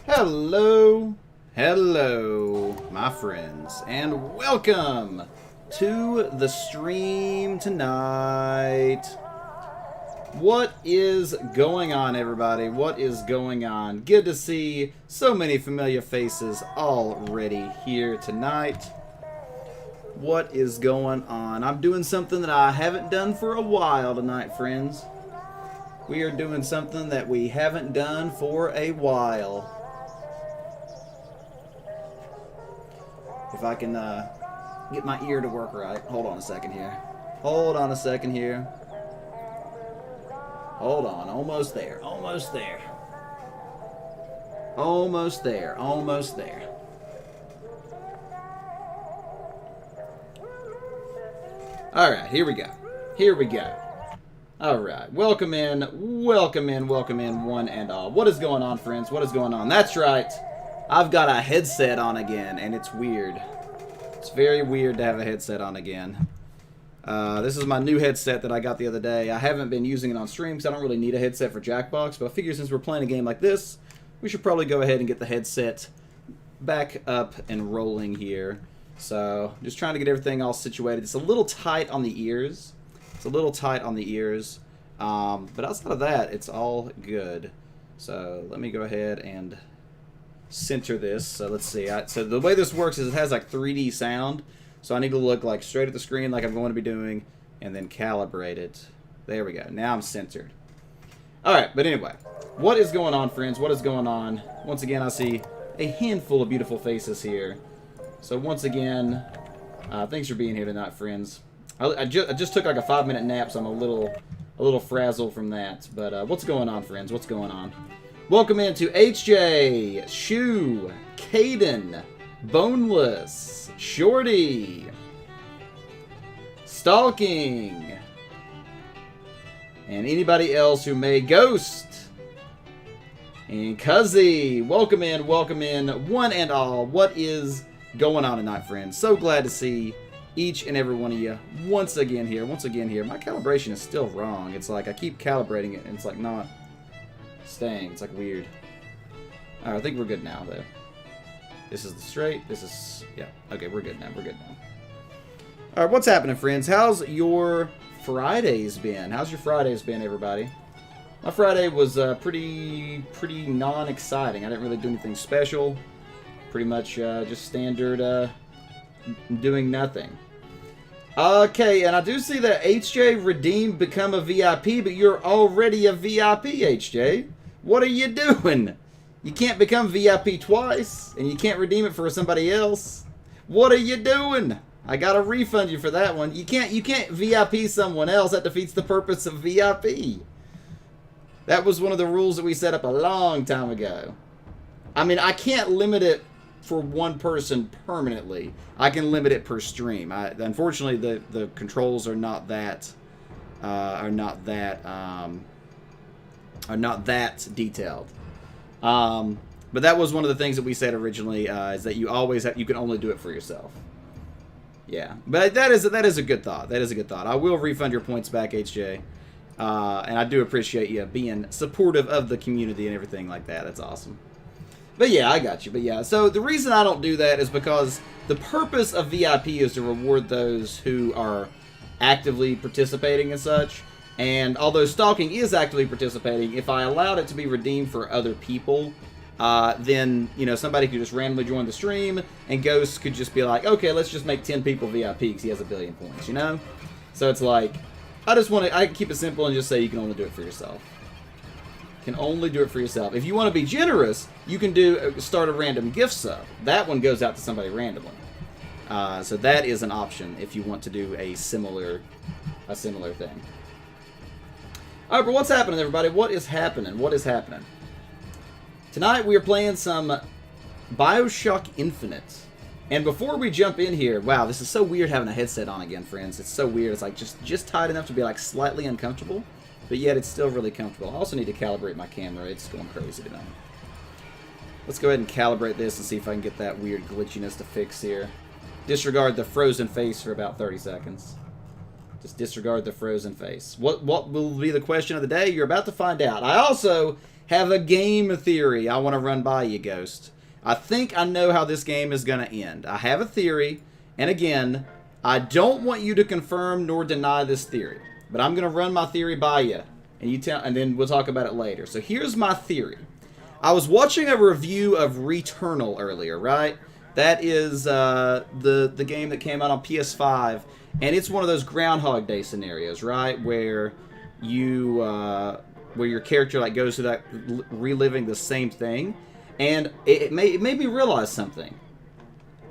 Hello, my friends, and welcome to the stream tonight. What is going on, everybody? What is going on? Good to see so many familiar faces already here tonight. What is going on? I'm doing something that I haven't done for a while tonight, friends. We are doing something that we haven't done for a while. If I can get my ear to work right. Hold on a second here. Hold on a second here. Hold on. Almost there. Almost there. Almost there. Almost there. Alright, here we go. Here we go. Alright, welcome in, welcome in, welcome in, one and all. What is going on, friends? What is going on? That's right. I've got a headset on again, and it's weird. It's very weird to have a headset on again. This is my new headset that I got the other day. I haven't been using it on stream because I don't really need a headset for Jackbox, but I figure since we're playing a game like this, we should probably go ahead and get the headset back up and rolling here. So, just trying to get everything all situated. It's a little tight on the ears. It's a little tight on the ears. But outside of that, it's all good. So, let me go ahead and center this. So let's see. So the way this works is it has like 3D sound. So I need to look like straight at the screen like I'm going to be doing and then calibrate it. There we go. Now I'm centered. Alright, but anyway. What is going on, friends? What is going on? Once again, I see a handful of beautiful faces here. So once again, thanks for being here tonight, friends. I just took like a 5-minute nap, so I'm a little frazzled from that. But what's going on, friends? What's going on? Welcome into HJ, Shu, Caden, Boneless, Shorty, Stalking, and anybody else who may Ghost, and Cuzzy. Welcome in, one and all. What is going on tonight, friends? So glad to see each and every one of you once again here. My calibration is still wrong. It's like I keep calibrating it, and it's like not staying. It's like weird. Alright, I think we're good now, though. This is the straight. This is... yeah. Okay, we're good now. We're good now. Alright, what's happening, friends? How's your Fridays been? How's your Fridays been, everybody? My Friday was pretty non-exciting. I didn't really do anything special. Pretty much just standard doing nothing. Okay, and I do see that HJ redeemed become a VIP, but you're already a VIP, HJ. What are you doing? You can't become VIP twice, and you can't redeem it for somebody else. What are you doing? I gotta refund you for that one. You can't VIP someone else. That defeats the purpose of VIP. That was one of the rules that we set up a long time ago. I mean, I can't limit it for one person permanently. I can limit it per stream. Unfortunately, the controls are not that detailed. But that was one of the things that we said originally, is that you can only do it for yourself. Yeah, but that is a good thought. That is a good thought. I will refund your points back, HJ, and I do appreciate you being supportive of the community and everything like that. That's awesome. But yeah, I got you. But yeah, so the reason I don't do that is because the purpose of VIP is to reward those who are actively participating and such. And although Stalking is actively participating, if I allowed it to be redeemed for other people, then, you know, somebody could just randomly join the stream, and Ghost could just be like, okay, let's just make 10 people VIP because he has 1 billion points, you know? So it's like, I can keep it simple and just say you can only do it for yourself. Can only do it for yourself. If you want to be generous, you can start a random gift sub. That one goes out to somebody randomly. So that is an option if you want to do a similar thing. All right, but what's happening, everybody? What is happening? What is happening? Tonight we are playing some Bioshock Infinite. And before we jump in here, wow, this is so weird having a headset on again, friends. It's so weird. It's like just tight enough to be like slightly uncomfortable, but yet it's still really comfortable. I also need to calibrate my camera. It's going crazy tonight. Let's go ahead and calibrate this and see if I can get that weird glitchiness to fix here. Disregard the frozen face for about 30 seconds. Just disregard the frozen face. What will be the question of the day? You're about to find out. I also have a game theory I want to run by you, Ghost. I think I know how this game is going to end. I have a theory, and again, I don't want you to confirm nor deny this theory, but I'm going to run my theory by you, and then we'll talk about it later. So here's my theory. I was watching a review of Returnal earlier, right? That is the game that came out on PS5, and it's one of those Groundhog Day scenarios, right? Where you where your character like goes through that reliving the same thing, and it made me realize something.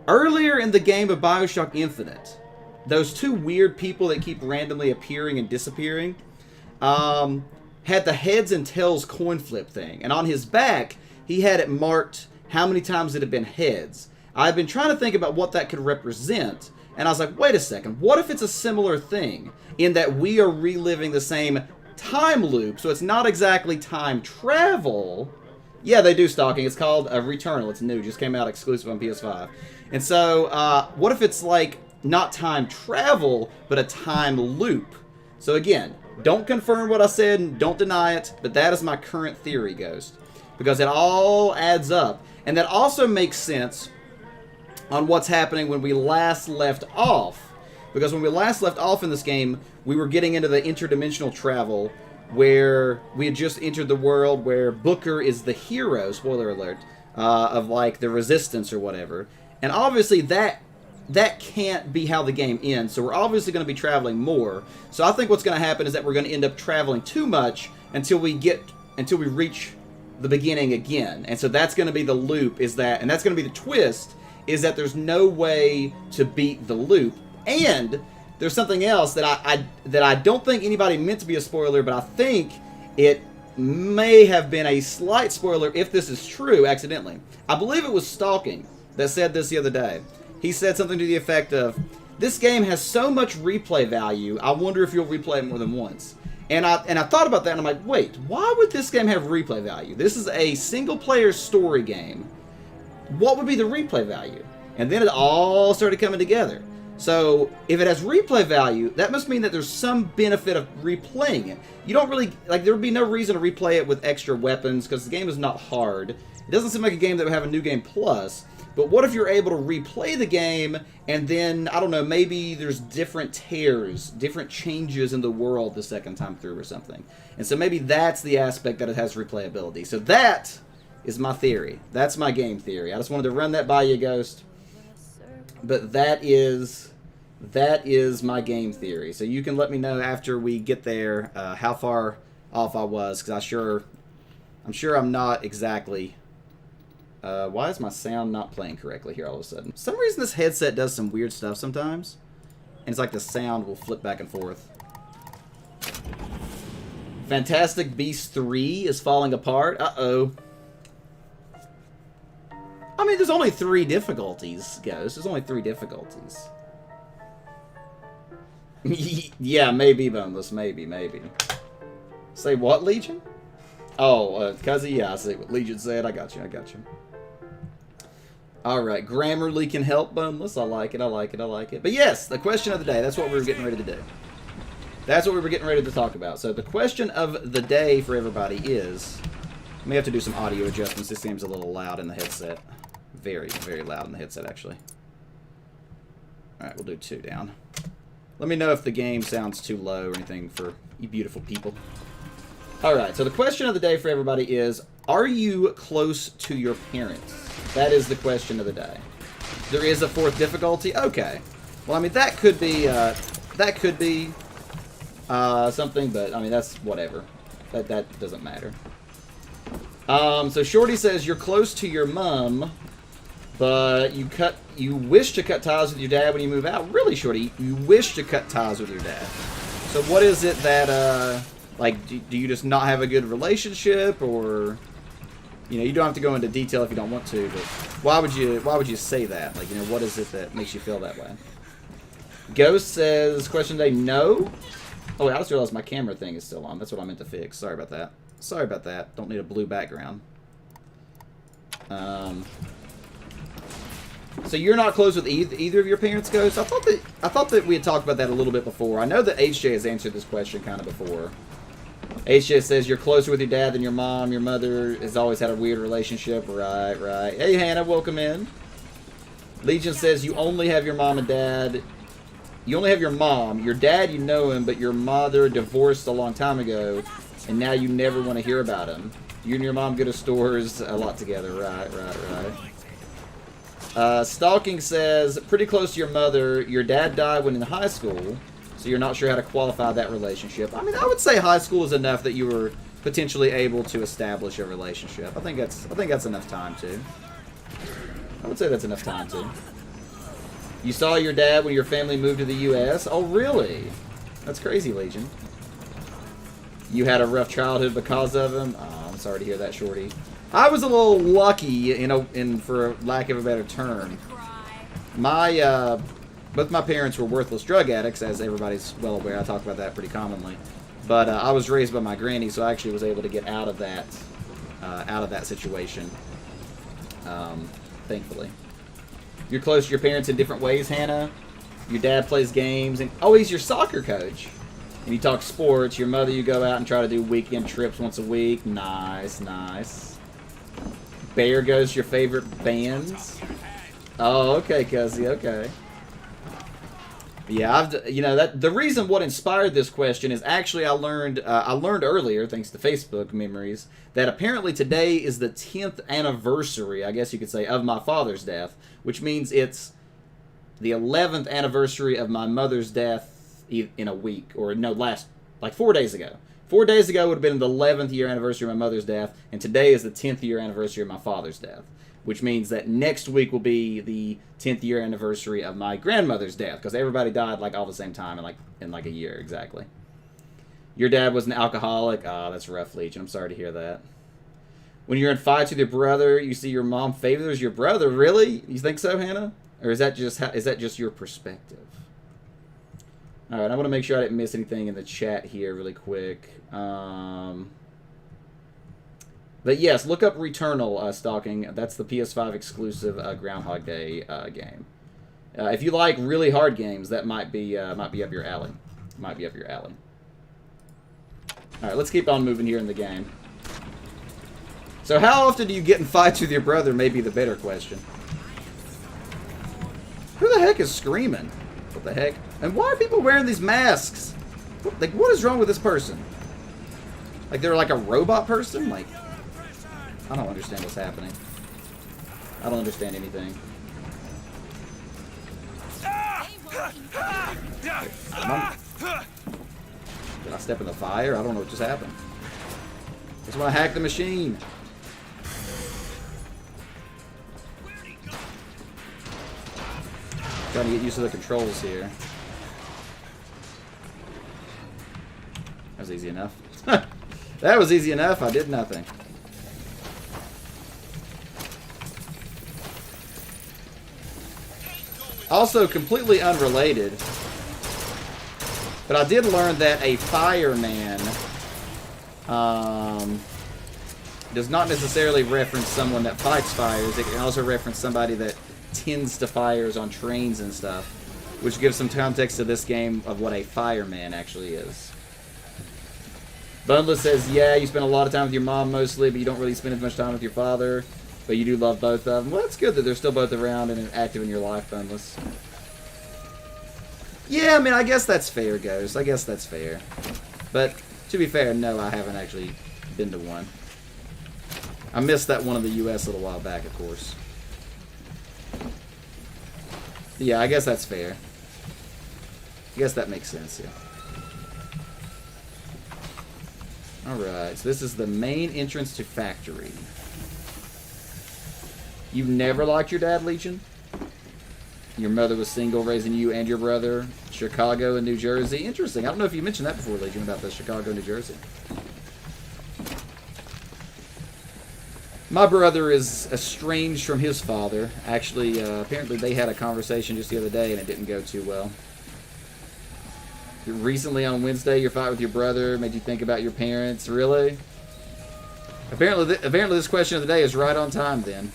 Earlier in the game of Bioshock Infinite, those two weird people that keep randomly appearing and disappearing had the heads and tails coin flip thing, and on his back he had it marked how many times it had been heads. I've been trying to think about what that could represent, and I was like, wait a second, what if it's a similar thing in that we are reliving the same time loop, so it's not exactly time travel. Yeah, they do stalking. It's called Returnal. It's new. Just came out exclusive on PS5. And so, what if it's like not time travel, but a time loop? So again, don't confirm what I said and don't deny it, but that is my current theory, Ghost. Because it all adds up. And that also makes sense on what's happening when we last left off. Because when we last left off in this game, we were getting into the interdimensional travel where we had just entered the world where Booker is the hero, spoiler alert, of like the Resistance or whatever. And obviously that can't be how the game ends, so we're obviously going to be traveling more. So I think what's going to happen is that we're going to end up traveling too much until we reach the beginning again. And so that's going to be the loop, and that's going to be the twist, is that there's no way to beat the loop. And there's something else that I don't think anybody meant to be a spoiler, but I think it may have been a slight spoiler if this is true accidentally. I believe it was Stalking that said this the other day. He said something to the effect of, this game has so much replay value, I wonder if you'll replay it more than once. And I thought about that, and I'm like, wait, why would this game have replay value? This is a single-player story game. What would be the replay value? And then it all started coming together. So, if it has replay value, that must mean that there's some benefit of replaying it. You don't really, like, there would be no reason to replay it with extra weapons, because the game is not hard. It doesn't seem like a game that would have a New Game Plus. But what if you're able to replay the game, and then, I don't know, maybe there's different tears, different changes in the world the second time through or something. And so maybe that's the aspect that it has replayability. So that is my theory. That's my game theory. I just wanted to run that by you, Ghost. But that is my game theory. So you can let me know after we get there how far off I was, because I'm sure I'm not exactly. Why is my sound not playing correctly here all of a sudden? For some reason this headset does some weird stuff sometimes, and it's like the sound will flip back and forth. Fantastic Beasts 3 is falling apart. Uh-oh. I mean, there's only 3 difficulties, Ghost. There's only 3 difficulties. Yeah, maybe, Boneless. Maybe. Say what, Legion? Oh, Cuzzy? Yeah, I see what Legion said. I got you. Alright, Grammarly can help, Boneless. I like it. But yes, the question of the day. That's what we were getting ready to do. That's what we were getting ready to talk about. So the question of the day for everybody is... I may have to do some audio adjustments. This seems a little loud in the headset. Very, very loud in the headset, actually. Alright, we'll do 2 down. Let me know if the game sounds too low or anything for you beautiful people. Alright, so the question of the day for everybody is, are you close to your parents? That is the question of the day. There is a 4th difficulty? Okay. Well, I mean, that could be something, but, I mean, that's whatever. That doesn't matter. So Shorty says, you're close to your mom, but you wish to cut ties with your dad when you move out. Really, Shorty? You wish to cut ties with your dad. So what is it that, like, do you just not have a good relationship, or, you know, you don't have to go into detail if you don't want to, but why would you say that? Like, you know, what is it that makes you feel that way? Ghost says, question today, no. Oh, wait, I just realized my camera thing is still on. That's what I meant to fix. Sorry about that. Sorry about that. Don't need a blue background. So you're not close with either of your parents, Ghost? I thought that we had talked about that a little bit before. I know that HJ has answered this question kind of before. HJ says you're closer with your dad than your mom. Your mother has always had a weird relationship. Right, right. Hey, Hannah, welcome in. Legion says you only have your mom and dad. You only have your mom. Your dad, you know him, but your mother divorced a long time ago, and now you never want to hear about him. You and your mom go to stores a lot together. Right, right, right. Stalking says, pretty close to your mother. Your dad died when in high school, so you're not sure how to qualify that relationship. I mean, I would say high school is enough that you were potentially able to establish a relationship. I think that's enough time too. I would say that's enough time too. You saw your dad when your family moved to the U.S.? Oh, really? That's crazy, Legion. You had a rough childhood because of him? Oh, I'm sorry to hear that, Shorty. I was a little lucky, you know, for lack of a better term. Both my parents were worthless drug addicts, as everybody's well aware. I talk about that pretty commonly. But I was raised by my granny, so I actually was able to get out of that situation, thankfully. You're close to your parents in different ways, Hannah. Your dad plays games, and oh, he's your soccer coach. And you talk sports. Your mother, you go out and try to do weekend trips once a week. Nice, nice. Bear goes your favorite bands. Oh, okay, Cuzzy, okay. Yeah, the reason what inspired this question is actually I learned earlier, thanks to Facebook memories, that apparently today is the 10th anniversary, I guess you could say, of my father's death, which means it's the 11th anniversary of my mother's death in a week, or no, like 4 days ago. 4 days ago would have been the 11th year anniversary of my mother's death, and today is the 10th year anniversary of my father's death. Which means that next week will be the 10th year anniversary of my grandmother's death, because everybody died like all the same time in like a year exactly. Your dad was an alcoholic. Oh, that's rough, Legion. I'm sorry to hear that. When you're in fights with your brother, you see your mom favors your brother. Really? You think so, Hannah? Or is that just your perspective? All right, I want to make sure I didn't miss anything in the chat here really quick. But yes, look up Returnal, Stalking. That's the PS5 exclusive Groundhog Day game. If you like really hard games, that might be up your alley. Might be up your alley. All right, let's keep on moving here in the game. So how often do you get in fights with your brother may be the better question. Who the heck is screaming? What the heck? And why are people wearing these masks? What is wrong with this person? Like they're like a robot person? Like, I don't understand what's happening. I don't understand anything. Did I step in the fire? I don't know what just happened. That's why I hacked the machine. Trying to get used to the controls here. That was easy enough. That was easy enough. I did nothing. Also, completely unrelated, but I did learn that a fireman does not necessarily reference someone that fights fires. It can also reference somebody that tends to fires on trains and stuff, which gives some context to this game of what a fireman actually is. Bunless says, yeah, you spend a lot of time with your mom mostly, but you don't really spend as much time with your father. But you do love both of them. Well, that's good that they're still both around and active in your life, Bunless. Yeah, I mean, I guess that's fair, Ghost. I guess that's fair. But, to be fair, no, I haven't actually been to one. I missed that one in the U.S. a little while back, of course. Yeah, I guess that's fair. I guess that makes sense, yeah. Alright, so this is the main entrance to Factory. You've never liked your dad, Legion? Your mother was single, raising you and your brother. Chicago and New Jersey. Interesting. I don't know if you mentioned that before, Legion, about the Chicago, New Jersey. My brother is estranged from his father. Actually, apparently they had a conversation just the other day and it didn't go too well. Recently on Wednesday, your fight with your brother made you think about your parents. Really? Apparently this question of the day is right on time then.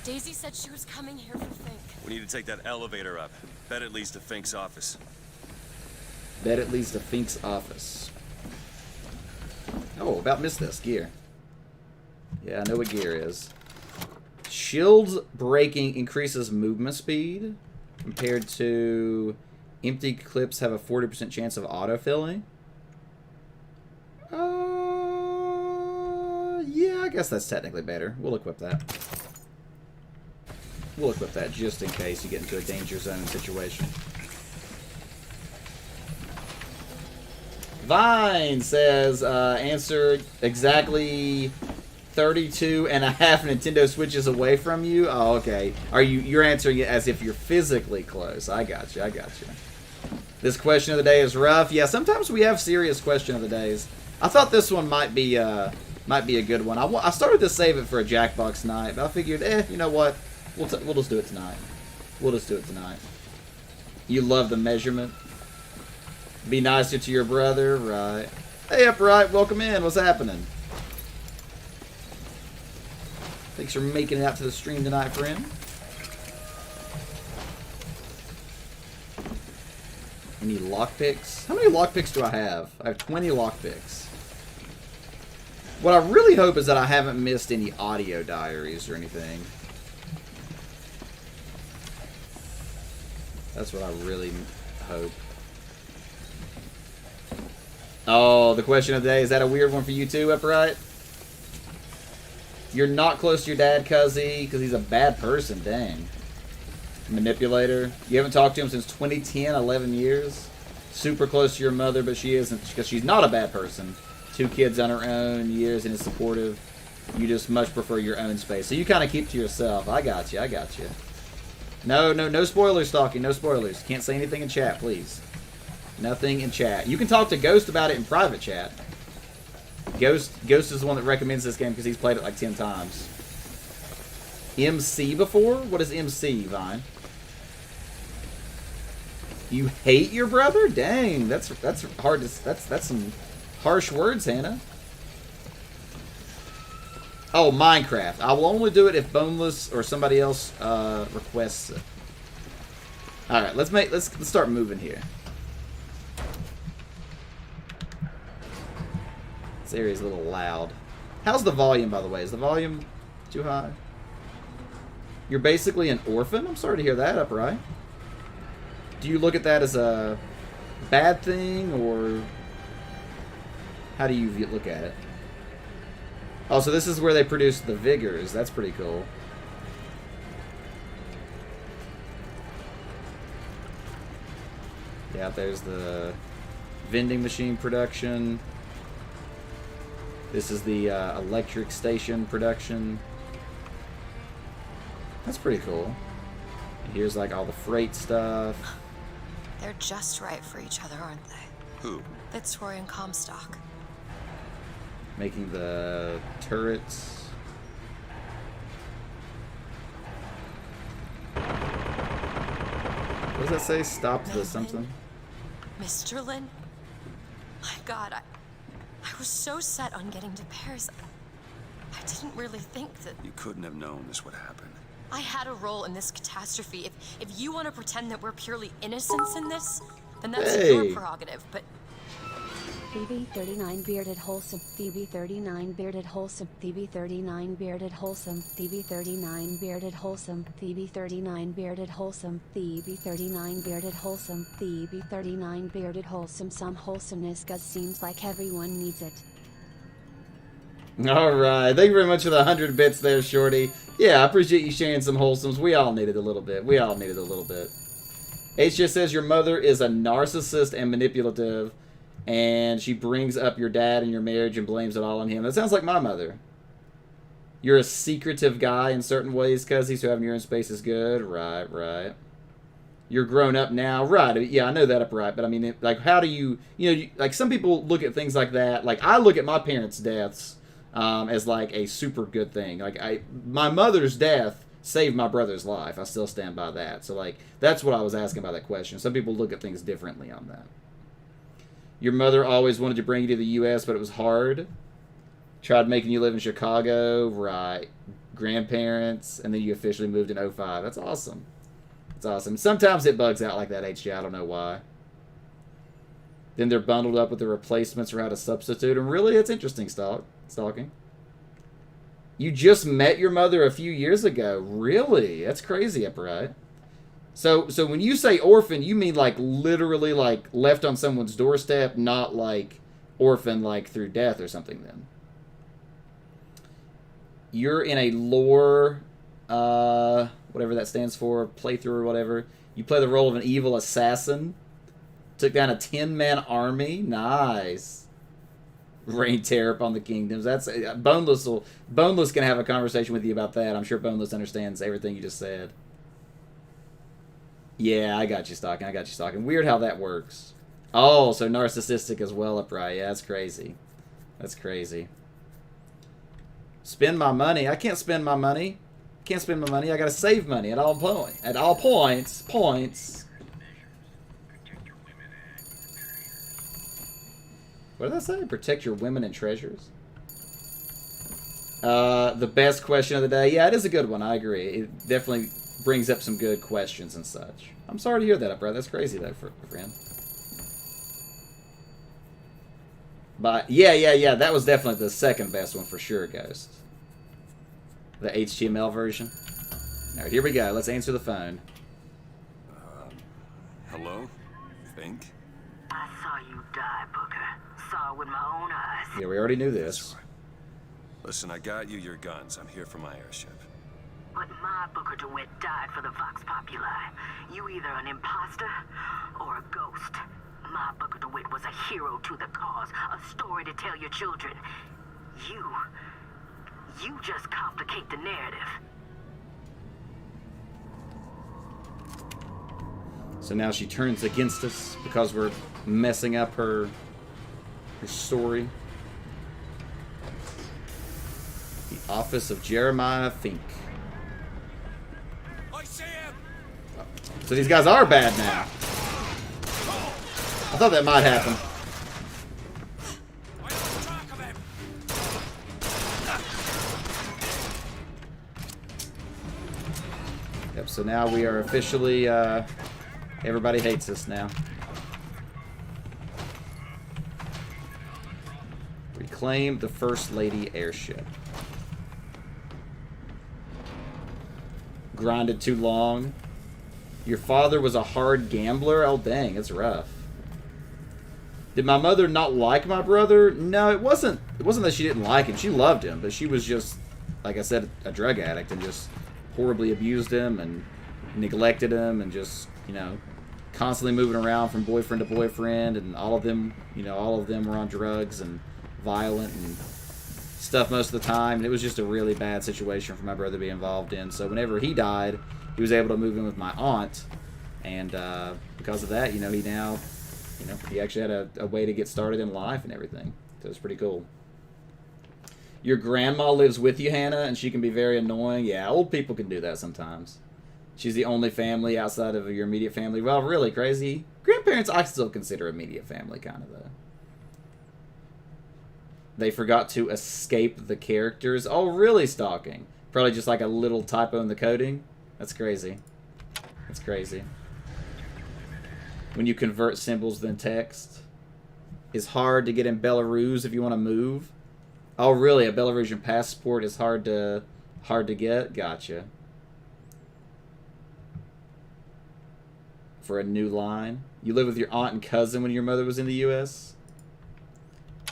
Daisy said she was coming here for Fink. We need to take that elevator up. Bet it leads to Fink's office. Bet it leads to Fink's office. Oh, about missed this. Gear. Yeah, I know what gear is. Shields breaking increases movement speed compared to empty clips have a 40% chance of autofilling. Yeah, I guess that's technically better. We'll equip that. We'll equip that just in case you get into a danger zone situation. Vine says, answer exactly 32 and a half Nintendo Switches away from you. Oh, okay. You're answering it as if you're physically close. I got you. This question of the day is rough. Yeah, sometimes we have serious question of the days. I thought this one might be a good one. I started to save it for a Jackbox night, but I figured, you know what? We'll just do it tonight. You love the measurement. Be nicer to your brother, right? Hey, Upright, welcome in. What's happening? Thanks for making it out to the stream tonight, friend. Any lockpicks? How many lockpicks do I have? I have 20 lockpicks. What I really hope is that I haven't missed any audio diaries or anything. That's what I really hope. Oh, the question of the day, is that a weird one for you too, Upright? You're not close to your dad, Cuzzy, because he's a bad person, dang. Manipulator. You haven't talked to him since 2010, 11 years. Super close to your mother, but she isn't, because she's not a bad person. 2 kids on her own, years, and is supportive. You just much prefer your own space. So you kind of keep to yourself. I got you. No spoilers talking, no spoilers. Can't say anything in chat, please. Nothing in chat. You can talk to Ghost about it in private chat. Ghost is the one that recommends this game because he's played it like 10 times. MC before? What is MC, Vine? You hate your brother? Dang, that's hard to, that's some harsh words, Hannah. Oh, Minecraft. I will only do it if Boneless or somebody else requests it. All right, let's start moving here. This area's a little loud. How's the volume, by the way? Is the volume too high? You're basically an orphan? I'm sorry to hear that, Upright. Do you look at that as a bad thing, or how do you look at it? Oh, so this is where they produce the Vigors. That's pretty cool. Yeah, there's the vending machine production. This is the electric station production. That's pretty cool. And here's like all the freight stuff. They're just right for each other, aren't they? Who? Fitzroy and Comstock. Making the turrets. What does that say? Stop the something? Mr. Lin? My God, I was so set on getting to Paris. I didn't really think that... You couldn't have known this would happen. I had a role in this catastrophe. If you want to pretend that we're purely innocents in this, then that's your prerogative, but... TB39 bearded wholesome, TB39 bearded wholesome, TB39 bearded wholesome, TB39 bearded wholesome, TB39 bearded wholesome, TB39 bearded wholesome, TB39 bearded wholesome. Some wholesomeness cause seems like everyone needs it. Alright, thank you very much for the 100 bits there, Shorty. Yeah, I appreciate you sharing some wholesomes. We all needed a little bit. H just says your mother is a narcissist and manipulative, and she brings up your dad and your marriage and blames it all on him. That sounds like my mother. You're a secretive guy in certain ways, cuzzy, so having your own space is good. Right. You're grown up now. Right, yeah, I know that, Upright, but I mean, like, how do you know, like, some people look at things like that. Like, I look at my parents' deaths as, like, a super good thing. Like, my mother's death saved my brother's life. I still stand by that. So, like, that's what I was asking about that question. Some people look at things differently on that. Your mother always wanted to bring you to the U.S., but it was hard. Tried making you live in Chicago. Right. Grandparents. And then you officially moved in 05. That's awesome. That's awesome. Sometimes it bugs out like that, HJ. I don't know why. Then they're bundled up with the replacements or how to substitute them. Really, it's interesting stalking. You just met your mother a few years ago. Really? That's crazy, Upright. So when you say orphan, you mean like literally like left on someone's doorstep, not like orphan like through death or something then. You're in a lore, whatever that stands for, playthrough or whatever. You play the role of an evil assassin. Took down a 10-man army. Nice. Rain terror upon the kingdoms. That's Boneless can have a conversation with you about that. I'm sure Boneless understands everything you just said. Yeah, I got you, Stalking. Weird how that works. Oh, so narcissistic as well, Upright. Yeah, that's crazy. That's crazy. Spend my money. I can't spend my money. Can't spend my money. I gotta save money at all points. At all points. What did I say? Protect your women and treasures? The best question of the day. Yeah, it is a good one. I agree. It definitely brings up some good questions and such. I'm sorry to hear that, Upright. That's crazy, though, friend. But, yeah. That was definitely the second best one for sure, Ghost. The HTML version. Alright, here we go. Let's answer the phone. Hello? Think? I saw you die, Booker. Saw it with my own eyes. Yeah, we already knew this. Listen, I got you your guns. I'm here for my airship. But my Booker DeWitt died for the Vox Populi. You either an imposter or a ghost. My Booker DeWitt was a hero to the cause, a story to tell your children. You just complicate the narrative. So now she turns against us because we're messing up her story. The office of Jeremiah Fink. I see him. So these guys are bad now. I thought that might happen. I lost track of him. Yep, so now we are officially, everybody hates us now. Reclaim the First Lady airship. Grinded too long. Your father was a hard gambler? Oh, dang, that's rough. Did my mother not like my brother? No, it wasn't. It wasn't that she didn't like him. She loved him, but she was just, like I said, a drug addict and just horribly abused him and neglected him and just, you know, constantly moving around from boyfriend to boyfriend, and all of them, you know, all of them were on drugs and violent and stuff most of the time. And it was just a really bad situation for my brother to be involved in. So whenever he died, he was able to move in with my aunt, and because of that, you know, he now, you know, he actually had a way to get started in life and everything. So it's pretty cool. Your grandma lives with you, Hannah, and she can be very annoying. Yeah, old people can do that sometimes. She's the only family outside of your immediate family. Well, really crazy. Grandparents, I still consider immediate family, kind of, though. They forgot to escape the characters. Oh, really, Stalking? Probably just like a little typo in the coding. That's crazy. That's crazy. When you convert symbols then text. It's hard to get in Belarus if you want to move. Oh, really? A Belarusian passport is hard to get? Gotcha. For a new line. You live with your aunt and cousin when your mother was in the U.S.?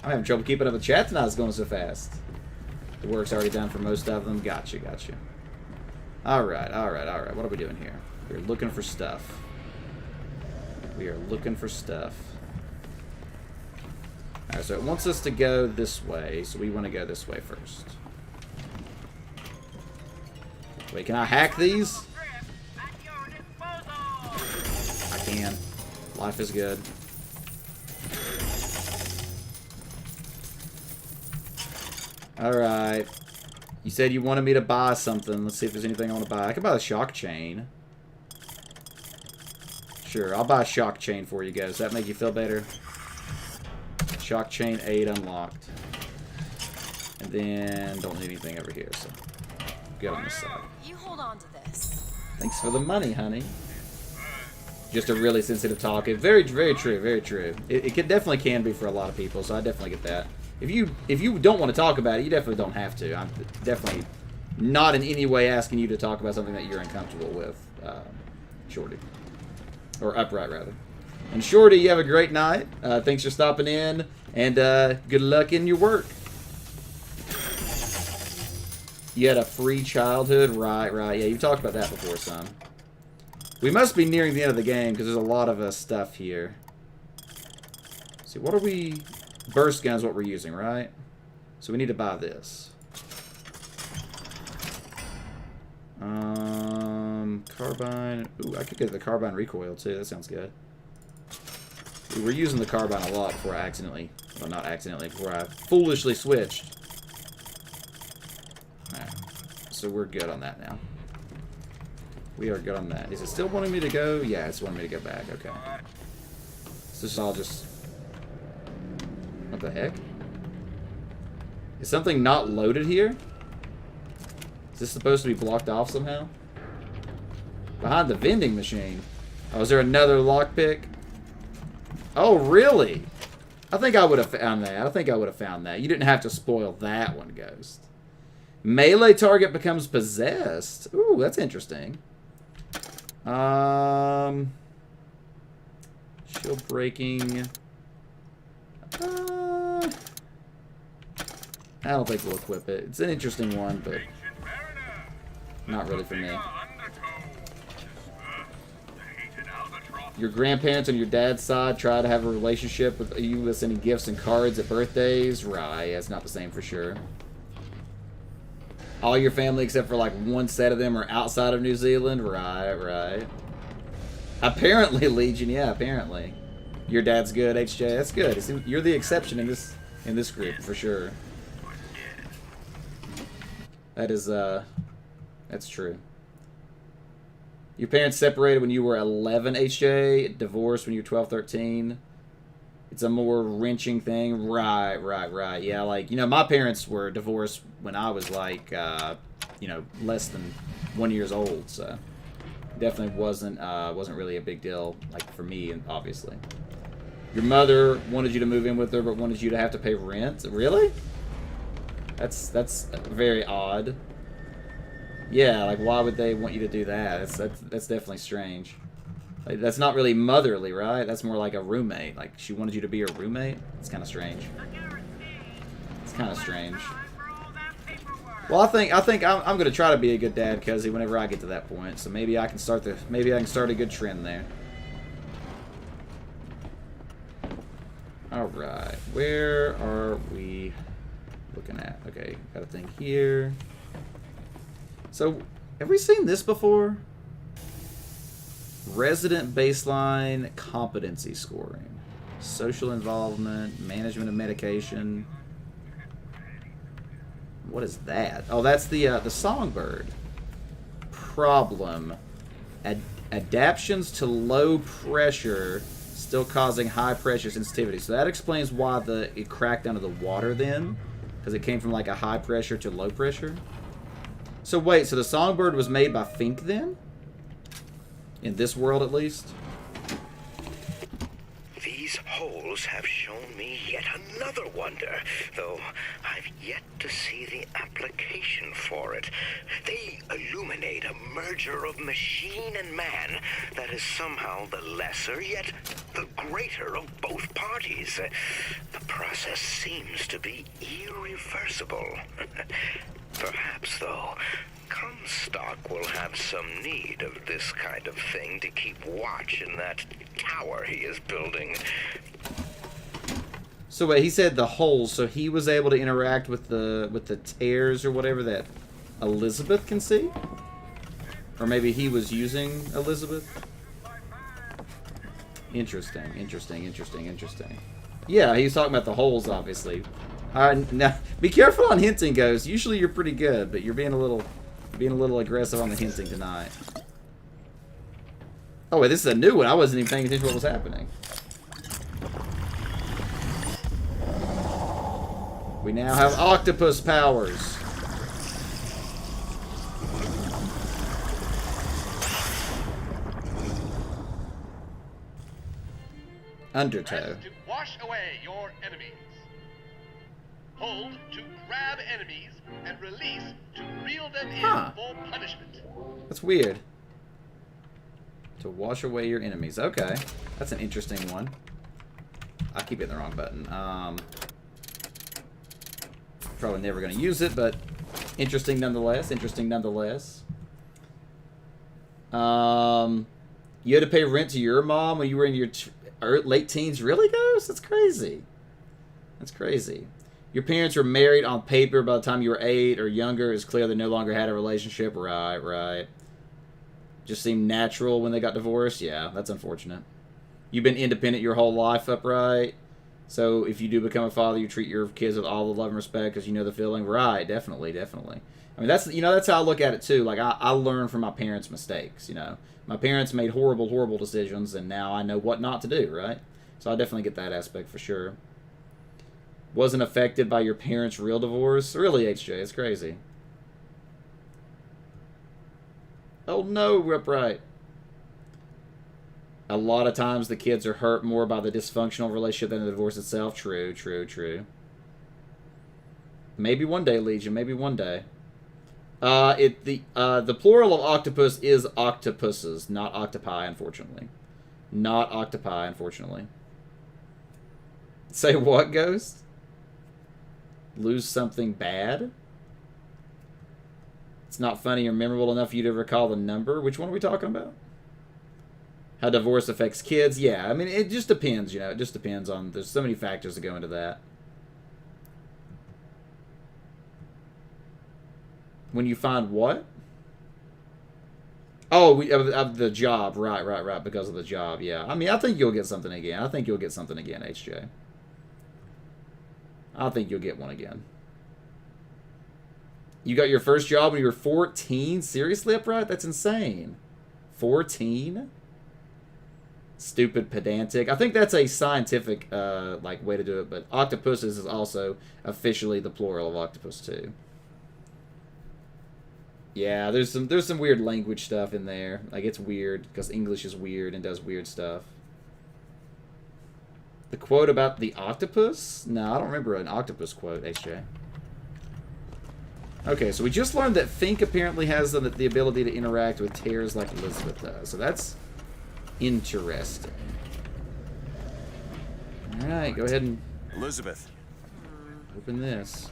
I'm having trouble keeping up with chat tonight. It's going so fast. The work's already done for most of them. Gotcha. Alright. What are we doing here? We're looking for stuff. Alright, so it wants us to go this way, so we want to go this way first. Wait, can I hack these? I can. Life is good. Alright. You said you wanted me to buy something. Let's see if there's anything I want to buy. I can buy a shock chain. Sure, I'll buy a shock chain for you guys. Does that make you feel better? Shock chain 8 unlocked. And then don't need anything over here, so good on this side. You hold on to this. Thanks for the money, honey. just a really sensitive topic. Very, very true, very true. Definitely can be for a lot of people, so I definitely get that. If you don't want to talk about it, you definitely don't have to. I'm definitely not in any way asking you to talk about something that you're uncomfortable with, Shorty. Or Upright, rather. And Shorty, you have a great night. Thanks for stopping in, and good luck in your work. You had a free childhood? Right. Yeah, you talked about that before, son. We must be nearing the end of the game, because there's a lot of stuff here. Let's see, what are we... Burst gun is what we're using, right? So we need to buy this. Carbine. Ooh, I could get the carbine recoil, too. That sounds good. Ooh, we're using the carbine a lot before I accidentally... Well, not accidentally, before I foolishly switched. Alright. So we're good on that now. We are good on that. Is it still wanting me to go? Yeah, it's wanting me to go back. Okay. So this is all just... What the heck? Is something not loaded here? Is this supposed to be blocked off somehow? Behind the vending machine. Oh, is there another lockpick? Oh, really? I think I would have found that. You didn't have to spoil that one, Ghost. Melee target becomes possessed. Ooh, that's interesting. Shield breaking. I don't think we'll equip it. It's an interesting one, but not really for me. Your grandparents on your dad's side try to have a relationship with you with sending gifts and cards at birthdays. Right, that's not the same for sure. All your family except for like one set of them are outside of New Zealand. Right. Apparently, Legion. Yeah, apparently. Your dad's good, HJ. That's good. You're the exception in this group for sure. That is that's true. Your parents separated when you were 11, HJ. Divorced when you were 12, 13. It's a more wrenching thing. Right. Yeah, like, you know, my parents were divorced when I was like, you know, less than 1 year old. So definitely wasn't really a big deal, like, for me, obviously. Your mother wanted you to move in with her, but wanted you to have to pay rent. Really? That's very odd. Yeah, like, why would they want you to do that? That's definitely strange. Like, that's not really motherly, right? That's more like a roommate. Like, she wanted you to be her roommate? It's kind of strange. It's kind of strange. Well, I think I'm gonna try to be a good dad, Cuzzy, whenever I get to that point. So maybe I can start a good trend there. All right, where are we looking at? Okay, got a thing here. So, have we seen this before? Resident baseline competency scoring, social involvement, management of medication. What is that? Oh, that's the songbird. Problem. Adaptions to low pressure still causing high pressure sensitivity. So that explains why it cracked under the water then, because it came from like a high pressure to low pressure. So wait, so the songbird was made by Fink then? In this world, at least? These holes have shown me yet another wonder, though I've yet to see the application for it. They illuminate a merger of machine and man that is somehow the lesser, yet the greater of both parties. The process seems to be irreversible. Perhaps, though, Comstock will have some need of this kind of thing to keep watch in that tower he is building. So wait, he said the holes, so he was able to interact with the tears or whatever that Elizabeth can see? Or maybe he was using Elizabeth? Interesting. Yeah, he's talking about the holes, obviously. Now, be careful on hinting, Ghost. Usually you're pretty good, but you're being a little aggressive on the hinting tonight. Oh wait, this is a new one. I wasn't even paying attention to what was happening. We now have octopus powers. Undertow. Press to wash away your enemies. Hold to grab enemies and release to reel them in for punishment. That's weird. To wash away your enemies. Okay. That's an interesting one. I keep hitting the wrong button. Probably never going to use it, but interesting nonetheless. Interesting nonetheless. You had to pay rent to your mom when you were in your late teens? Really, Ghost? That's crazy. That's crazy. Your parents were married on paper by the time you were 8 or younger. It's clear they no longer had a relationship. Right, right. Just seemed natural when they got divorced. Yeah, that's unfortunate. You've been independent your whole life, Upright. So if you do become a father, you treat your kids with all the love and respect because you know the feeling. Right, definitely, definitely. I mean, that's that's how I look at it too. Like I learned from my parents' mistakes. My parents made horrible, horrible decisions, and now I know what not to do. Right. So I definitely get that aspect for sure. Wasn't affected by your parents' real divorce? Really, HJ? It's crazy. Oh no, Upright. A lot of times the kids are hurt more by the dysfunctional relationship than the divorce itself. True, true, true. Maybe one day, Legion. Maybe one day. The plural of octopus is octopuses, not octopi, unfortunately. Not octopi, unfortunately. Say what, Ghost? Lose something bad? It's not funny or memorable enough for you to recall the number? Which one are we talking about? How divorce affects kids? Yeah, I mean, it just depends, It just depends on... There's so many factors that go into that. When you find what? Oh, of the job. Right. Because of the job, yeah. I mean, I think you'll get something again. HJ. I think you'll get one again. You got your first job when you were 14? Seriously, Upright? That's insane. 14? Stupid pedantic. I think that's a scientific way to do it, but octopuses is also officially the plural of octopus too. Yeah, there's some weird language stuff in there. Like, it's weird because English is weird and does weird stuff. The quote about the octopus? No, I don't remember an octopus quote, HJ. Okay, so we just learned that Fink apparently has the ability to interact with tears like Elizabeth does. So that's interesting. Alright, go ahead and... Elizabeth. Open this.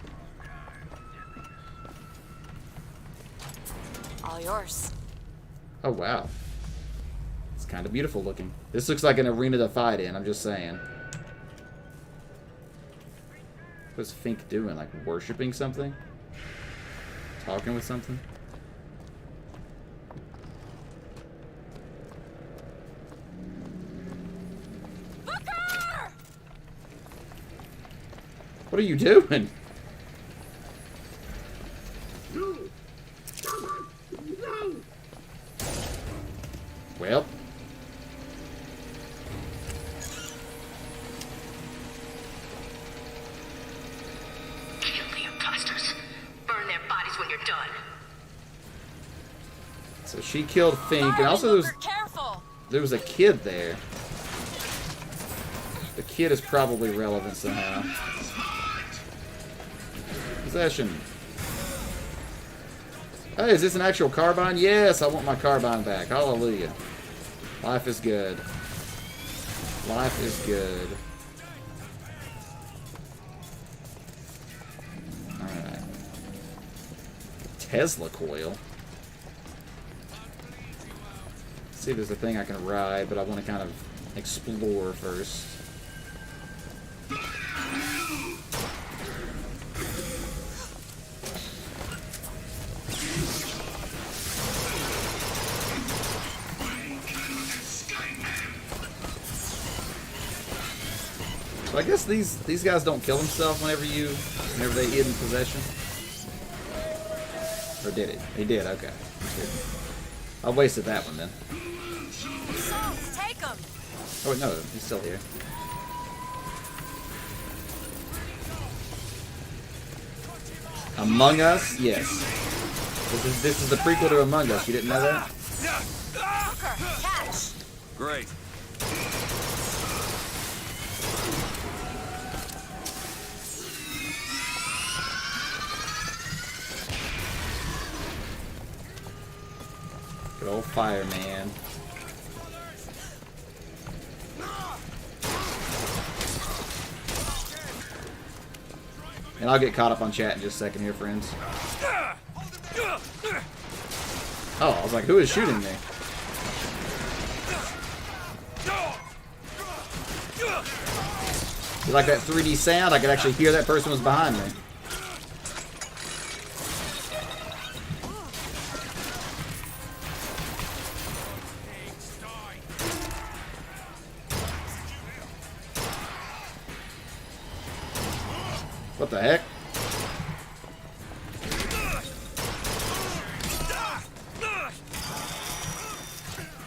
All yours. Oh, wow. It's kind of beautiful looking. This looks like an arena to fight in, I'm just saying. What's Fink doing? Like, worshipping something? Talking with something? Booker! What are you doing? Well. Kill the imposters. Burn their bodies when you're done. So she killed Fink, and also there was a kid there. The kid is probably relevant somehow. Possession. Hey, is this an actual carbine? Yes, I want my carbine back. Hallelujah. Life is good. Life is good. Alright. Tesla coil. See if there's a thing I can ride, but I want to kind of explore first. So I guess these guys don't kill themselves whenever they get in possession. Or did it? He did. Okay. I wasted that one then. Take him. Oh no, he's still here. Among Us, yes. This is the prequel to Among Us. You didn't know that? Booker, catch. Great. Good old fireman. And I'll get caught up on chat in just a second here, friends. Oh, I was like, who is shooting me? You like that 3D sound? I could actually hear that person was behind me. What the heck?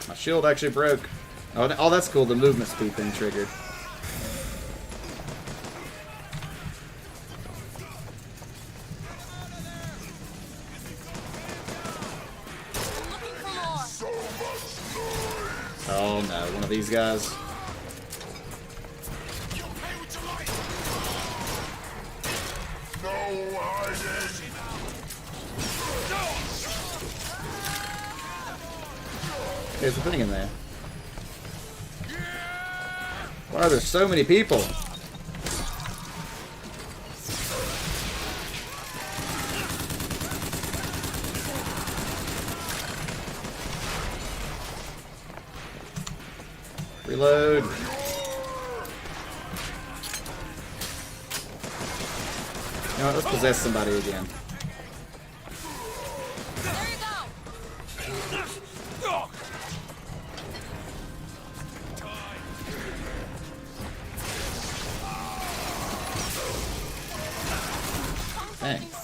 My shield actually broke. Oh, that's cool. The movement speed thing triggered. Oh no, one of these guys. There's the thing in there. Why are there so many people? Reload. You know what, let's possess somebody again. Thanks.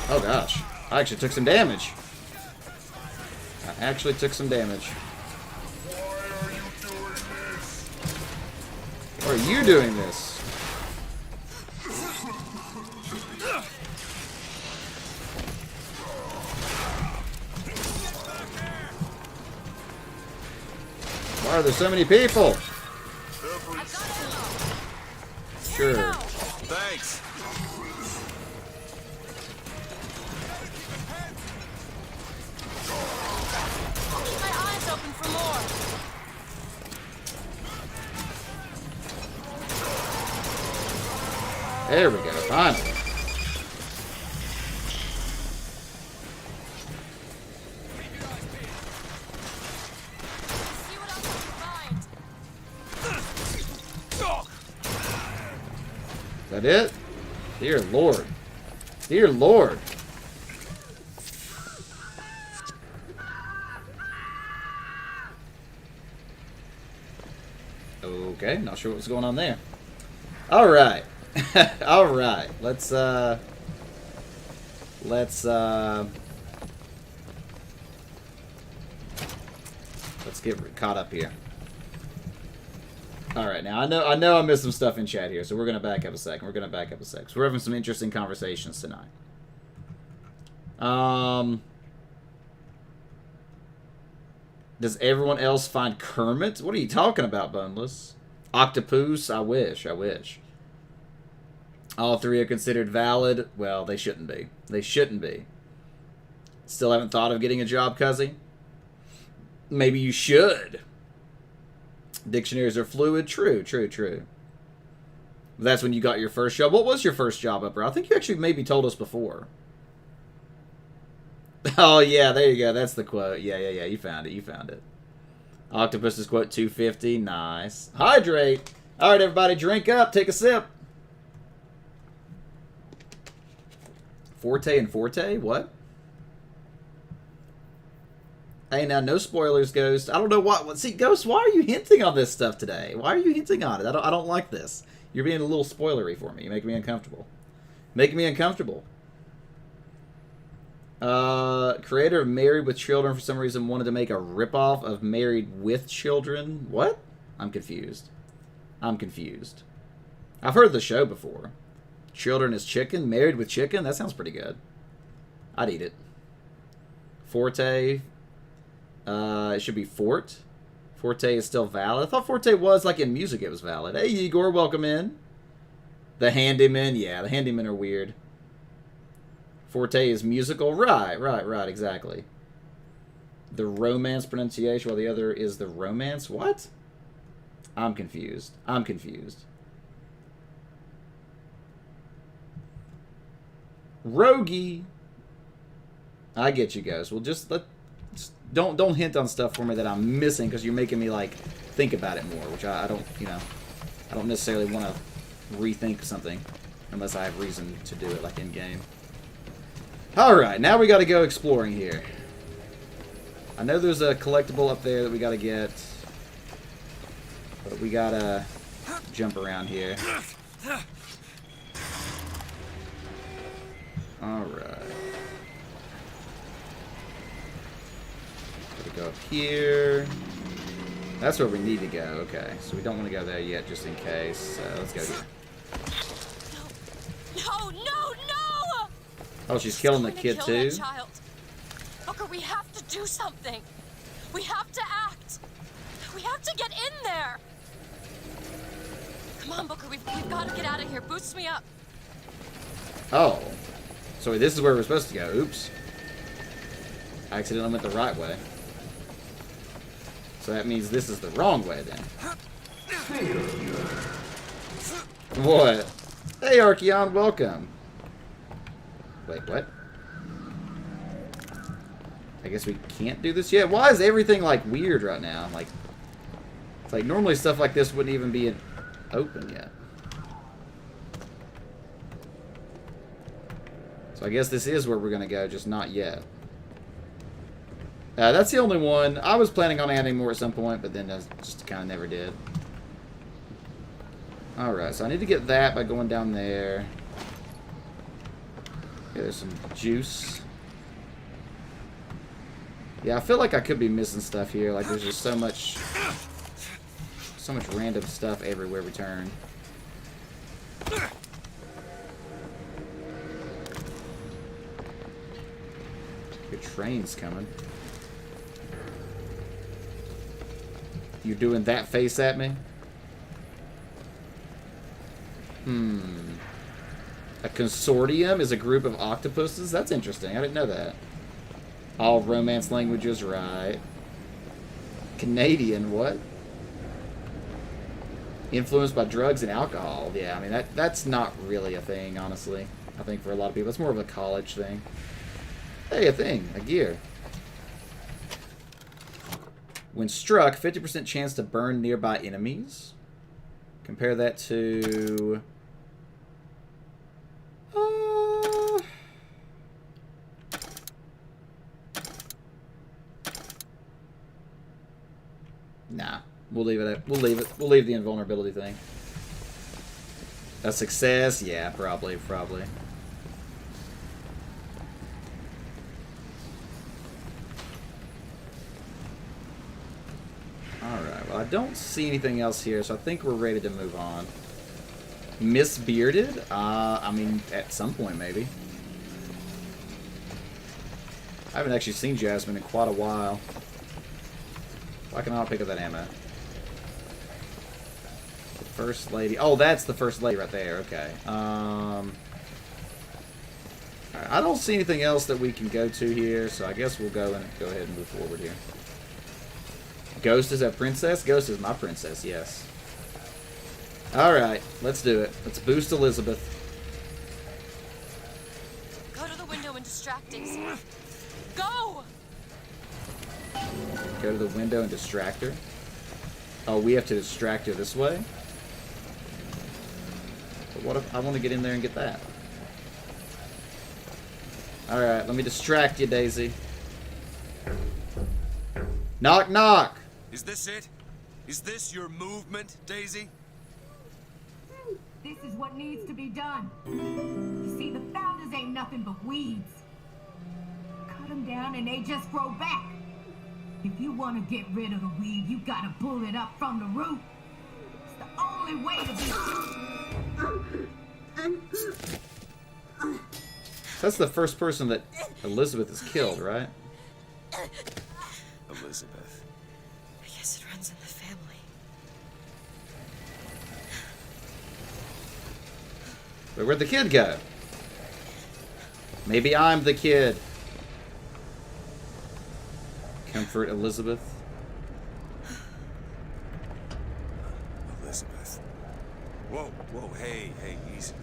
Oh gosh. I actually took some damage. I actually took some damage. Why are you doing this? Why are there so many people? Sure. Thanks. Keep my eyes open for more. There we go. Finally. See what else I can find. Is that it? Dear Lord. Dear Lord. Okay, not sure what's going on there. Alright. Alright. Let's get caught up here. Alright, now I know I missed some stuff in chat here, so we're gonna back up a second. So we're having some interesting conversations tonight. Does everyone else find Kermit? What are you talking about, Boneless? Octopus? I wish. All three are considered valid. Well, they shouldn't be. They shouldn't be. Still haven't thought of getting a job, Cuzzy? Maybe you should. Dictionaries are fluid. True. That's when you got your first job. What was your first job, Upper? I think you actually maybe told us before. Oh, yeah, there you go. That's the quote. Yeah. You found it. Octopus's quote 250. Nice. Hydrate. All right, everybody, drink up. Take a sip. Forte and Forte? What? Hey, now, no spoilers, Ghost. I don't know what. See, Ghost, why are you hinting on this stuff today? Why are you hinting on it? I don't like this. You're being a little spoilery for me. You're making me uncomfortable. Creator of Married with Children for some reason wanted to make a ripoff of Married with Children. What? I'm confused. I've heard the show before. Children is chicken. Married with chicken? That sounds pretty good. I'd eat it. Forte. It should be Fort. Forte is still valid. I thought Forte was, like, in music it was valid. Hey, Igor, welcome in. The Handyman. Yeah, the Handymen are weird. Forte is musical. Right, exactly. The romance pronunciation, while the other is the romance. What? I'm confused. Rogie. I get you guys. Well, just don't hint on stuff for me that I'm missing, because you're making me like think about it more, which I don't, you know, I don't necessarily want to rethink something unless I have reason to do it, like in game. All right, now we got to go exploring here. I know there's a collectible up there that we got to get, but we gotta jump around here. All right. Gotta go up here. That's where we need to go. Okay, so we don't want to go there yet, just in case. Let's go here. No! Oh, she's killing the kid too? That child. Booker, we have to do something. We have to act. We have to get in there. Come on, Booker, we've got to get out of here. Boost me up. Oh. So this is where we're supposed to go. Oops. I accidentally went the right way. So that means this is the wrong way then. What? Hey, Archeon, welcome. Wait, what? I guess we can't do this yet? Why is everything, like, weird right now? Like, it's like normally stuff like this wouldn't even be open yet. So I guess this is where we're going to go, just not yet. That's the only one. I was planning on adding more at some point, but then I just kind of never did. Alright, so I need to get that by going down there. Okay, there's some juice. Yeah, I feel like I could be missing stuff here. Like, there's just so much random stuff everywhere we turn. Your train's coming. You're doing that face at me? A consortium is a group of octopuses? That's interesting. I didn't know that. All romance languages, right. Canadian, what? Influenced by drugs and alcohol. Yeah, I mean, that's not really a thing, honestly. I think for a lot of people. It's more of a college thing. Hey, a thing. A gear. When struck, 50% chance to burn nearby enemies. Compare that to... Nah. We'll leave it. We'll leave it. We'll leave the invulnerability thing. A success? Yeah, probably. Alright, well, I don't see anything else here, so I think we're ready to move on. Miss Bearded? I mean, at some point, maybe. I haven't actually seen Jasmine in quite a while. Why can I not pick up that ammo? The First Lady. Oh, that's the First Lady right there. Okay. Alright, I don't see anything else that we can go to here, so I guess we'll go ahead and move forward here. Ghost is a princess? Ghost is my princess, yes. Alright, let's do it. Let's boost Elizabeth. Go to the window and distract Daisy. Go! Go to the window and distract her. Oh, we have to distract her this way? But what if I want to get in there and get that? Alright, let me distract you, Daisy. Knock, knock! Is this it? Is this your movement, Daisy? This is what needs to be done. You see, the founders ain't nothing but weeds. Cut them down and they just grow back. If you want to get rid of the weed, you gotta pull it up from the root. It's the only way to be... That's the first person that Elizabeth has killed, right? Elizabeth. I guess it runs in the family. But where'd the kid go? Maybe I'm the kid. Comfort Elizabeth. Elizabeth. Whoa, whoa, hey, easy.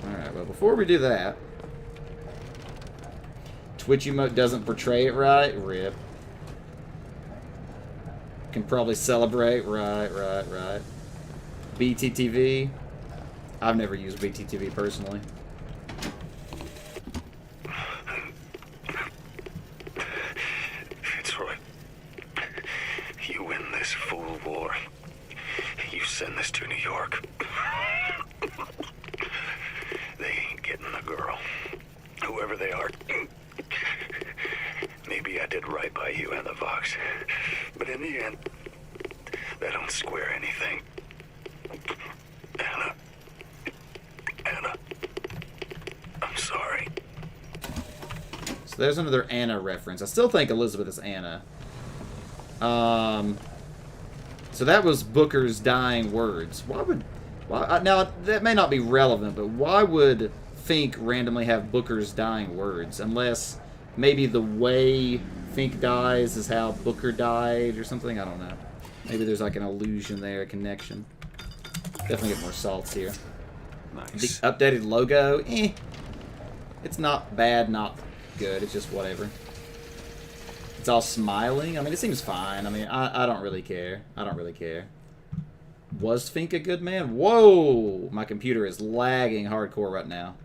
Alright, well, before we do that, Twitch emote doesn't portray it right. Rip. Can probably celebrate. Right. BTTV. I've never used BTTV personally. Fitzroy, you win this fool war. You send this to New York. They ain't getting the girl. Whoever they are. Maybe I did right by you and the Vox. But in the end, that don't square anything. Anna, I'm sorry. So there's another Anna reference. I still think Elizabeth is Anna. So that was Booker's dying words. Now, that may not be relevant, but why would Fink randomly have Booker's dying words? Unless maybe the way Fink dies is how Booker died or something? I don't know. Maybe there's like an illusion there, a connection. Definitely get more salts here. Nice. The updated logo, it's not bad, not good. It's just whatever. It's all smiling. I mean, it seems fine. I mean, I don't really care. I don't really care. Was Fink a good man? Whoa! My computer is lagging hardcore right now.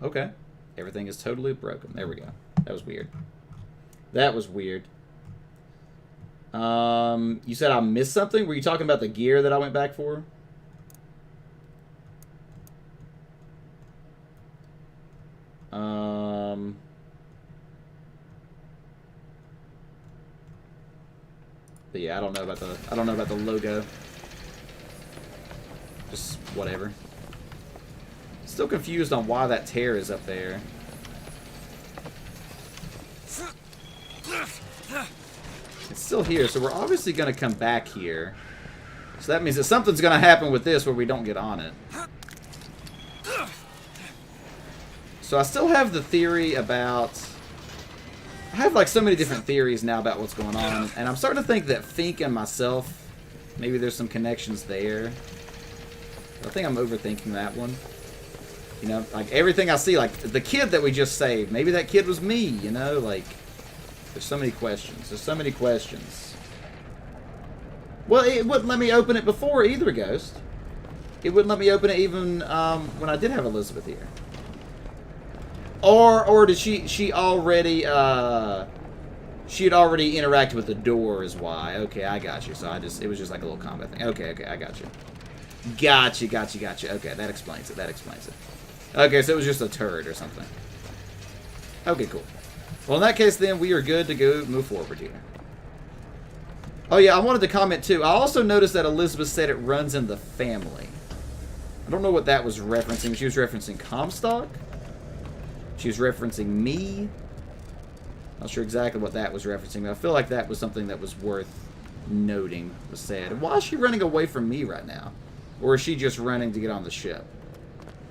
Okay. Everything is totally broken. There we go. That was weird. That was weird. You said I missed something? Were you talking about the gear that I went back for? But yeah, I don't know about the logo. Just whatever. Still confused on why that tear is up there. It's still here, so we're obviously going to come back here. So that means that something's going to happen with this where we don't get on it. So I still have the theory about... I have like so many different theories now about what's going on. And I'm starting to think that Fink and myself, maybe there's some connections there. I think I'm overthinking that one. You know, like everything I see, like the kid that we just saved, maybe that kid was me, you know, like there's so many questions. There's so many questions. Well, it wouldn't let me open it before either, Ghost. It wouldn't let me open it even when I did have Elizabeth here. Or did she already she had already interacted with the door is why. Okay, I got you. So it was just like a little combat thing. Okay, I got you. Gotcha. Okay, that explains it. Okay, so it was just a turret or something. Okay, cool. Well, in that case, then, we are good to go move forward here. Oh, yeah, I wanted to comment, too. I also noticed that Elizabeth said it runs in the family. I don't know what that was referencing. She was referencing Comstock? She was referencing me? Not sure exactly what that was referencing, but I feel like that was something that was worth noting, was said. Why is she running away from me right now? Or is she just running to get on the ship?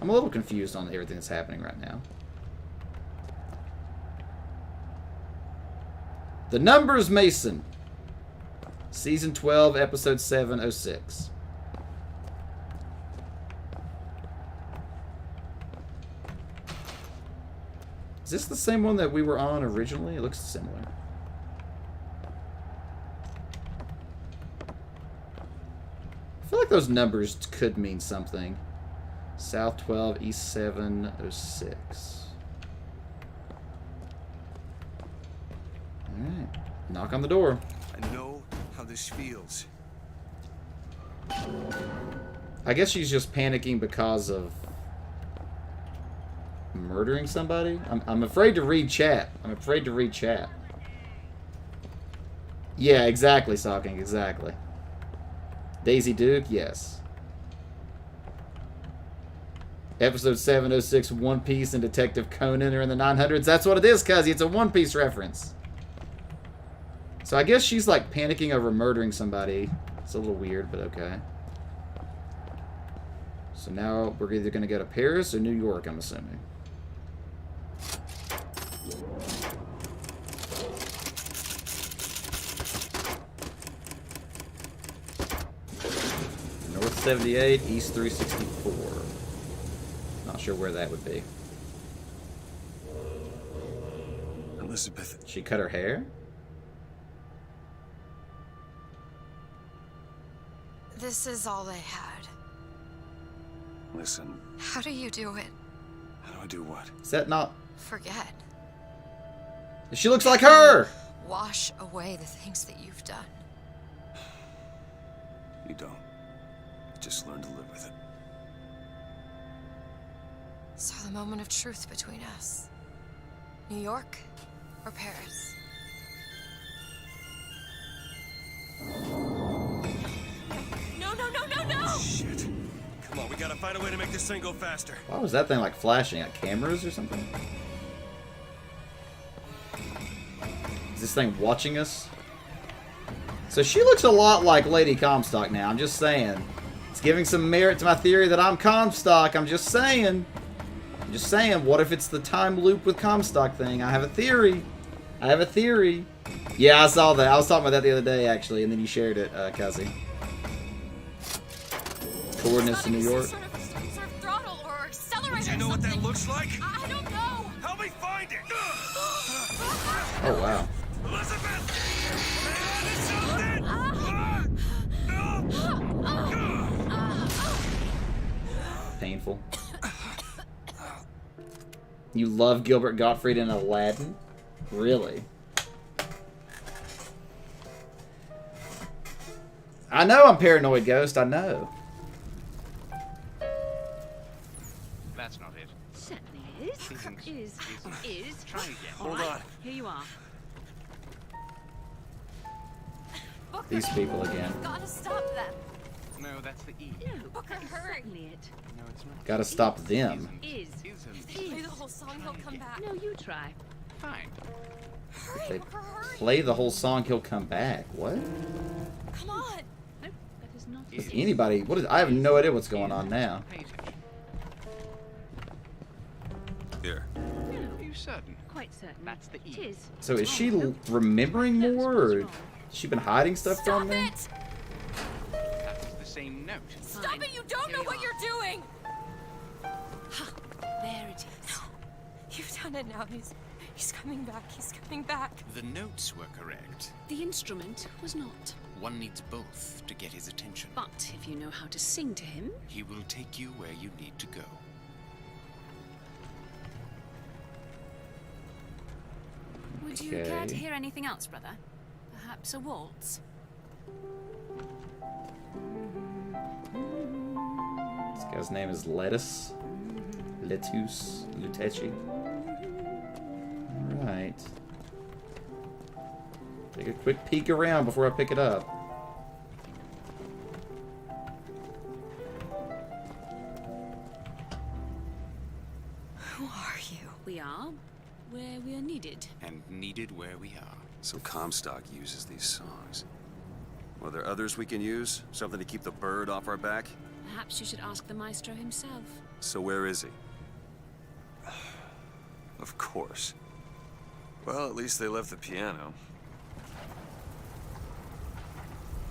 I'm a little confused on everything that's happening right now. The Numbers Mason. Season 12, Episode 706. Is this the same one that we were on originally? It looks similar. I feel like those numbers could mean something. South 12, East 706. Alright. Knock on the door. I know how this feels. I guess she's just panicking because of murdering somebody? I'm afraid to read chat. Yeah, exactly, Socking, exactly. Daisy Duke, yes. Episode 706, One Piece and Detective Conan are in the 900s. That's what it is, Cuzzy. It's a One Piece reference. So I guess she's like panicking over murdering somebody. It's a little weird, but okay. So now we're either going to go to Paris or New York, I'm assuming. North 78, East 364. Not sure where that would be. Elizabeth. She cut her hair? This is all they had. Listen, How do you do it? how do I do what? Is that not... Forget. She looks like her! Wash away the things that you've done. You don't. Just learn to live with it. So the moment of truth between us. New York or Paris? No, no, no, no, no! Shit. Come on, we gotta find a way to make this thing go faster. Why was that thing like flashing at cameras or something? Is this thing watching us? So she looks a lot like Lady Comstock now, I'm just saying. It's giving some merit to my theory that I'm Comstock, I'm just saying. I'm just saying, what if it's the time loop with Comstock thing? I have a theory. I have a theory. Yeah, I saw that. I was talking about that the other day, actually, and then you shared it, Kazi. Coordinates to New York. Sort of throttle or accelerator. Do you know what that looks like? I don't know. Help me find it! Oh, wow. Elizabeth! Painful. You love Gilbert Gottfried and Aladdin? Really? I know I'm paranoid, Ghost. I know. That's not it. Certainly is. Is. Try again. Hold on. Here you are. Booker, These people again. gotta stop them. No, that's the E. No, Booker, hurry. certainly it. No, it's not. Gotta stop them. Is. If they play the whole song, he'll come back. No, you try. Fine. Hurry, They Booker, hurry. play the whole song, he'll come back. What? Come on. No, that is not Does it. anybody... What is... I have no idea what's going on now. Pay attention. Here. No, Are you certain? quite certain. That's the E. It is. So is she remembering more, or has she been hiding stuff Stop from me? it! That is the same note. Stop it! You don't know what you're doing! There it is. You've done it now. He's coming back. He's coming back. The notes were correct. The instrument was not. One needs both to get his attention. But if you know how to sing to him, He will take you where you need to go. would you care to Okay. hear anything else, brother? Perhaps a waltz? This guy's name is Lettuce. Lettuce. Lutechi. Alright. Take a quick peek around before I pick it up. Who are you? We are where we are needed. And needed where we are. So Comstock uses these songs. Are there others we can use? Something to keep the bird off our back? Perhaps you should ask the maestro himself. So where is he? Of course. Well, at least they left the piano.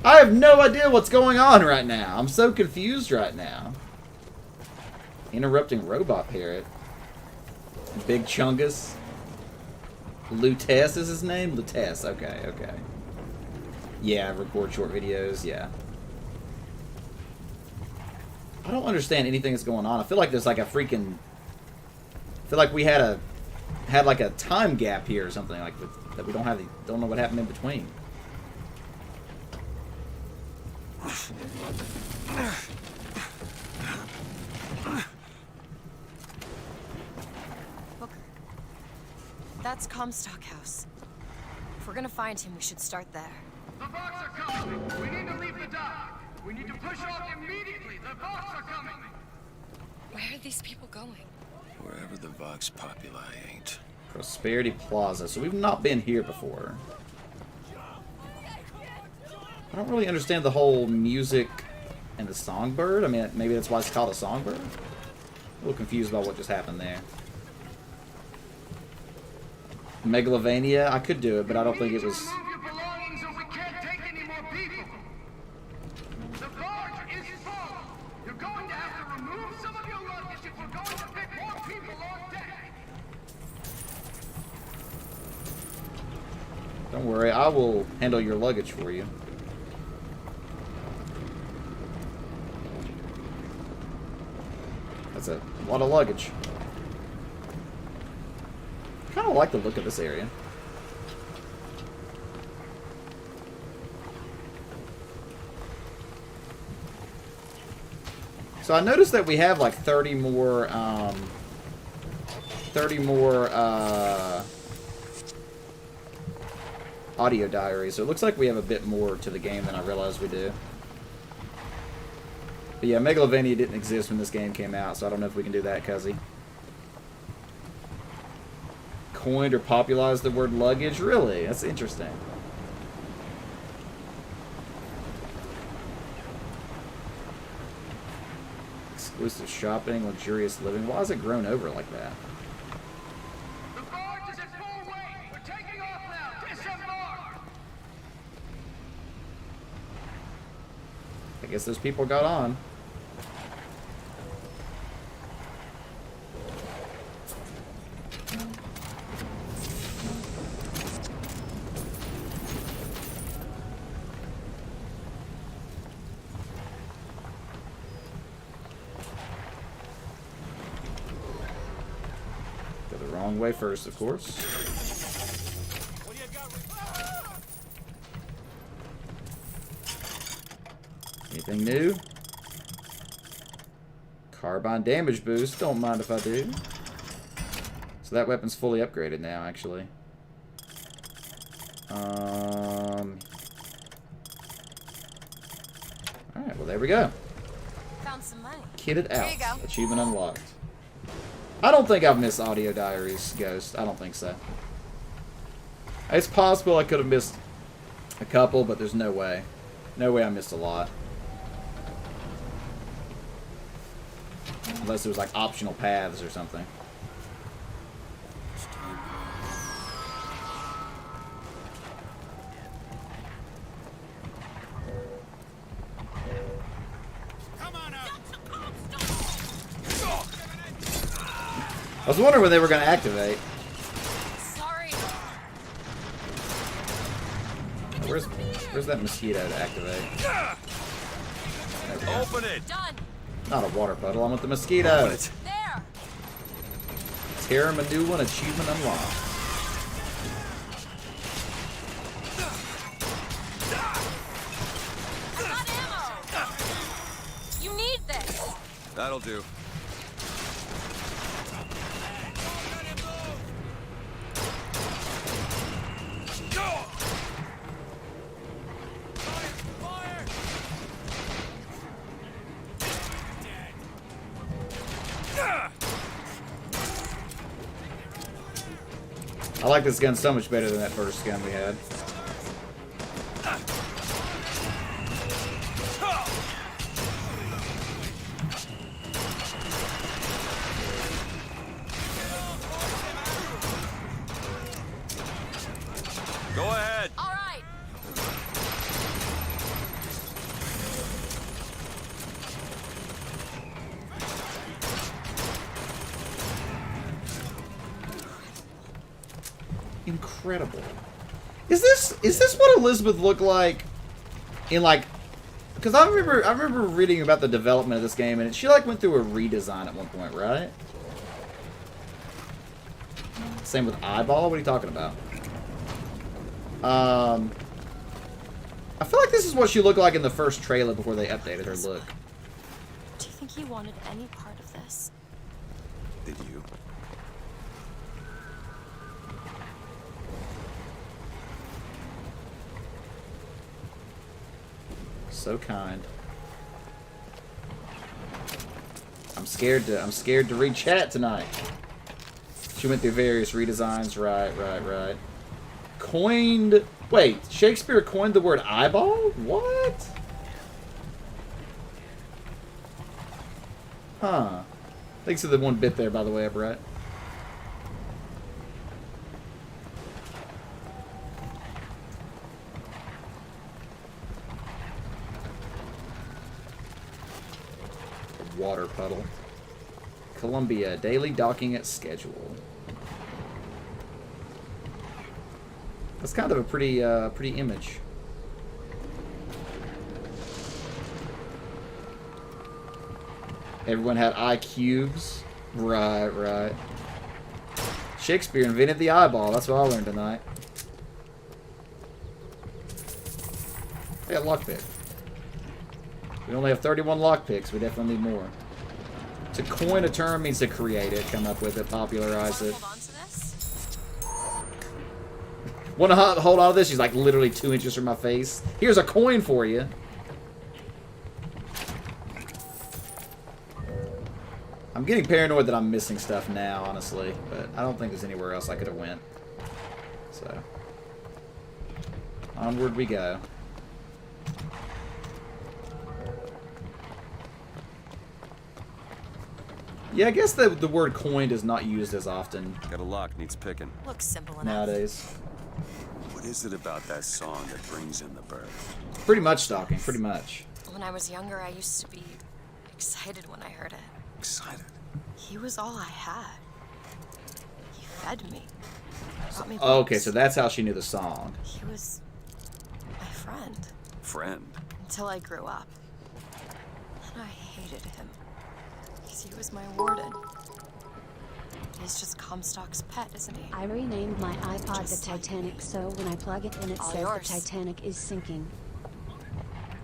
I have no idea what's going on right now. I'm so confused right now. Interrupting robot parrot. Big Chungus. Lutess is his name? Lutess. Okay, okay. Yeah, record short videos. Yeah. I don't understand anything that's going on. I feel like there's like a freaking... I feel like we had like a time gap here or something like that we don't know what happened in between. Booker. That's Comstock House. If we're gonna find him, we should start there. The Vox are coming! We need to leave the dock! We need to push off immediately! The Vox are coming! Where are these people going? Wherever the Vox Populi ain't. Prosperity Plaza. So we've not been here before. don't really understand the whole music and the songbird. I mean, maybe that's why it's called a songbird. A little confused about what just happened there. Megalovania, I could do it, but I don't think it was... Don't worry, I will handle your luggage for you. That's a lot of luggage. I kind of like the look of this area. So I noticed that we have like 30 more audio diaries, so it looks like we have a bit more to the game than I realized we do. But yeah, Megalovania didn't exist when this game came out, so I don't know if we can do that, cuzzy. Coined or popularized the word luggage? Really? That's interesting. Exclusive shopping, luxurious living. Why is it grown over like that? I guess those people got on. Go the wrong way first, of course. Anything new? Carbine damage boost. Don't mind if I do. So that weapon's fully upgraded now, actually. Alright, well there we go. Found some money. Kitted out. Here you go. Achievement unlocked. I don't think I've missed audio diaries, Ghost. I don't think so. It's possible I could have missed a couple, but there's no way. No way I missed a lot. Unless it was like optional paths or something. I was wondering when they were going to activate. Sorry. Where's that mosquito to activate? Open it. Done. Not a water puddle. I want the mosquito. There. Terra Manula achievement unlocked. I got ammo. You need this. That'll do. I like this gun so much better than that first gun we had. Go ahead. All right. Incredible. Is this what Elizabeth looked like in like? Because I remember reading about the development of this game, and she like went through a redesign at one point, right? Same with Eyeball. What are you talking about? I feel like this is what she looked like in the first trailer before they updated her look. Do you think he wanted any part of this? Did you? So kind. I'm scared to read chat tonight. She went through various redesigns. Right. Coined... Wait, Shakespeare coined the word eyeball? What? Huh. Thanks for the 1 bit there, by the way, Brett. Water puddle. Columbia, daily docking at schedule. That's kind of a pretty image. Everyone had eye cubes. Right, right. Shakespeare invented the eyeball. That's what I learned tonight. Hey, a lockpick. We only have 31 lockpicks. We definitely need more. To coin a term means to create it, come up with it, popularize it. Hold on to this? Want to hold on to this? She's like literally 2 inches from my face. Here's a coin for you. I'm getting paranoid that I'm missing stuff now, honestly, but I don't think there's anywhere else I could have went. So, onward we go. Yeah, I guess the word coined is not used as often. Got a lock, needs picking. Looks simple enough. Nowadays. What is it about that song that brings in the bird? Pretty much stalking, pretty much. When I was younger, I used to be excited when I heard it. Excited? He was all I had. He fed me. Brought me Oh, okay, books. so that's how she knew the song. He was my friend. Friend? Until I grew up. And I hated him. Because he was my warden. He's just Comstock's pet, isn't he? I renamed my iPod the Titanic, so when I plug it in, it All says yours. the Titanic is sinking.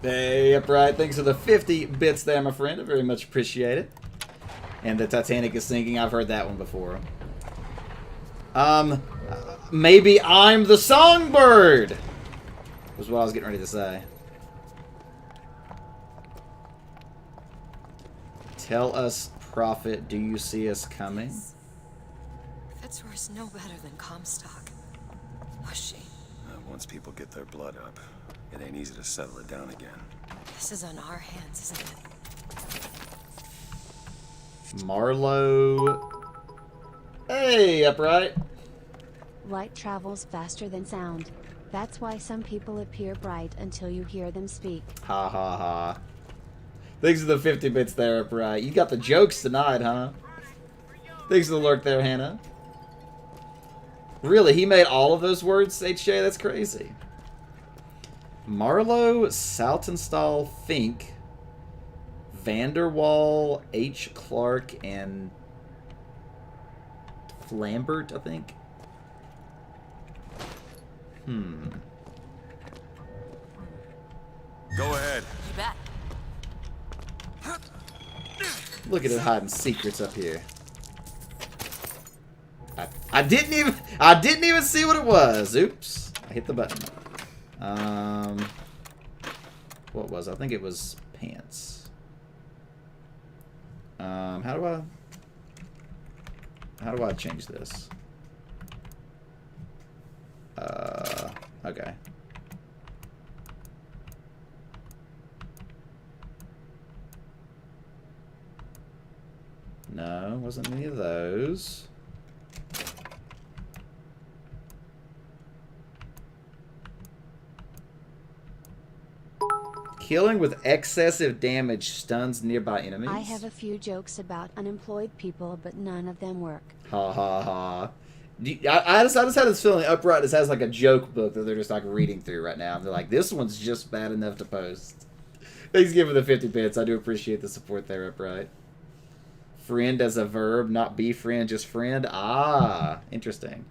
Hey, upright. Thanks for the 50 bits there, my friend. I very much appreciate it. And the Titanic is sinking. I've heard that one before. Maybe I'm the songbird, was what I was getting ready to say. Tell us, Prophet, do you see us coming? Fitzroy's no better than Comstock. Was she? Once people get their blood up, it ain't easy to settle it down again. This is on our hands, isn't it? Marlowe. Hey, upright. Light travels faster than sound. That's why some people appear bright until you hear them speak. Ha ha ha. Thanks for the 50 bits there, upright. You got the jokes tonight, huh? Thanks for the lurk there, Hannah. Really, he made all of those words, HJ? That's crazy. Marlowe, Saltonstall, Fink, Vanderwall, H. Clark, and Flambert, I think. Go ahead. You bet. Look at it hiding secrets up here. I didn't even see what it was. Oops. I hit the button. What was it? I think it was pants. How do I change this? Okay. No, wasn't any of those. Killing with excessive damage stuns nearby enemies. I have a few jokes about unemployed people, but none of them work. Ha ha ha. I just had this feeling Upright just has like a joke book that they're just like reading through right now. And they're like, this one's just bad enough to post. Thanks again for the 50 bits. I do appreciate the support there, Upright. Friend as a verb, not be friend, just friend. Ah, interesting.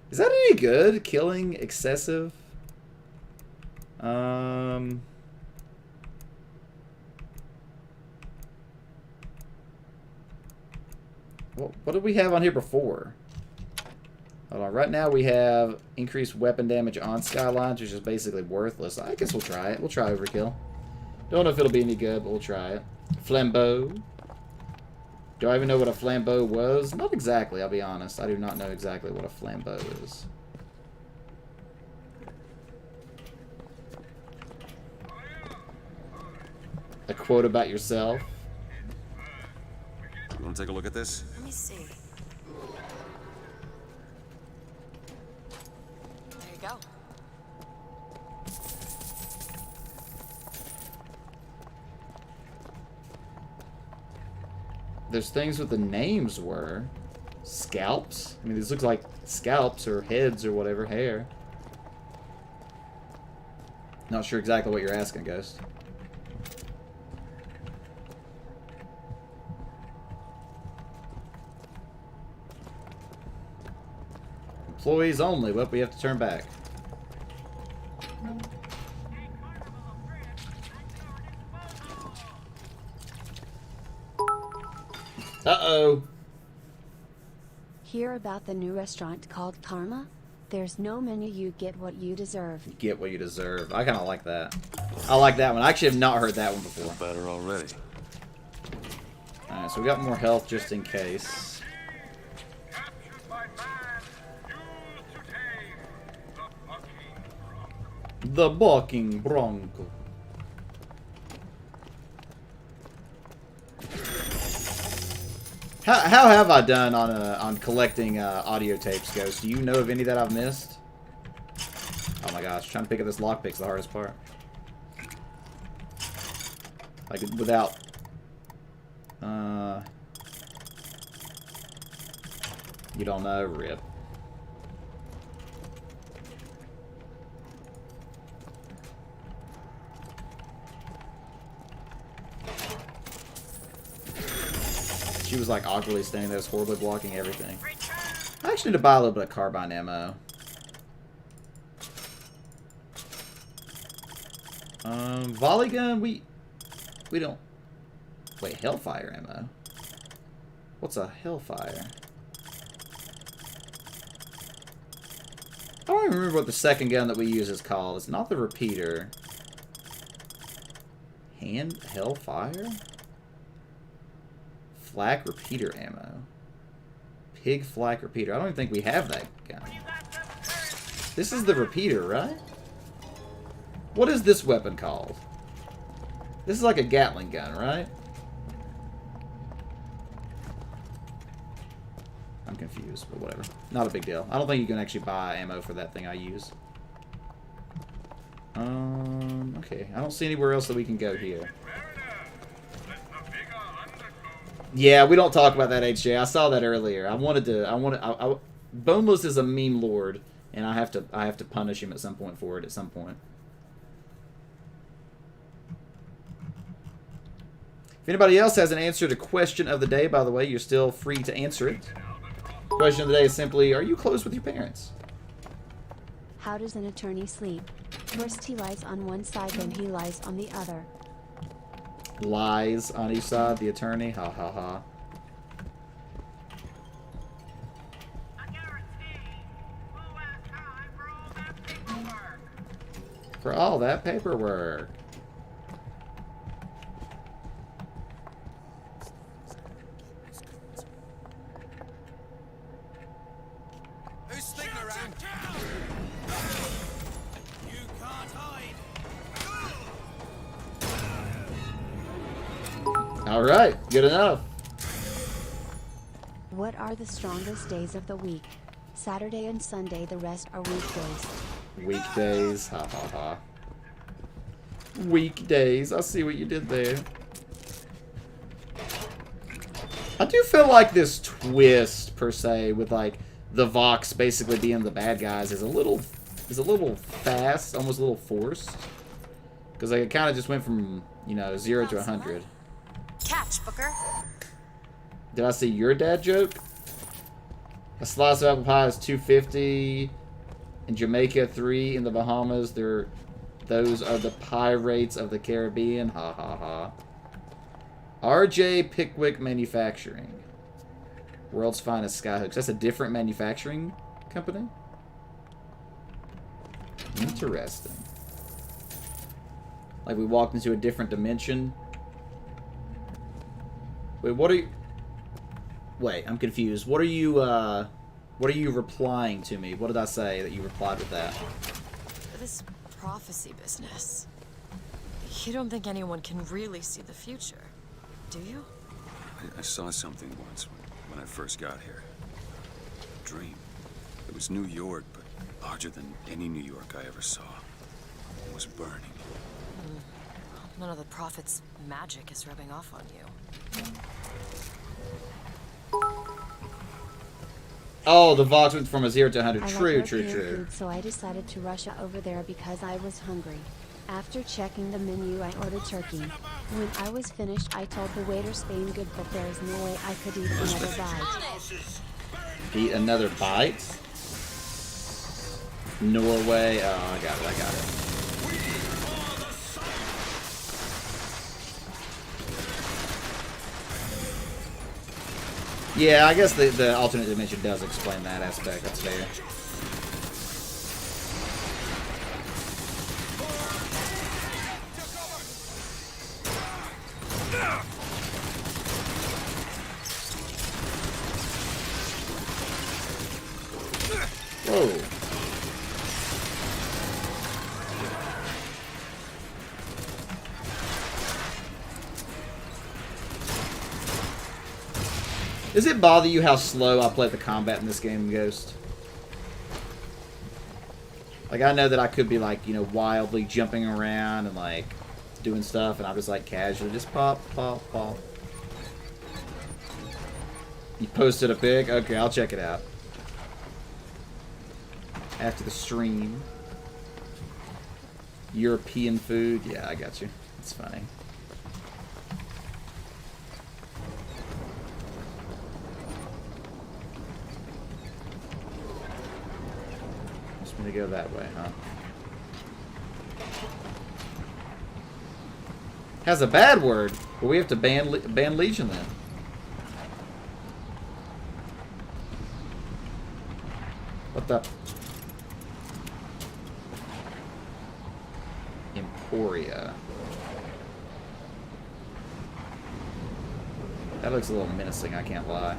Is that any good? Killing excessive? What did we have on here before? Hold on. Right now we have increased weapon damage on skylines, which is basically worthless. I guess we'll try it. We'll try overkill. Don't know if it'll be any good, but we'll try it. Flambeau. Do I even know what a flambeau was? Not exactly, I'll be honest. I do not know exactly what a flambeau is. A quote about yourself. You want to take a look at this? Let me see. There you go. There's things with the names were. Scalps? I mean, these look like scalps or heads or whatever, hair. Not sure exactly what you're asking, Ghost. Employees only. Well, we have to turn back. Uh-oh. Hear about the new restaurant called Karma? There's no menu, you get what you deserve. You get what you deserve. I kind of like that. I like that one. I actually have not heard that one before. Better already. Alright, so we got more health just in case. The Bucking Bronco. How have I done on collecting audio tapes, Ghost? Do you know of any that I've missed? Oh my gosh, trying to pick up this lockpick's the hardest part. Like, without... You don't know? Rip. She was like awkwardly standing there, horribly blocking everything. I actually need to buy a little bit of carbine ammo. Volley gun, we don't. Wait, Hellfire ammo. What's a Hellfire? I don't even remember what the second gun that we use is called. It's not the repeater. Hand Hellfire? Flak repeater ammo. Pig flak repeater. I don't even think we have that gun. This is the repeater, right? What is this weapon called? This is like a Gatling gun, right? I'm confused, but whatever. Not a big deal. I don't think you can actually buy ammo for that thing I use. Okay. I don't see anywhere else that we can go here. Yeah, we don't talk about that, HJ. I saw that earlier. Boneless is a meme lord, and I have to punish him at some point for it at some point. If anybody else has an answer to question of the day, by the way, you're still free to answer it. Question of the day is simply, are you close with your parents? How does an attorney sleep? First he lies on one side, then he lies on the other. Lies on each side, the attorney. Ha ha ha. For all that paperwork. Who's sticking around? You can't hide. All right, good enough. What are the strongest days of the week? Saturday and Sunday, the rest are weekdays. Weekdays, ha ha ha. Weekdays, I see what you did there. I do feel like this twist, per se, with like the Vox basically being the bad guys is a little fast, almost a little forced. Because like, it kind of just went from, you know, 0 to 100. Catch, Booker. Did I see your dad joke? A slice of apple pie is $2.50. In Jamaica, 3 in the Bahamas. Those are the pirates of the Caribbean. Ha ha ha. RJ Pickwick Manufacturing. World's finest skyhooks. That's a different manufacturing company? Interesting. Like we walked into a different dimension. Wait, what are you... Wait, I'm confused. What are you replying to me? What did I say that you replied with that? This prophecy business. You don't think anyone can really see the future, do you? I saw something once when I first got here. A dream. It was New York, but larger than any New York I ever saw. It was burning. None of the Prophet's magic is rubbing off on you. Oh, the Vox went from a 0 to 100. I True, like true, European true. food, so I decided to rush over there because I was hungry. After checking the menu, I ordered turkey. When I was finished, I told the waiter Spain good, but there is no way I could eat another bite. Eat another bite? Norway. Oh, I got it, I got it. Yeah, I guess the alternate dimension does explain that aspect. That's fair. Whoa. Does it bother you how slow I play the combat in this game, Ghost? Like, I know that I could be, like, you know, wildly jumping around and, like, doing stuff, and I'm just, like, casually just pop, pop, pop. You posted a pic? Okay, I'll check it out. After the stream. European food? Yeah, I got you. It's funny. To go that way, huh? Has a bad word. Well, we have to ban Legion then. What the? Emporia. That looks a little menacing, I can't lie.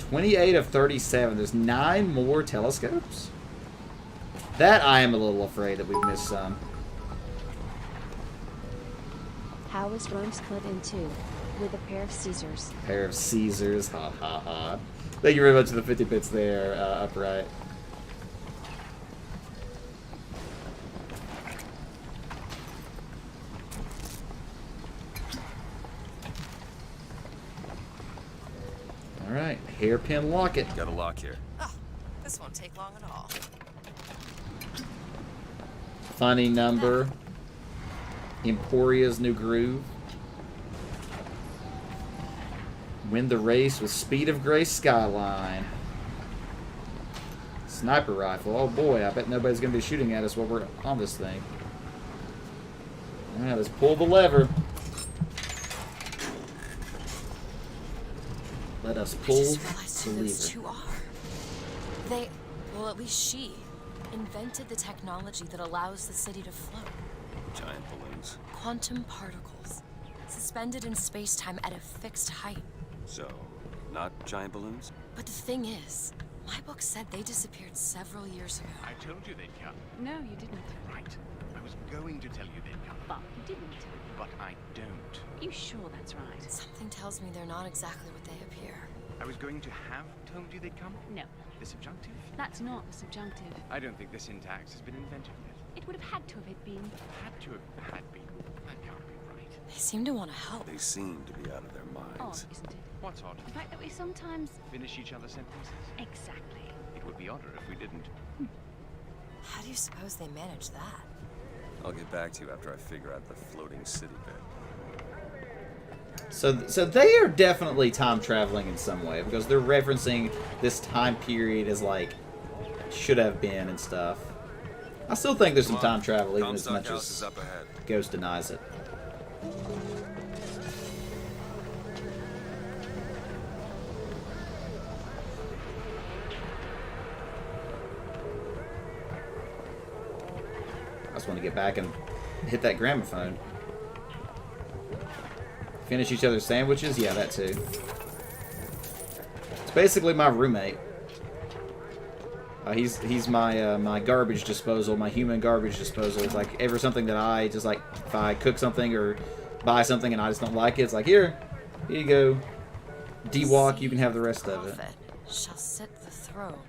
28 of 37. There's 9 more telescopes? That I am a little afraid that we've missed some. How is Rome split in two? With a pair of Caesars. Pair of Caesars. Ha ha ha. Thank you very much for the 50 bits there, Upright. Alright, hairpin locket. Got a lock here. Oh, this won't take long at all. Funny number. Emporia's new groove. Win the race with Speed of Grace Skyline. Sniper rifle. Oh boy, I bet nobody's going to be shooting at us while we're on this thing. Alright, let's pull the lever. Let us pull I just realized the who those lever. two are. They, well, at least she, invented the technology that allows the city to float. Giant balloons. Quantum particles, suspended in space-time at a fixed height. So, not giant balloons? But the thing is, my book said they disappeared several years ago. I told you they'd come. No, you didn't. Right. I was going to tell you they'd come. But you didn't. But I don't. You sure that's right? Something tells me they're not exactly what they appear. I was going to have told you they'd come. No, The subjunctive? that's not the subjunctive. I don't think the syntax has been invented yet. It would have had to have it been. Had to have had been. That can't be right. They seem to want to help. They seem to be out of their Odd, minds. isn't it? What's odd? The fact that we sometimes... Finish each other's sentences? Exactly. It would be odder if we didn't. How do you suppose they manage that? I'll get back to you after I figure out the floating city bit. So they are definitely time traveling in some way because they're referencing this time period as like should have been and stuff. I still think there's some time travel, even as much House is as up ahead. Ghost denies it. I just want to get back and hit that gramophone. Finish each other's sandwiches? Yeah, that too. It's basically my roommate. He's my my garbage disposal, my human garbage disposal. It's like ever something that I just like, if I cook something or buy something and I just don't like it, it's like, here you go. D-walk, you can have the rest of it. Shall sit the throne.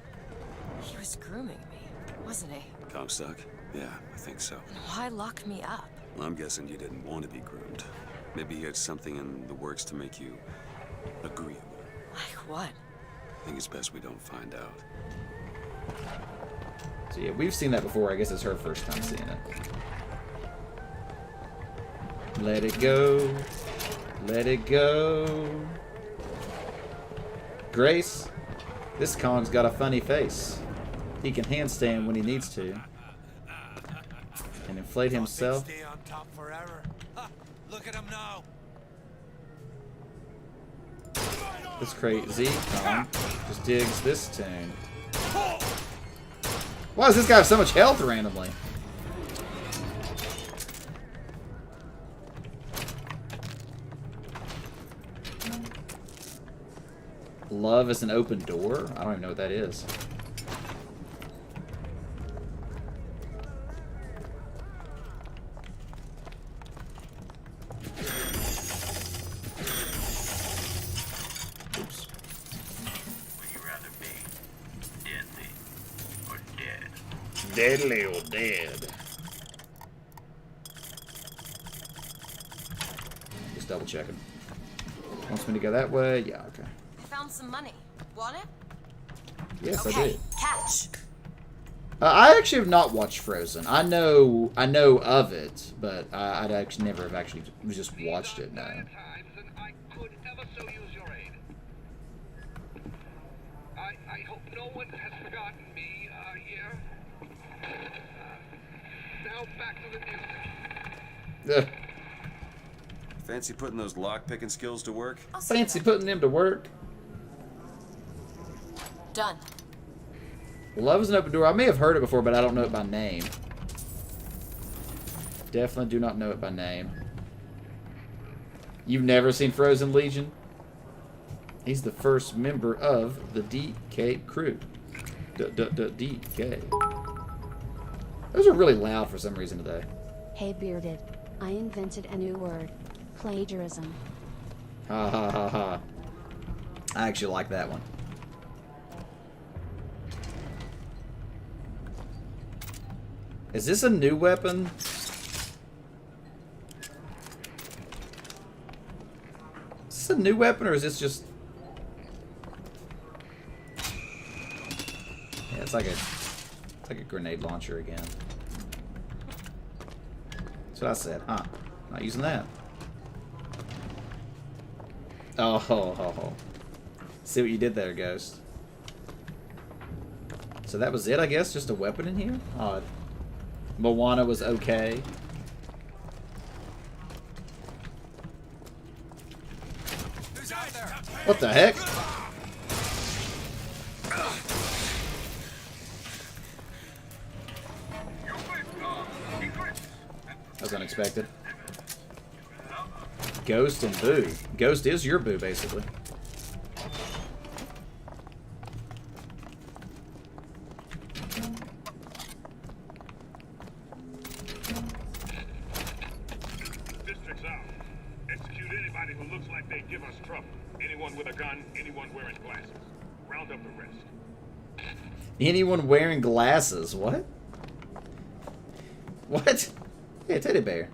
He was grooming me, wasn't he? Comstock? Yeah, I think so. And why lock me up? Well, I'm guessing you didn't want to be groomed. Maybe he had something in the works to make you agreeable. Like what? I think it's best we don't find out. So yeah, we've seen that before. I guess it's her first time seeing it. Let it go. Let it go. Grace, this Kong's got a funny face. He can handstand when he needs to. And inflate himself. Stay on top forever. Ha, look at him now. This crazy Kong just digs this tune. Why does this guy have so much health randomly? Love is an open door? I don't even know what that is. Oops. Would you rather be deadly or dead? Deadly or dead? Just double checking. Wants me to go that way? Yeah, okay. I found some money. Want it? Yes, okay, I did. Catch. I actually have not watched Frozen. I know of it, but I'd actually never have actually just watched it. No. I could ever so use your aid. I hope no one has forgotten me here. Now back to the music. Fancy putting those lock-picking skills to work? Fancy putting them to work. Done. Love is an open door. I may have heard it before, but I don't know it by name. Definitely do not know it by name. You've never seen Frozen, Legion? He's the first member of the DK crew. DK. Those are really loud for some reason today. Hey Bearded, I invented a new word. Plagiarism. Ha ha ha ha. I actually like that one. Is this a new weapon? Is this a new weapon, or is this just... Yeah, it's like a grenade launcher again. That's what I said, huh? Not using that. Oh, ho, ho, ho. See what you did there, Ghost. So that was it, I guess? Just a weapon in here? Odd. Moana was okay. Who's out there? What the heck? That was unexpected. Ghost and Boo. Ghost is your Boo, basically. District's out. Execute anybody who looks like they give us trouble. Anyone with a gun, anyone wearing glasses. Round up the rest. Anyone wearing glasses? What? What? Yeah, teddy bear.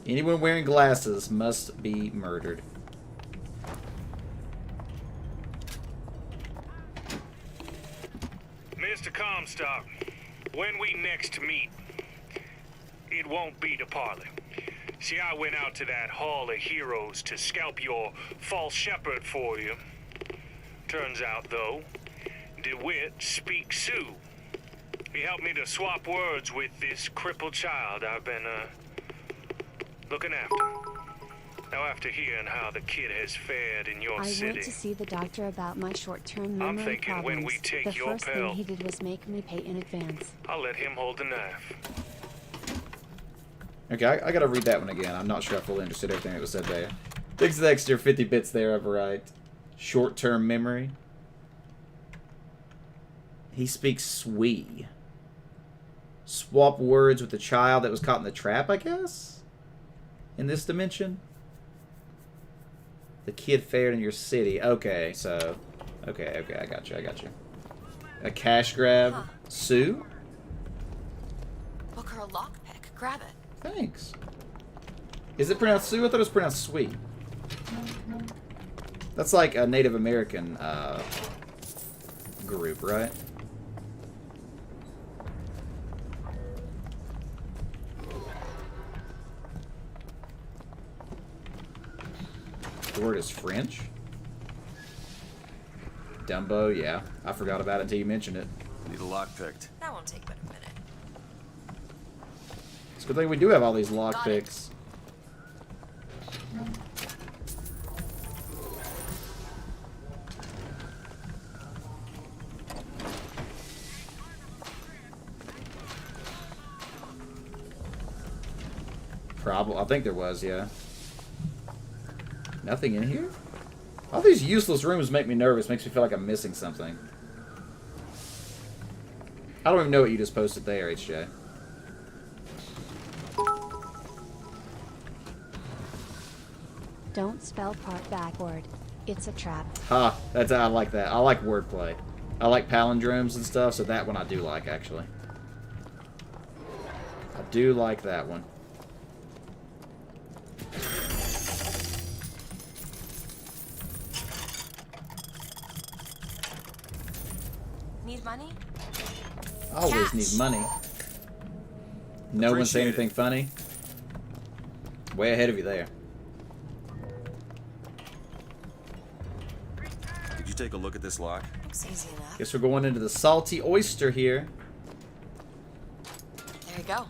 Anyone wearing glasses must be murdered. Mr. Comstock, when we next meet, it won't be to parley. See, I went out to that Hall of Heroes to scalp your false shepherd for you. Turns out, though, DeWitt speaks Sioux. He helped me to swap words with this crippled child I've been, looking after. Now, after hearing how the kid has fared in your I city, went to see the doctor about my short-term I'm memory thinking problems. when we take the your first pill, thing he did was make me pay in advance. I'll let him hold the knife. Okay, I gotta read that one again. I'm not sure I fully understood everything that was said there. Thanks for the extra 50 bits there, Override. Short-term memory. He speaks Swee. Swap words with the child that was caught in the trap, I guess? In this dimension? The kid fared in your city. Okay, so... Okay, I got you. A cash grab. Huh. Sue? Book or a lockpick. Grab it. Thanks. Is it pronounced Sue? I thought it was pronounced Sweet. That's like a Native American group, right? The word is French. Dumbo, yeah. I forgot about it until you mentioned it. Need a lock picked. That won't take but a minute. It's a good thing we do have all these lockpicks. Probably. I think there was, yeah. Nothing in here? All these useless rooms make me nervous. Makes me feel like I'm missing something. I don't even know what you just posted there, HJ. Don't spell part backward. It's a trap. Ha! I like that. I like wordplay. I like palindromes and stuff, so that one I do like, actually. I do like that one. Need money? Always Cash. need money. No one say Appreciate anything funny? Way ahead of you there. Did you take a look at this lock? Looks easy enough. Guess we're going into the Salty Oyster here. There you go.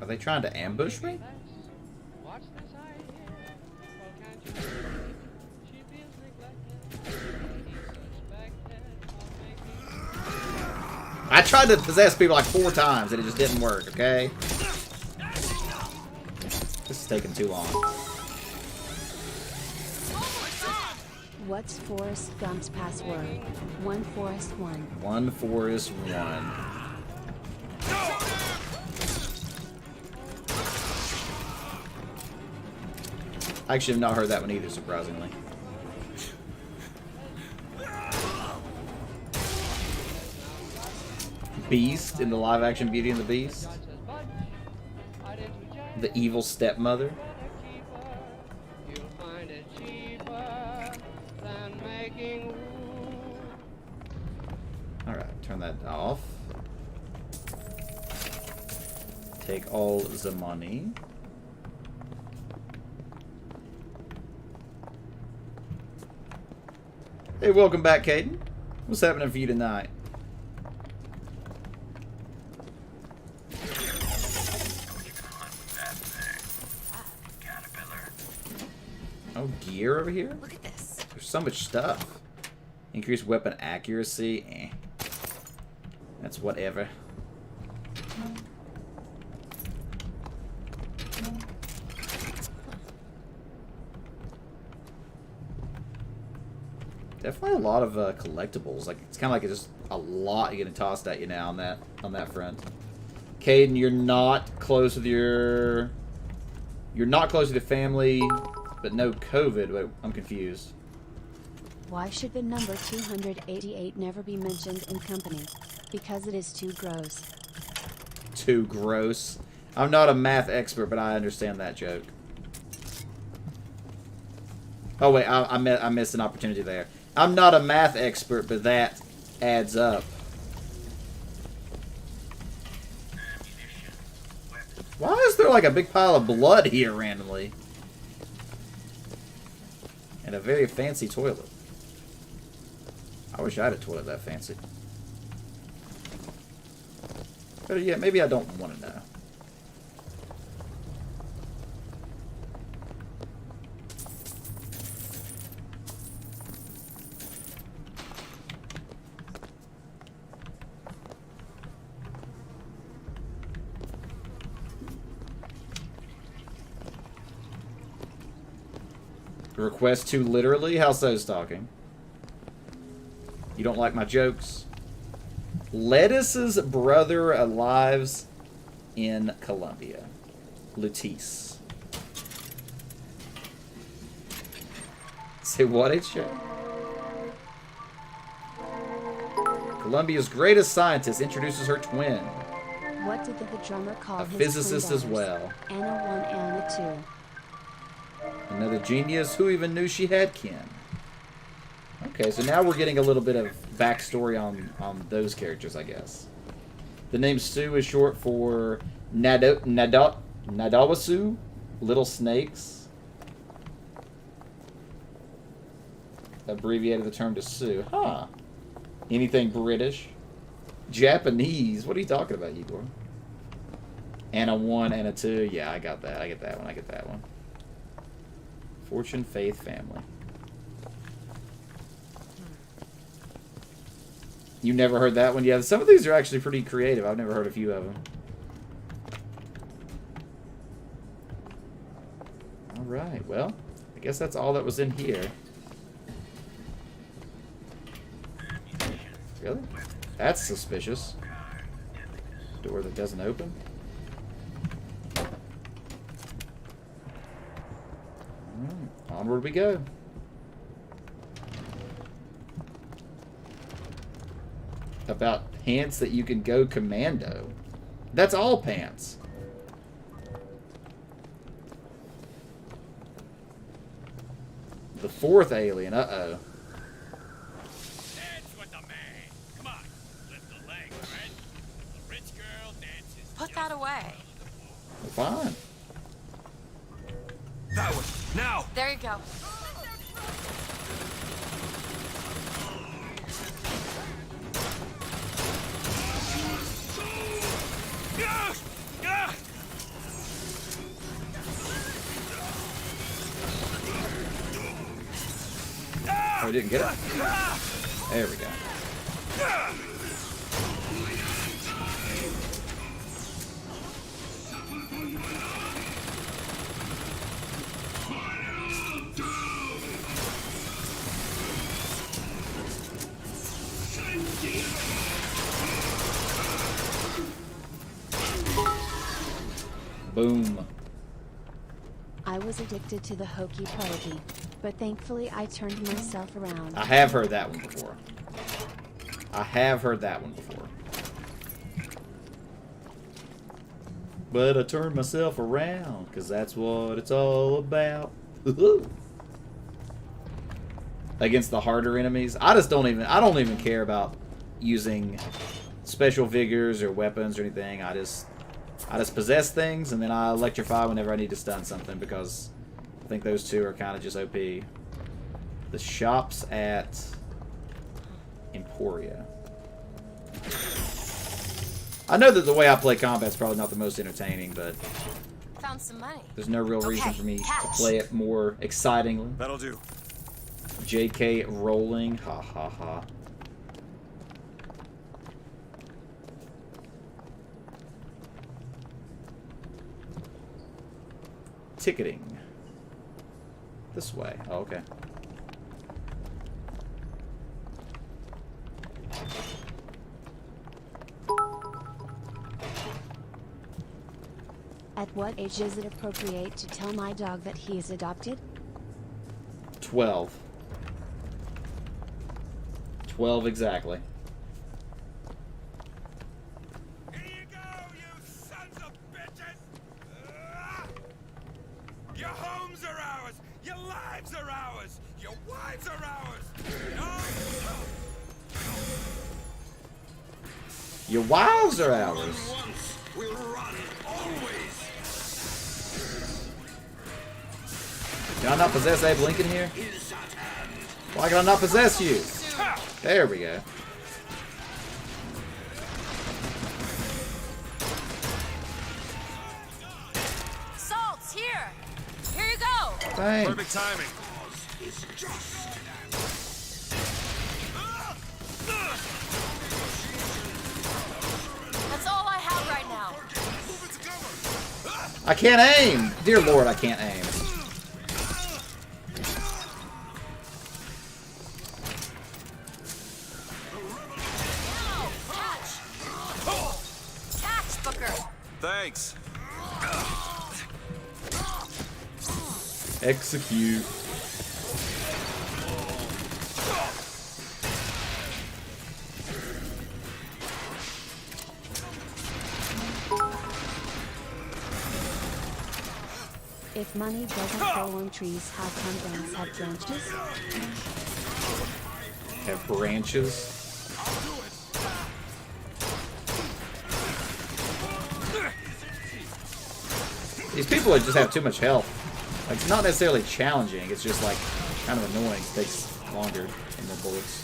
Are they trying to ambush me? I tried to possess people like 4 times and it just didn't work, okay? This is taking too long. What's Forrest Gump's password? 1 Forrest 1. 1 Forest 1. I actually have not heard that one either, surprisingly. Beast in the live-action Beauty and the Beast. The evil stepmother. Alright, turn that off. Take all the money. Hey, welcome back, Caden. What's happening for you tonight? Oh, gear over here? Look at this. There's so much stuff. Increased weapon accuracy. Eh. That's whatever. Definitely a lot of collectibles. Like it's kind of like it's just a lot getting tossed at you now on that front. Caden, you're not close with your family, but no COVID. Wait, I'm confused. Why should the number 288 never be mentioned in company? Because it is too gross. Too gross. I'm not a math expert, but I understand that joke. Oh wait, I missed an opportunity there. I'm not a math expert, but that adds up. Why is there like a big pile of blood here randomly? And a very fancy toilet. I wish I had a toilet that fancy. But yeah, maybe I don't want to know. Request to literally? How so, Stalking? You don't like my jokes? Lettuce's brother lives in Colombia. Letice. Say what, H.J.? Colombia's greatest scientist introduces her twin. What did the drummer call A his physicist twin as daughters? well. Anna 1, Anna 2. Another genius. Who even knew she had kin? Okay, so now we're getting a little bit of backstory on those characters, I guess. The name Sue is short for Nadawasu, Little Snakes. Abbreviated the term to Sue. Huh. Anything British? Japanese? What are you talking about, Igor? Anna 1, Anna 2. Yeah, I got that. I get that one. I get that one. Fortune, faith, family. You never heard that one? Yeah, some of these are actually pretty creative. I've never heard a few of them. Alright, well, I guess that's all that was in here. Really? That's suspicious. Door that doesn't open. Onward we go. About pants that you can go commando. That's all pants. The fourth alien. Uh-oh. Put that away. Fine. That one. Now. There you go. Oh, we didn't get it? There we go. Boom. I was addicted to the hokey pokey, but thankfully I turned myself around. I have heard that one before. I have heard that one before. But I turned myself around, because that's what it's all about. Against the harder enemies. I don't even care about using special vigors or weapons or anything. I just possess things, and then I electrify whenever I need to stun something, because I think those two are kind of just OP. The shops at Emporia. I know that the way I play combat's probably not the most entertaining, but Found some money. there's no real reason for me to catch. play it more excitingly. That'll do. JK rolling. Ha ha ha. Ticketing. This way. Oh, okay. At what age is it appropriate to tell my dog that he is adopted? 12. 12 exactly. Here you go, you sons of bitches! Your homes are ours! Your lives are ours! Your wives are ours! Your wives are ours. We'll run always. Can I not possess Abe Lincoln here? Why can I not possess you? There we go. Salt's here. Here you go. Thanks. Perfect timing. That's all I have right now. I can't aim. Dear Lord, I can't aim. Thanks. Execute. If money doesn't grow on trees, how come ants have branches? Have branches. These people just have too much health. Like, it's not necessarily challenging, it's just like kind of annoying. It takes longer in the bullets.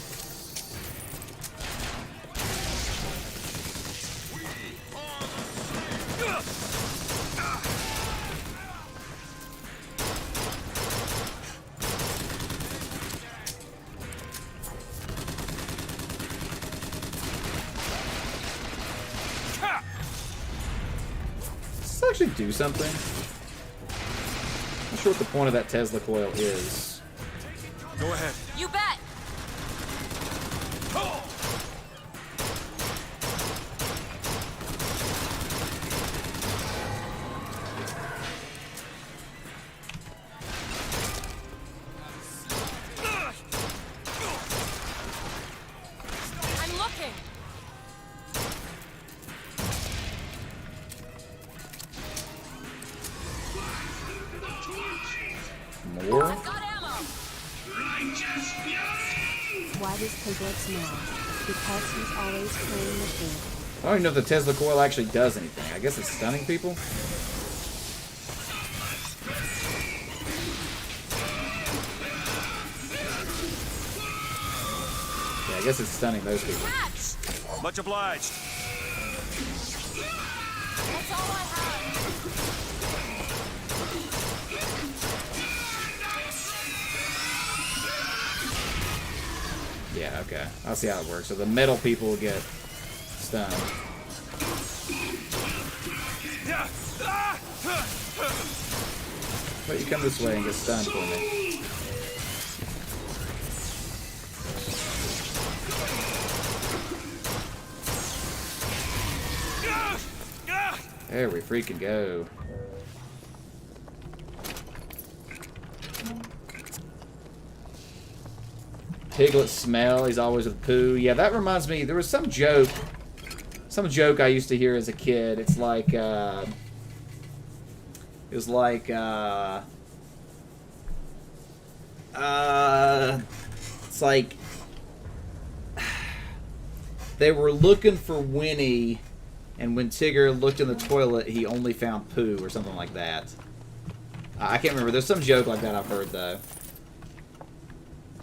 Does this actually do something? I'm not sure what the point of that Tesla coil is. Go ahead. You bet. I'm looking. More? I've got ammo. Why does Piglet smile? Because he's always playing with me. I don't even know if the Tesla coil actually does anything. I guess it's stunning people? Yeah, I guess it's stunning those people. Catch. Much obliged. That's all I have. Yeah, okay. I'll see how it works. So the metal people get stunned. But you come this way and get stunned for me. There we freaking go. Piglet smell, he's always with poo. Yeah, that reminds me, there was some joke I used to hear as a kid. It's like, it's like, they were looking for Winnie, and when Tigger looked in the toilet, he only found poo, or something like that. I can't remember. There's some joke like that I've heard, though.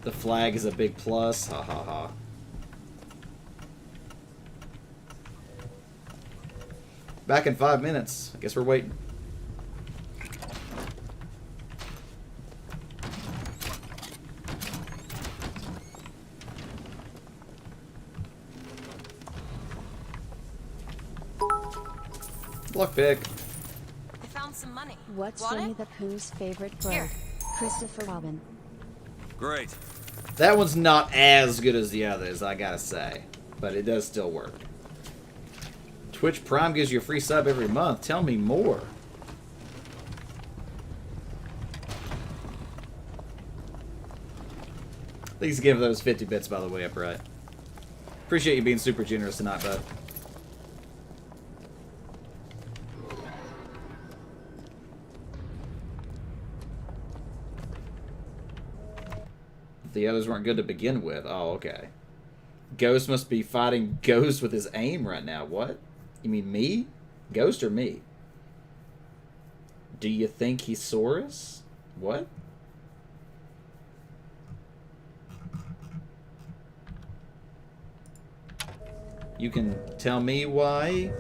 The flag is a big plus. Ha ha ha. Back in 5 minutes. I guess we're waiting. Lockpick. I found some money. What's Want Winnie it? the Pooh's favorite bird? Here. Christopher Robin. Great. That one's not as good as the others, I gotta say. But it does still work. Twitch Prime gives you a free sub every month. Tell me more. Please give those 50 bits, by the way, upright. Appreciate you being super generous tonight, bud. The others weren't good to begin with. Oh, okay. Ghost must be fighting Ghost with his aim right now. What? You mean me? Ghost or me? Do you think he saw us? What? You can tell me why?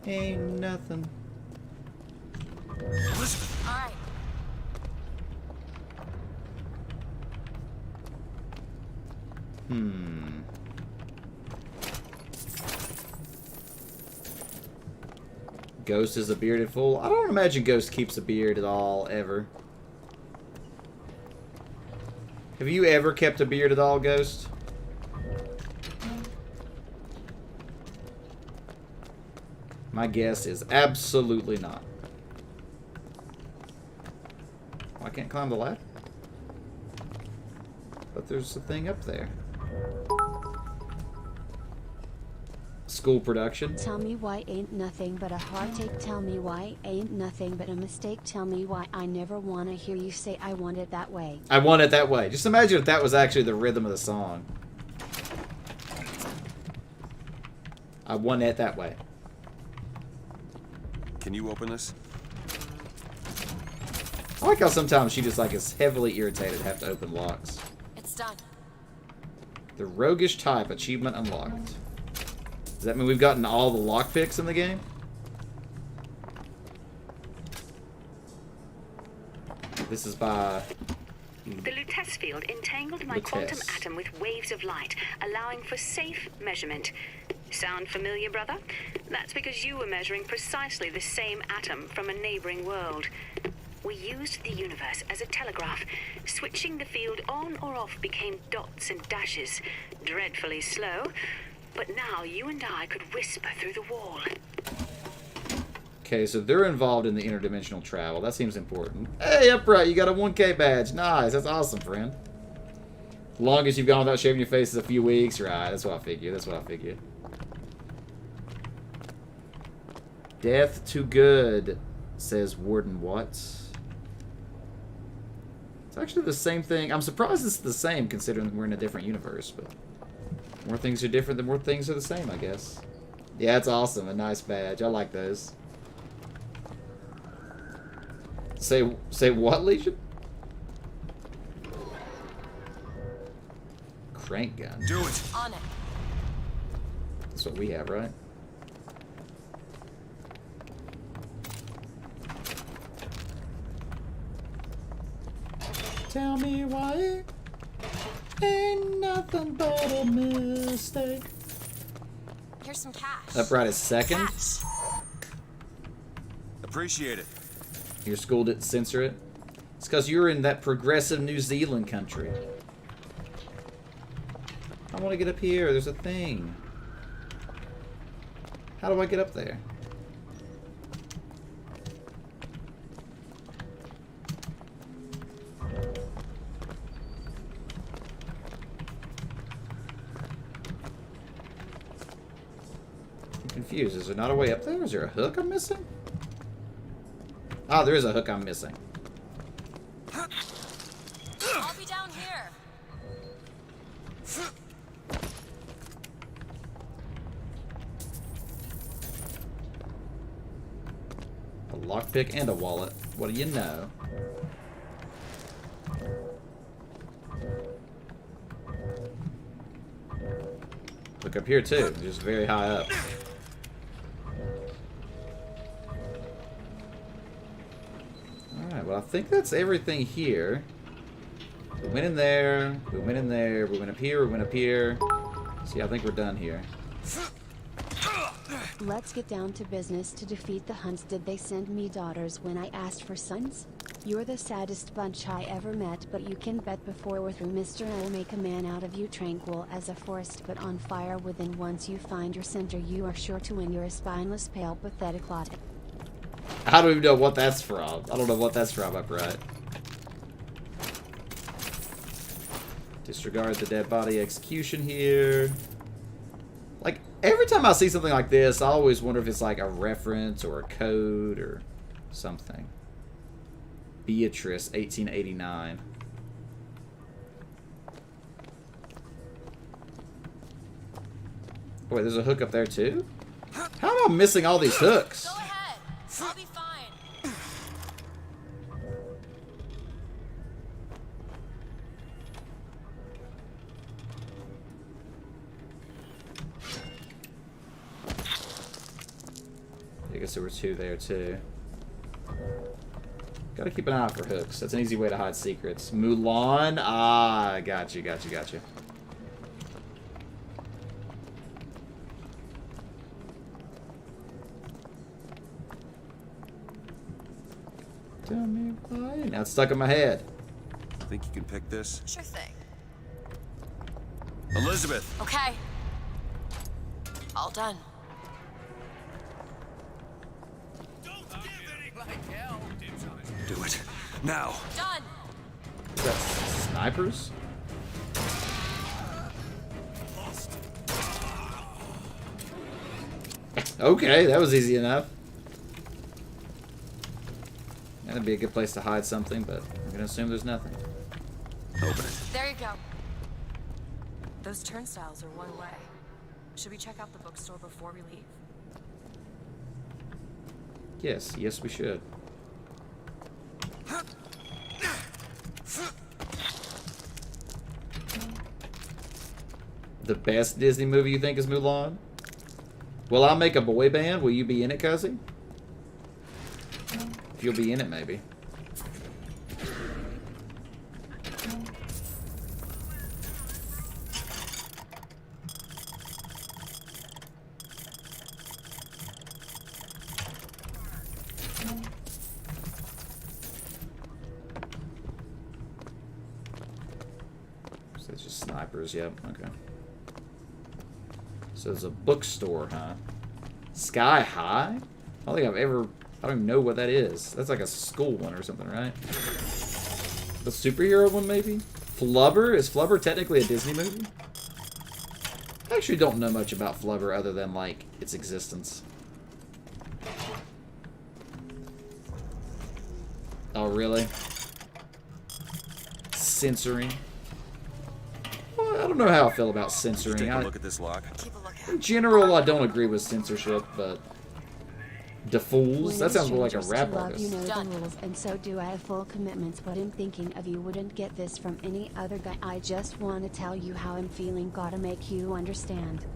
Ain't nothing. Listen. All right. Ghost is a bearded fool. I don't imagine Ghost keeps a beard at all, ever. Have you ever kept a beard at all, Ghost? My guess is absolutely not. Oh, I can't climb the ladder? But there's a thing up there. School production. Tell me why ain't nothing but a heartache. Tell me why ain't nothing but a mistake. Tell me why I never wanna hear you say I want it that way. I want it that way. Just imagine if that was actually the rhythm of the song. I want it that way. Can you open this? I like how sometimes she just like is heavily irritated to have to open locks. It's done. The roguish type achievement unlocked. Does that mean we've gotten all the lockpicks in the game? This is by... The Lutece field entangled my quantum atom with waves of light, allowing for safe measurement. Sound familiar, brother? That's because you were measuring precisely the same atom from a neighboring world. We used the universe as a telegraph. Switching the field on or off became dots and dashes. Dreadfully slow. But now you and I could whisper through the wall. Okay, so they're involved in the interdimensional travel. That seems important. Hey, Upright, you got a 1K badge. Nice. That's awesome, friend. Longest you've gone without shaving your face is a few weeks. Right, that's what I figured. That's what I figured. Death to good, says Warden Watts. It's actually the same thing. I'm surprised it's the same considering we're in a different universe, but more things are different, the more things are the same, I guess. Yeah, it's awesome. A nice badge. I like those. Say what, Legion? Crank gun. Do it. On it. That's what we have, right? Tell me why it ain't nothing but a mistake. Here's some cash. Upright is second. Cash. Appreciate it. Your school didn't censor it. It's because you're in that progressive New Zealand country. I want to get up here. There's a thing. How do I get up there? I'm confused. Is there not a way up there? Is there a hook I'm missing? Ah, there is a hook I'm missing. I'll be down here. A lockpick and a wallet. What do you know? Look up here too, just very high up. Alright, well I think that's everything here. We went in there, we went in there, we went up here, we went up here. See, I think we're done here. Let's get down to business to defeat the Hunts. Did they send me daughters when I asked for sons? You're the saddest bunch I ever met, but you can bet before we're through, Mr. I'll make a man out of you, tranquil as a forest but on fire within. Once you find your center, you are sure to win. You're a spineless, pale, pathetic lot. I don't even know what that's from. I don't know what that's from, Upright. Disregard the dead body execution here. Like, every time I see something like this, I always wonder if it's like a reference or a code or something. Beatrice, 1889. Oh, wait, there's a hook up there too? How am I missing all these hooks? Go ahead. I'll be fine. I guess there were two there too. Gotta keep an eye out for hooks. That's an easy way to hide secrets. Mulan? Ah, got you. Tell me why. Now it's stuck in my head. Think you can pick this? Sure thing. Elizabeth! Okay. All done. Now. Done. Is that snipers? Okay, that was easy enough. That'd be a good place to hide something, but I'm gonna assume there's nothing. Open it. There you go. Those turnstiles are one way. Should we check out the bookstore before we leave? Yes, yes we should. The best Disney movie you think is Mulan? Will I make a boy band? Will you be in it, Cuzzy? If you'll be in it, maybe. So it's just snipers, yep, okay. So it's a bookstore, huh? Sky High? I don't think I've ever... I don't even know what that is. That's like a school one or something, right? The superhero one, maybe? Flubber? Is Flubber technically a Disney movie? I actually don't know much about Flubber other than, like, its existence. Oh, really? Censoring? Well, I don't know how I feel about censoring. Take a look at this lock. In general, I don't agree with censorship, but... DeFools? That sounds more like a rap artist. You know the rules, and so do I have full commitments. What I'm thinking of, you wouldn't get this from any other guy. I just want to tell you how I'm feeling. Gotta make you understand.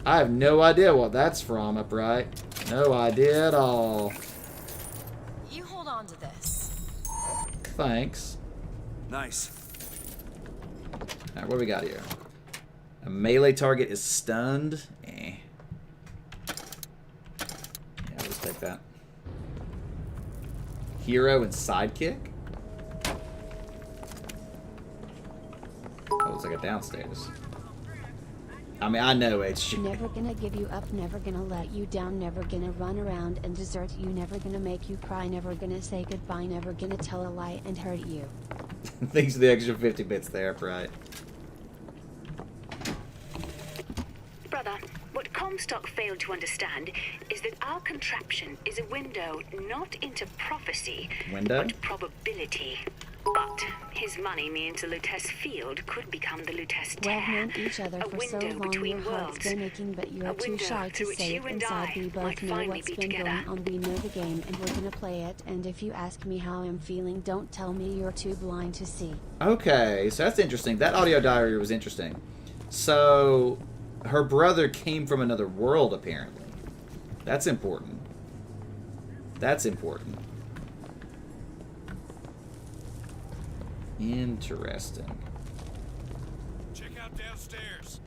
I have no idea what that's from, Upright. No idea at all. You hold on to this. Thanks. Nice. Alright, what do we got here? A melee target is stunned. Eh. Yeah, let's take that. Hero and sidekick? Oh, it's like a downstairs. I mean, I know it's... Never gonna give you up, never gonna let you down, never gonna run around and desert you, never gonna make you cry, never gonna say goodbye, never gonna tell a lie and hurt you. Thanks for the extra 50 bits there, Upright. Brother, what Comstock failed to understand is that our contraption is a window not into prophecy, but probability. But his money means the Lutece field could become the Lutece tear. We've known each other for so long, your heart's been aching, but you're too shy to say it inside. We both know what's been going on. We know the game, and we're gonna play it. And if you ask me how I'm feeling, don't tell me you're too blind to see. Okay, so that's interesting. That audio diary was interesting. So, her brother came from another world, apparently. That's important. That's important. Interesting. Check out downstairs.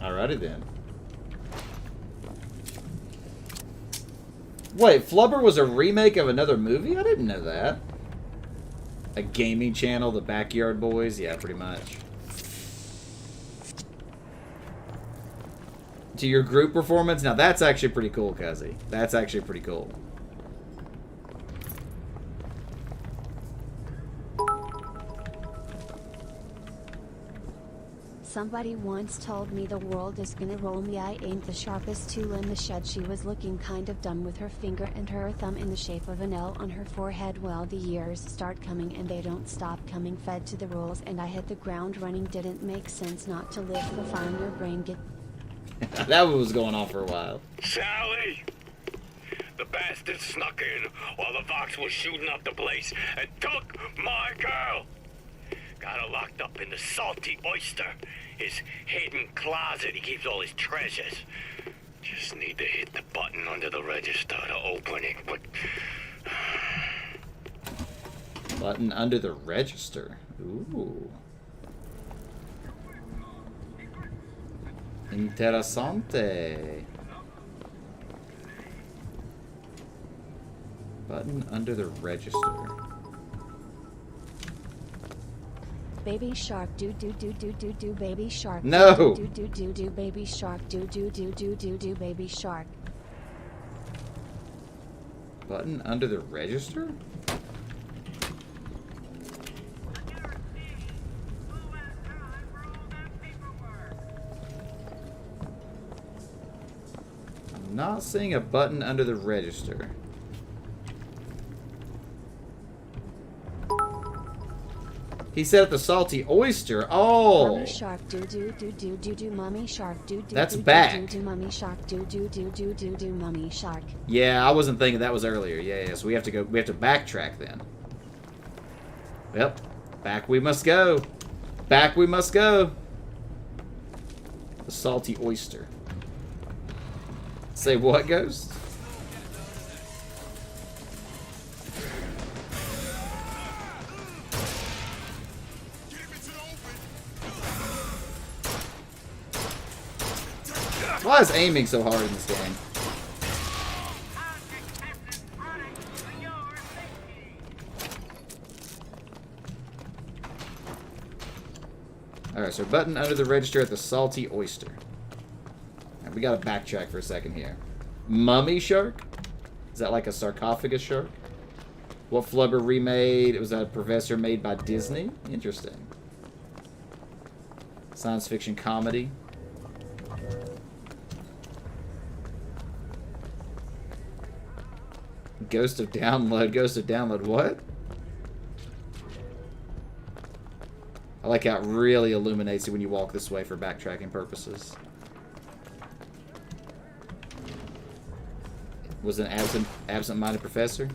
Alrighty then. Wait, Flubber was a remake of another movie? I didn't know that. A gaming channel, the Backyard Boys? Yeah, pretty much. To your group performance? Now that's actually pretty cool, Cuzzy. That's actually pretty cool. Somebody once told me the world is gonna roll me. I ain't the sharpest tool in the shed. She was looking kind of dumb with her finger and her thumb in the shape of an L on her forehead. Well, the years start coming and they don't stop coming. Fed to the rules and I hit the ground running. Didn't make sense not to live the fine. Your brain get... That one was going on for a while. Sally! The bastard snuck in while the Vox was shooting up the place and took my girl! Got her locked up in the Salty Oyster, his hidden closet he keeps all his treasures. Just need to hit the button under the register to open it, but... Button under the register. Ooh. Interessante. Button under the register. Baby shark do do do do do do baby shark. No. Do do do do baby shark do do do do do do baby shark. Button under the register? I'm not seeing a button under the register. He said at the Salty Oyster. Oh, Mommy shark do do do do do do mommy shark do do. That's do, back. Do do mommy shark do do do do do do mommy shark. yeah. I wasn't thinking that was earlier. Yeah. So we have to go. We have to backtrack then. Yep. Back we must go. Back we must go. The Salty Oyster. Say what, Ghost? Why is aiming so hard in this game? Alright, so button under the register at the Salty Oyster. Right, we gotta backtrack for a second here. Mummy shark? Is that like a sarcophagus shark? What flubber remade? It was a professor made by Disney? Interesting. Science fiction comedy. Ghost of Download, what? I like how it really illuminates you when you walk this way for backtracking purposes. Was an absent-minded professor?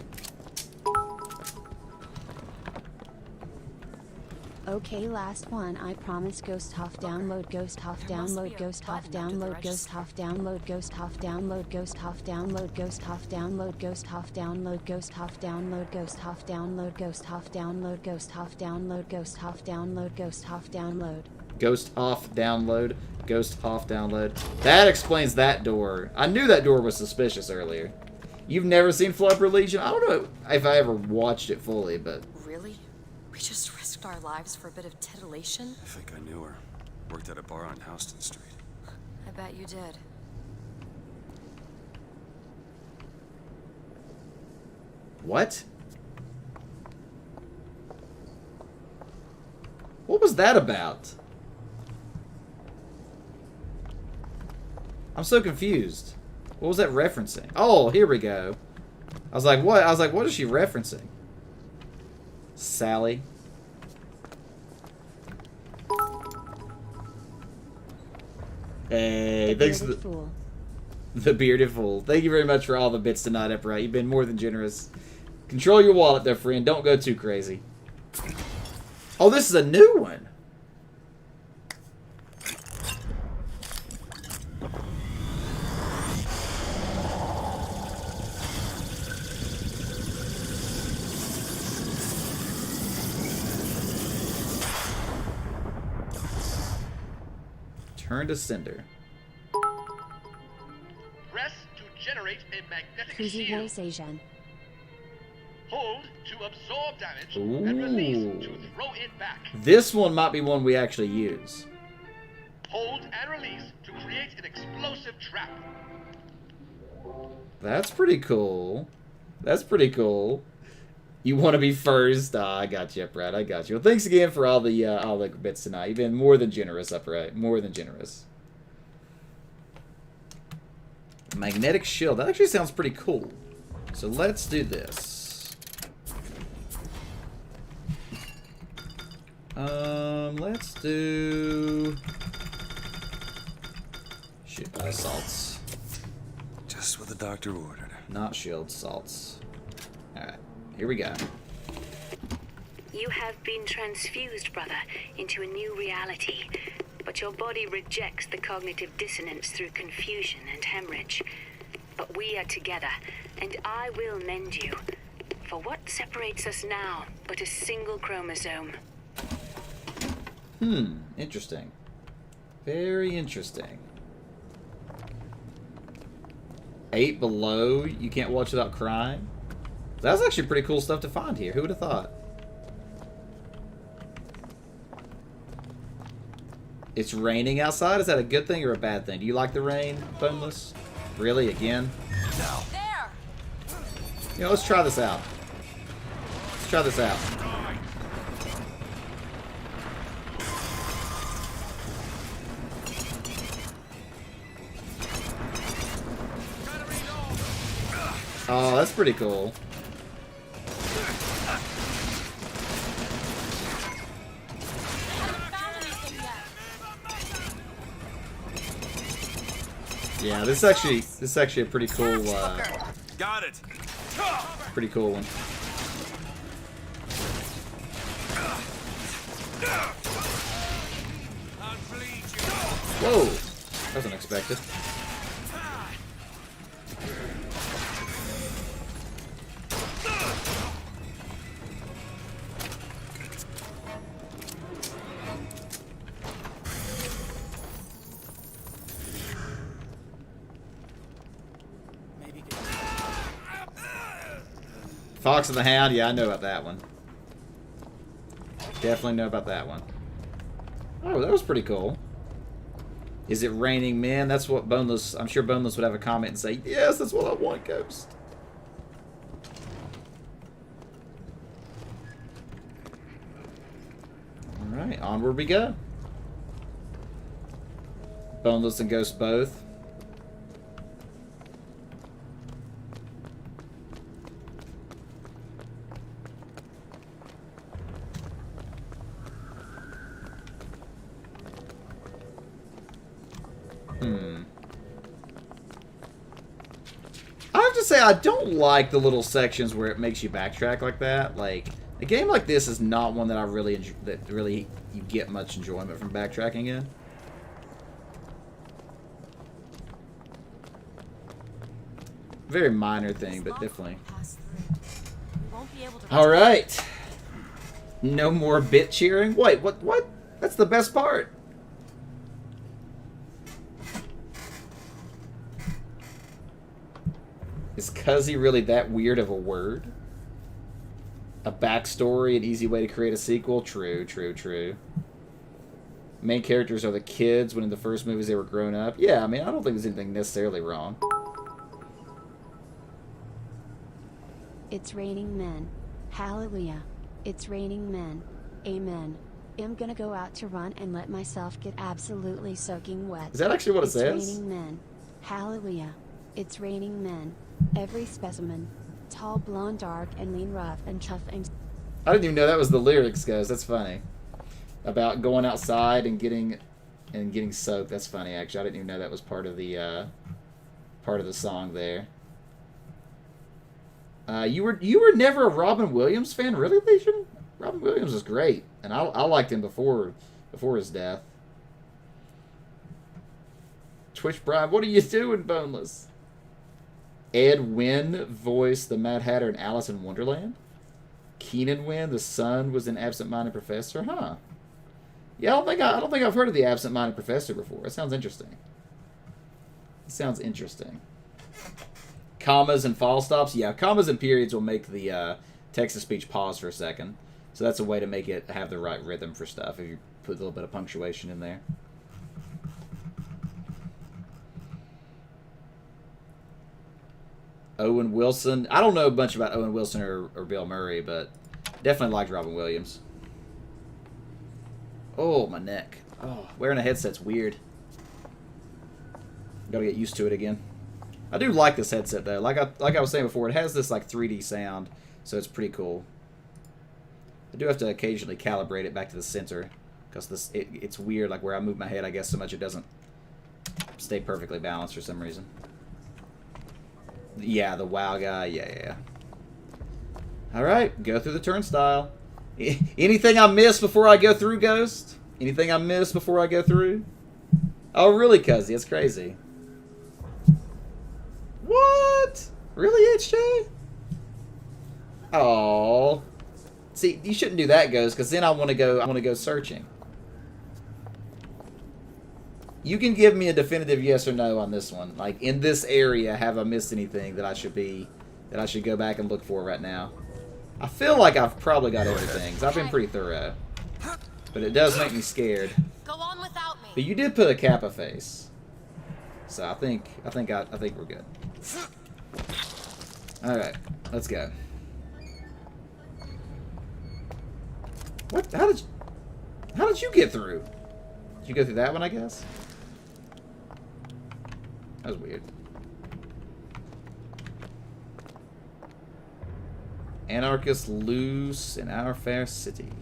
Okay, last one. I promise. Ghost Hoff download. Ghost Hoff download. Ghost Hoff download. Ghost Hoff download. Ghost Hoff download. Ghost Hoff download. Ghost Hoff download. Ghost Hoff download. Ghost Hoff download. Ghost Hoff download. Ghost Hoff download. Ghost Hoff download. Ghost Hoff download. Ghost Hoff download. Ghost Hoff download. Ghost Hoff download. That explains that door. I knew that door was suspicious earlier. You've never seen Flubber Legion? I don't know if I ever watched it fully, but... Really? We just risked our lives for a bit of titillation? I think I knew her. Worked at a bar on Houston Street. I bet you did. What? What was that about? I'm so confused. What was that referencing? Oh, here we go. I was like, what? I was like, what is she referencing? Sally. Hey, thanks to the Bearded Fool. Thank you very much for all the bits tonight, Upright. You've been more than generous. Control your wallet there, friend. Don't go too crazy. Oh, this is a new one. Turn to sender. Press to generate a magnetic Kuzi shield. voice Asian. Hold to absorb damage Ooh. and release to throw it back. This one might be one we actually use. Hold and release to create an explosive trap. That's pretty cool. That's pretty cool. You want to be first? I got you, Upright. I got you. Well, thanks again for all the bits tonight. You've been more than generous, Upright. More than generous. Magnetic shield. That actually sounds pretty cool. So let's do this. Let's do... Shoot, salts. Just what the doctor ordered. Not shields, salts. Alright, here we go. You have been transfused, brother, into a new reality. But your body rejects the cognitive dissonance through confusion and hemorrhage. But we are together, and I will mend you. For what separates us now but a single chromosome? Interesting. Very interesting. 8 below, you can't watch without crying. That's actually pretty cool stuff to find here. Who would have thought? It's raining outside. Is that a good thing or a bad thing? Do you like the rain, Boneless? Really? Again? No. There. You know, let's try this out. Let's try this out. Oh, that's pretty cool. Yeah, this is actually a pretty cool. Got it. Pretty cool one. Whoa, that was unexpected. Fox and the Hound, yeah, I know about that one. Definitely know about that one. Oh, that was pretty cool. Is it raining men? That's what Boneless, I'm sure Boneless would have a comment and say, yes, that's what I want, Ghost. Alright, onward we go. Boneless and Ghost both. I have to say, I don't like the little sections where it makes you backtrack like that. Like, a game like this is not one that I really enjoy, that really you get much enjoyment from backtracking in. Very minor thing, but definitely. All right. No more bit cheering. Wait, what? That's the best part. Is Cuzzy really that weird of a word? A backstory, an easy way to create a sequel? True, true, true. Main characters are the kids when in the first movies they were grown up. Yeah, I mean, I don't think there's anything necessarily wrong. It's raining men. Hallelujah. It's raining men. Amen. I'm gonna go out to run and let myself get absolutely soaking wet. Is that actually what it says? It's raining men. Hallelujah. It's raining men. Every specimen. Tall, blonde, dark, and lean, rough, and tough, and... I didn't even know that was the lyrics, guys. That's funny. About going outside and getting soaked. That's funny, actually. I didn't even know that was part of the song there. You were never a Robin Williams fan, really, Legion? Robin Williams was great, and I liked him before his death. Twitch Bribe, what are you doing, Boneless? Ed Wynn voiced the Mad Hatter in Alice in Wonderland. Keenan Wynn, the son, was an absent-minded professor. Huh? Yeah, I don't think I've heard of the absent-minded professor before. It sounds interesting. It sounds interesting. Commas and fall stops. Yeah, commas and periods will make the text-to-speech pause for a second. So that's a way to make it have the right rhythm for stuff if you put a little bit of punctuation in there. Owen Wilson. I don't know much about Owen Wilson or Bill Murray, but definitely liked Robin Williams. Oh, my neck. Oh, wearing a headset's weird. Gotta get used to it again. I do like this headset, though. Like I was saying before, it has this like 3D sound, so it's pretty cool. I do have to occasionally calibrate it back to the center, because it's weird, like where I move my head, I guess, so much it doesn't stay perfectly balanced for some reason. Yeah, the WoW guy. Yeah. Alright, go through the turnstile. Anything I missed before I go through, Ghost? Anything I missed before I go through? Oh, really, Cuzzy? That's crazy. What? Really, HJ? Oh. See, you shouldn't do that, Ghost, because then I want to go searching. You can give me a definitive yes or no on this one. Like, in this area, have I missed anything that I should go back and look for right now? I feel like I've probably got everything, 'cause I've been pretty thorough. But it does make me scared. Go on without me. But you did put a Kappa face. So I think we're good. Alright, let's go. What? How did you get through? Did you go through that one, I guess? That was weird. Anarchists loose in our fair city.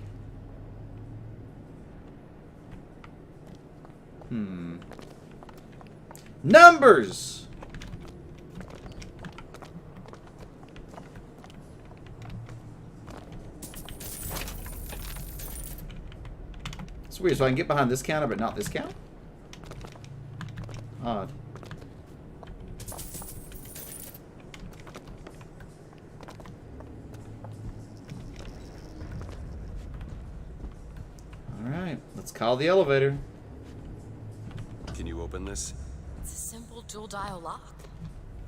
Numbers! It's weird, so I can get behind this counter, but not this counter? Odd. Alright, let's call the elevator. Can you open this? It's a simple dual dial lock.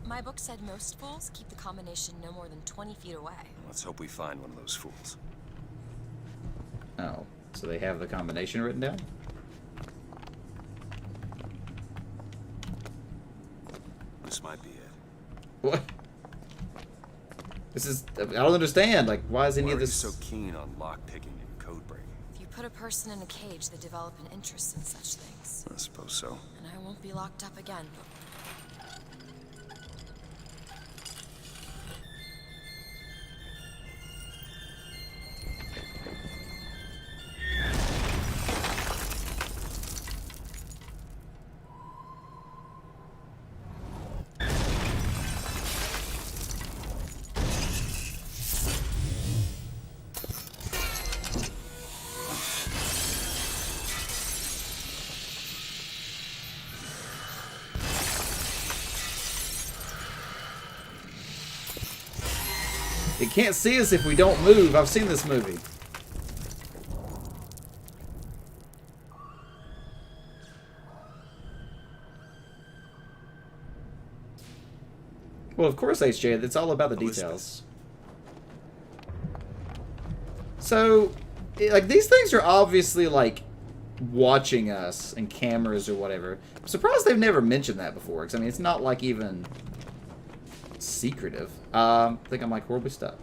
My book said most fools keep the combination no more than 20 feet away. Let's hope we find one of those fools. Oh, so they have the combination written down? This might be it. What? This is... I don't understand. Like, why is any of this... so keen on lockpicking and code breaking? If you put a person in a cage, they develop an interest in such things. I suppose so. And I won't be locked up again. It can't see us if we don't move. I've seen this movie. Well, of course, HJ. It's all about the details. So, like, these things are obviously, like, watching us and cameras or whatever. I'm surprised they've never mentioned that before. Because, I mean, it's not, like, even... secretive. I think I'm like horribly stuck.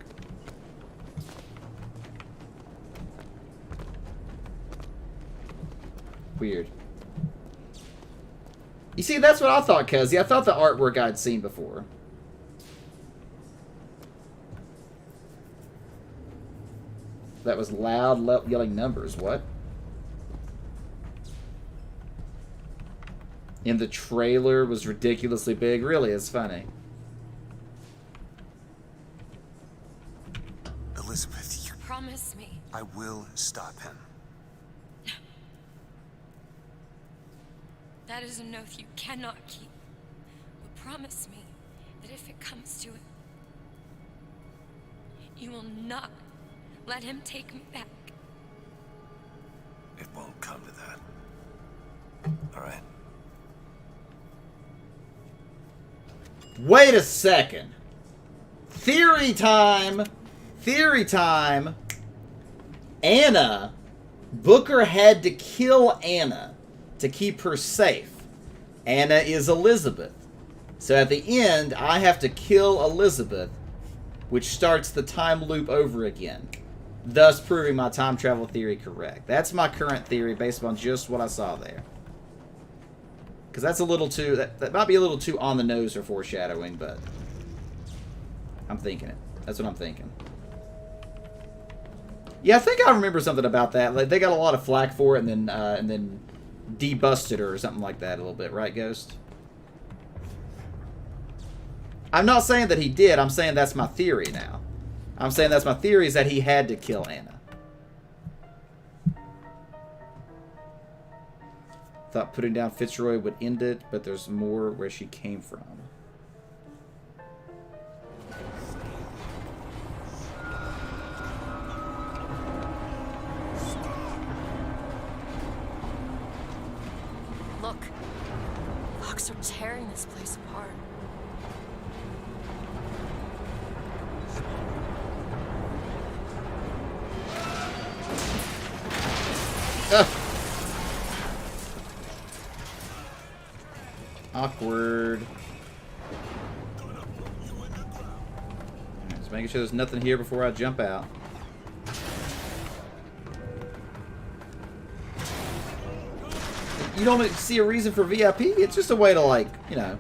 Weird. You see, that's what I thought, Cuzzy. I thought the artwork I'd seen before. That was loud yelling numbers. What? In the trailer was ridiculously big. Really, it's funny. Elizabeth, you... Promise me. I will stop him. That is an oath you cannot keep. But promise me that if it comes to it, you will not let him take me back. It won't come to that. All right. Wait a second. Theory time. Theory time. Anna. Booker had to kill Anna to keep her safe. Anna is Elizabeth. So at the end, I have to kill Elizabeth, which starts the time loop over again, thus proving my time travel theory correct. That's my current theory based on just what I saw there. Because that's a little too... That might be a little too on the nose for foreshadowing, but... I'm thinking it. That's what I'm thinking. Yeah, I think I remember something about that. Like, they got a lot of flack for it, and then debusted her or something like that a little bit, right, Ghost? I'm not saying that he did. I'm saying that's my theory now. I'm saying that's my theory is that he had to kill Anna. Thought putting down Fitzroy would end it, but there's more where she came from. Look, Bugs are tearing this place apart. Awkward. Just making sure there's nothing here before I jump out. You don't see a reason for VIP? It's just a way to, like, you know...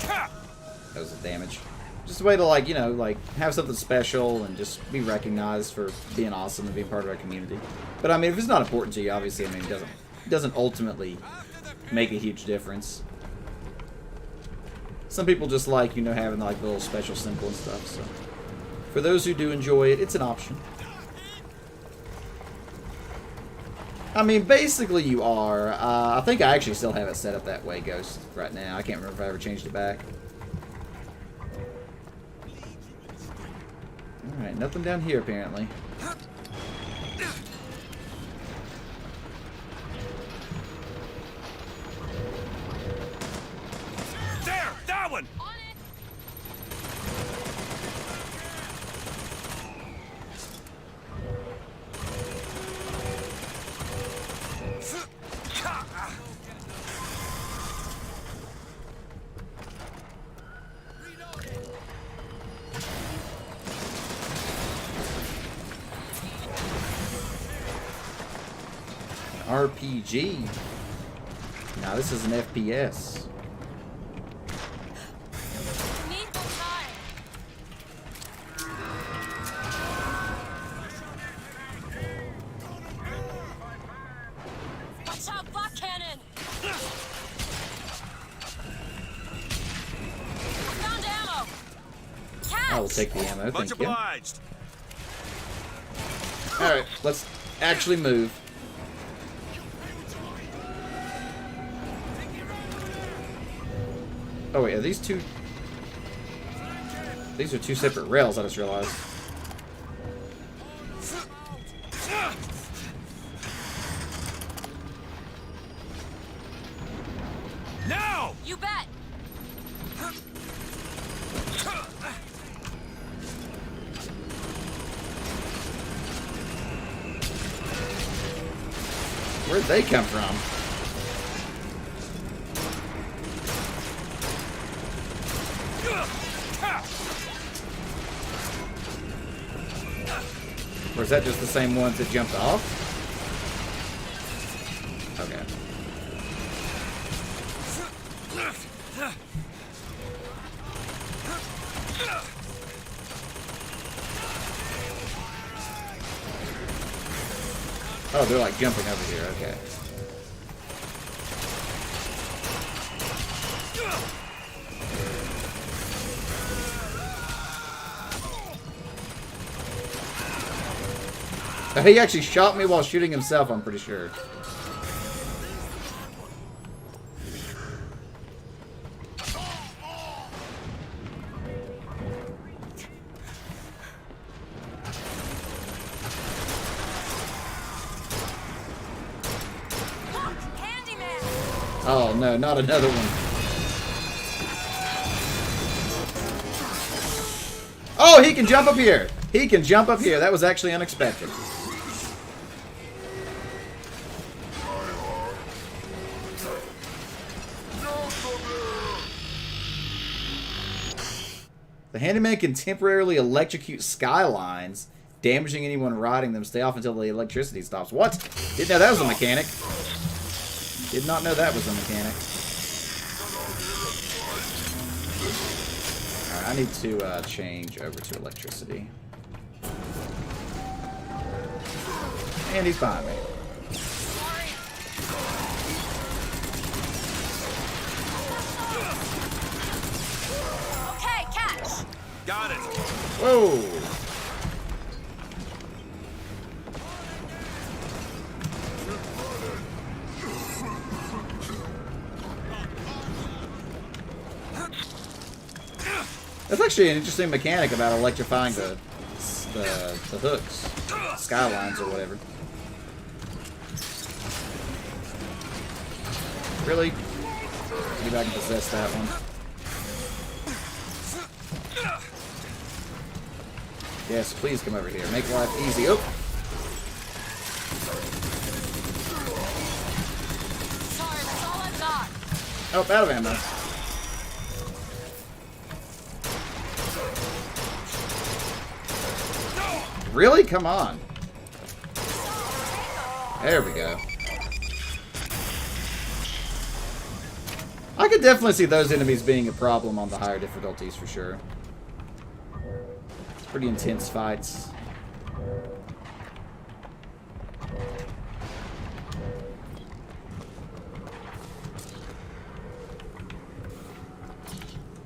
That was the damage. Just a way to, like, you know, like, have something special and just be recognized for being awesome and being part of our community. But, I mean, if it's not important to you, obviously, I mean, it doesn't ultimately make a huge difference. Some people just like, you know, having, like, the little special symbol and stuff, so... For those who do enjoy it, it's an option. I mean, basically you are. I think I actually still have it set up that way, Ghost, right now. I can't remember if I ever changed it back. Alright, nothing down here, apparently. There! That one! RPG. Now this is an FPS. Watch out, block cannon! Found ammo! I will take the ammo, Much thank you. obliged. Alright, let's actually move. Oh wait, are these two... These are two separate rails, I just realized. Now! You bet! Where'd they come from? Or is that just the same ones that jumped off? Okay. Oh, they're like jumping over here, okay. He actually shot me while shooting himself, I'm pretty sure. Oh no, not another one. Oh, he can jump up here. He can jump up here. That was actually unexpected. The handyman can temporarily electrocute skylines, damaging anyone riding them. Stay off until the electricity stops. What? Didn't know that was a mechanic. Did not know that was a mechanic. Alright, I need to change over to electricity. And he's behind me. Okay, catch! Got it! Whoa! That's actually an interesting mechanic about electrifying the hooks, skylines or whatever. Really? See if I can possess that one. Yes, please come over here. Make life easy. Oh! Sorry, that's all I've got. Oh, out of ammo. Really? Come on. There we go. I could definitely see those enemies being a problem on the higher difficulties for sure. It's pretty intense fights.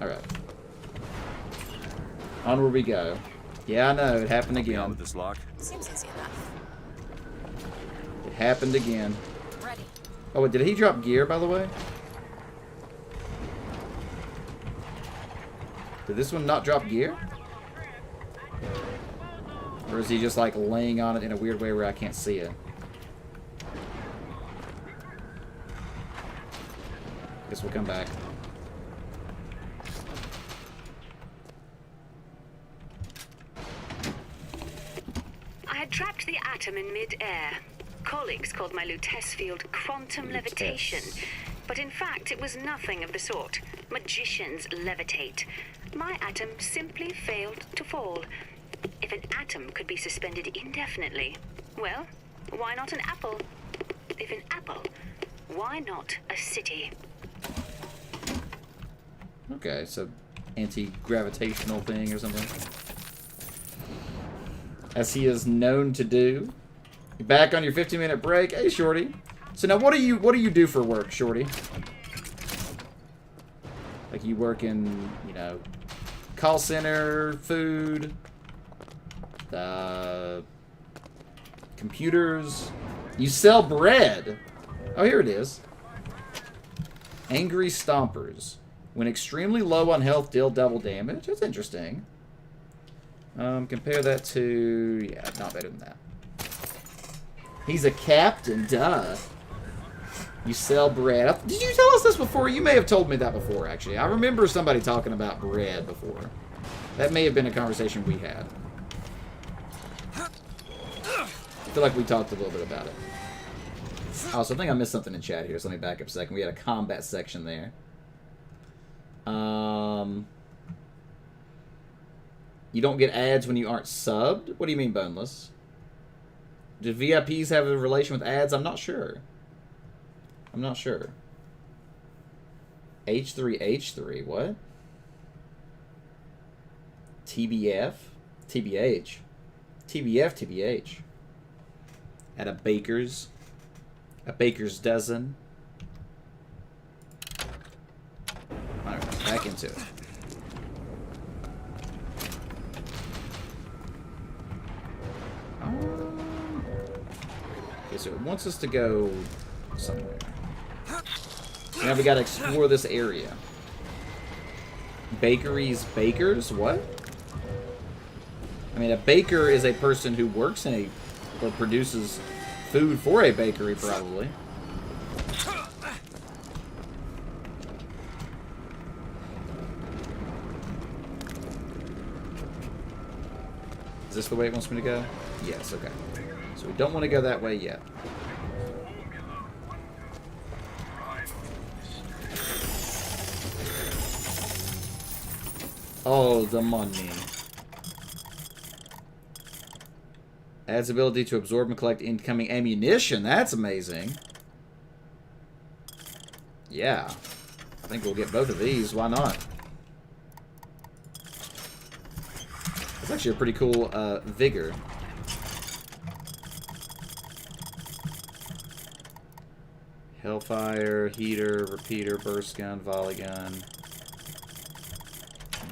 Alright. Onward we go. Yeah, I know, it happened again. With this lock? Seems easy enough. It happened again. Ready. Oh, wait, did he drop gear, by the way? Did this one not drop gear? Or is he just, like, laying on it in a weird way where I can't see it? Guess we'll come back. I had trapped the atom in mid-air. Colleagues called my Lutece field quantum levitation. But in fact, it was nothing of the sort. Magicians levitate. My atom simply failed to fall. If an atom could be suspended indefinitely, well, why not an apple? If an apple, why not a city? Okay, so anti-gravitational thing or something. As he is known to do. You're back on your 15-minute break. Hey, Shorty. So now, what do you do for work, Shorty? Like, you work in, you know, call center, food, computers. You sell bread. Oh, here it is. Angry Stompers. When extremely low on health, deal double damage. That's interesting. Compare that to... yeah, not better than that. He's a captain, duh. You sell bread. Did you tell us this before? You may have told me that before, actually. I remember somebody talking about bread before. That may have been a conversation we had. I feel like we talked a little bit about it. Also, I think I missed something in chat here, so let me back up a second. We had a combat section there. You don't get ads when you aren't subbed? What do you mean, Boneless? Do VIPs have a relation with ads? I'm not sure. I'm not sure. H3H3, what? TBF? TBH. TBF, TBH. At a baker's. A baker's dozen. Alright, back into it. Okay, so it wants us to go somewhere. Now we gotta explore this area. Bakeries, bakers? What? I mean, a baker is a person who works in a... or produces food for a bakery, probably. Is this the way it wants me to go? Yes, okay. So we don't want to go that way yet. Oh, the money. Adds ability to absorb and collect incoming ammunition. That's amazing. Yeah. I think we'll get both of these. Why not? It's actually a pretty cool vigor. Hellfire, heater, repeater, burst gun, volley gun.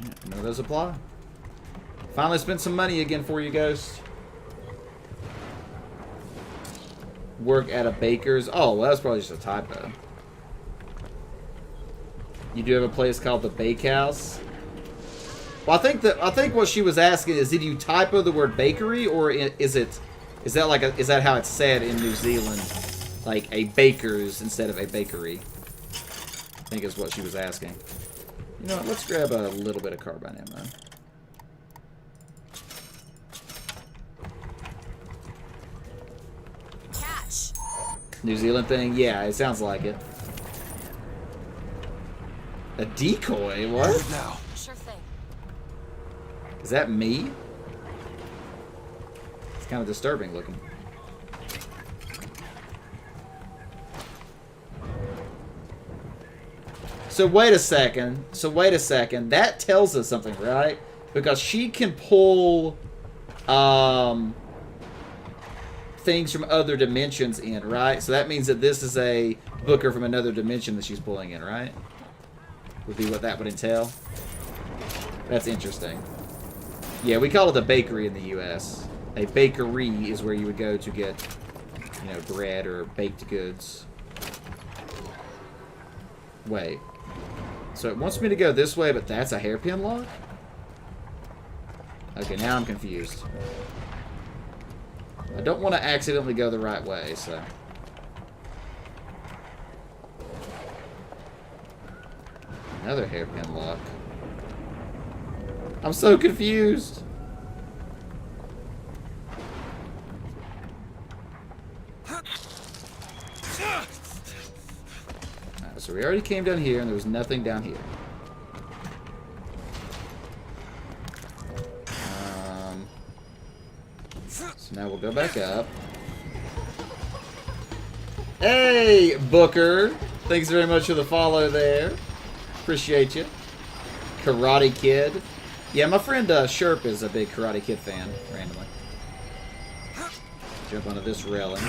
Yeah, none of those apply. Finally spent some money again for you, Ghost. Work at a baker's. Oh, well, that's probably just a typo. You do have a place called the Bakehouse. Well, I think what she was asking is, did you typo the word bakery, or is that how it's said in New Zealand, like a baker's instead of a bakery? think is what she was asking. You know what? Let's grab a little bit of carbine ammo. Catch. New Zealand thing? Yeah, it sounds like it. A decoy? What? Now. Sure thing. Is that me? It's kind of disturbing looking. So wait a second. That tells us something, right? Because she can pull things from other dimensions in, right? So that means that this is a booker from another dimension that she's pulling in, right? Would be what that would entail. That's interesting. Yeah, we call it a bakery in the U.S. A bakery is where you would go to get, you know, bread or baked goods. Wait. So it wants me to go this way, but that's a hairpin lock? Okay, now I'm confused. I don't want to accidentally go the right way, so... Another hairpin lock. I'm so confused. Alright, so we already came down here, and there was nothing down here. So now we'll go back up. Hey, Booker! Thanks very much for the follow there. Appreciate you. Karate Kid. Yeah, my friend Sherp is a big Karate Kid fan, randomly. Jump onto this railing.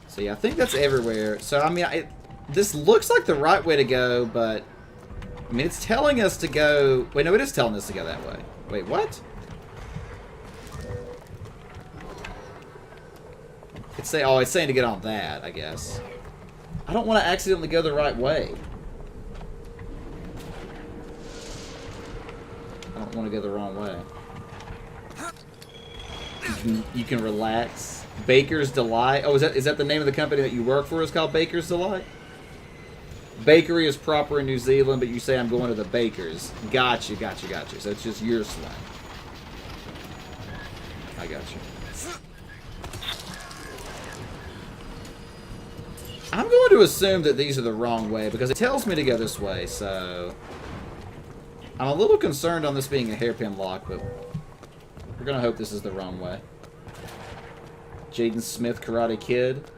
So yeah, I think that's everywhere. So, I mean, this looks like the right way to go, but... I mean, it's telling us to go... Wait, no, it is telling us to go that way. Wait, what? It's saying to get on that, I guess. I don't want to accidentally go the right way. I don't want to go the wrong way. You can relax. Baker's Delight. Oh, is that the name of the company that you work for? Is called Baker's Delight? Bakery is proper in New Zealand, but you say I'm going to the Bakers. Gotcha. So it's just your slang. I got you. I'm going to assume that these are the wrong way because it tells me to go this way, so... I'm a little concerned on this being a hairpin lock, but we're going to hope this is the wrong way. Jaden Smith, Karate Kid.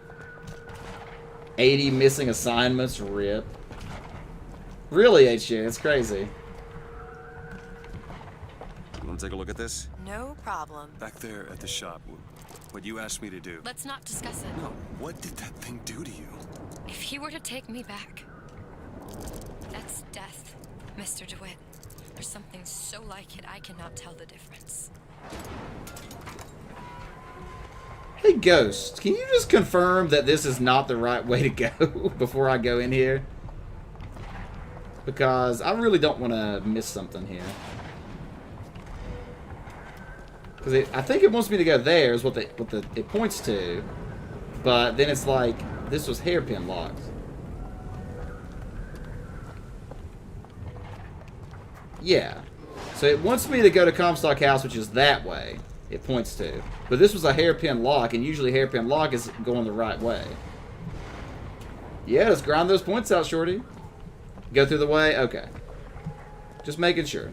80 missing assignments, rip. Really, HJ, it's crazy. You want to take a look at this? No problem. Back there at the shop, what you asked me to do. Let's not discuss it. No, what did that thing do to you? If he were to take me back, that's death, Mr. DeWitt. Or something so like it, I cannot tell the difference. Hey, Ghost, can you just confirm that this is not the right way to go before I go in here? Because I really don't want to miss something here. Because I think it wants me to go there is what it points to. But then it's like, this was hairpin locked. Yeah. So it wants me to go to Comstock House, which is that way. It points to. But this was a hairpin lock, and usually hairpin lock is going the right way. Yeah, let's grind those points out, shorty. Go through the way? Okay. Just making sure. I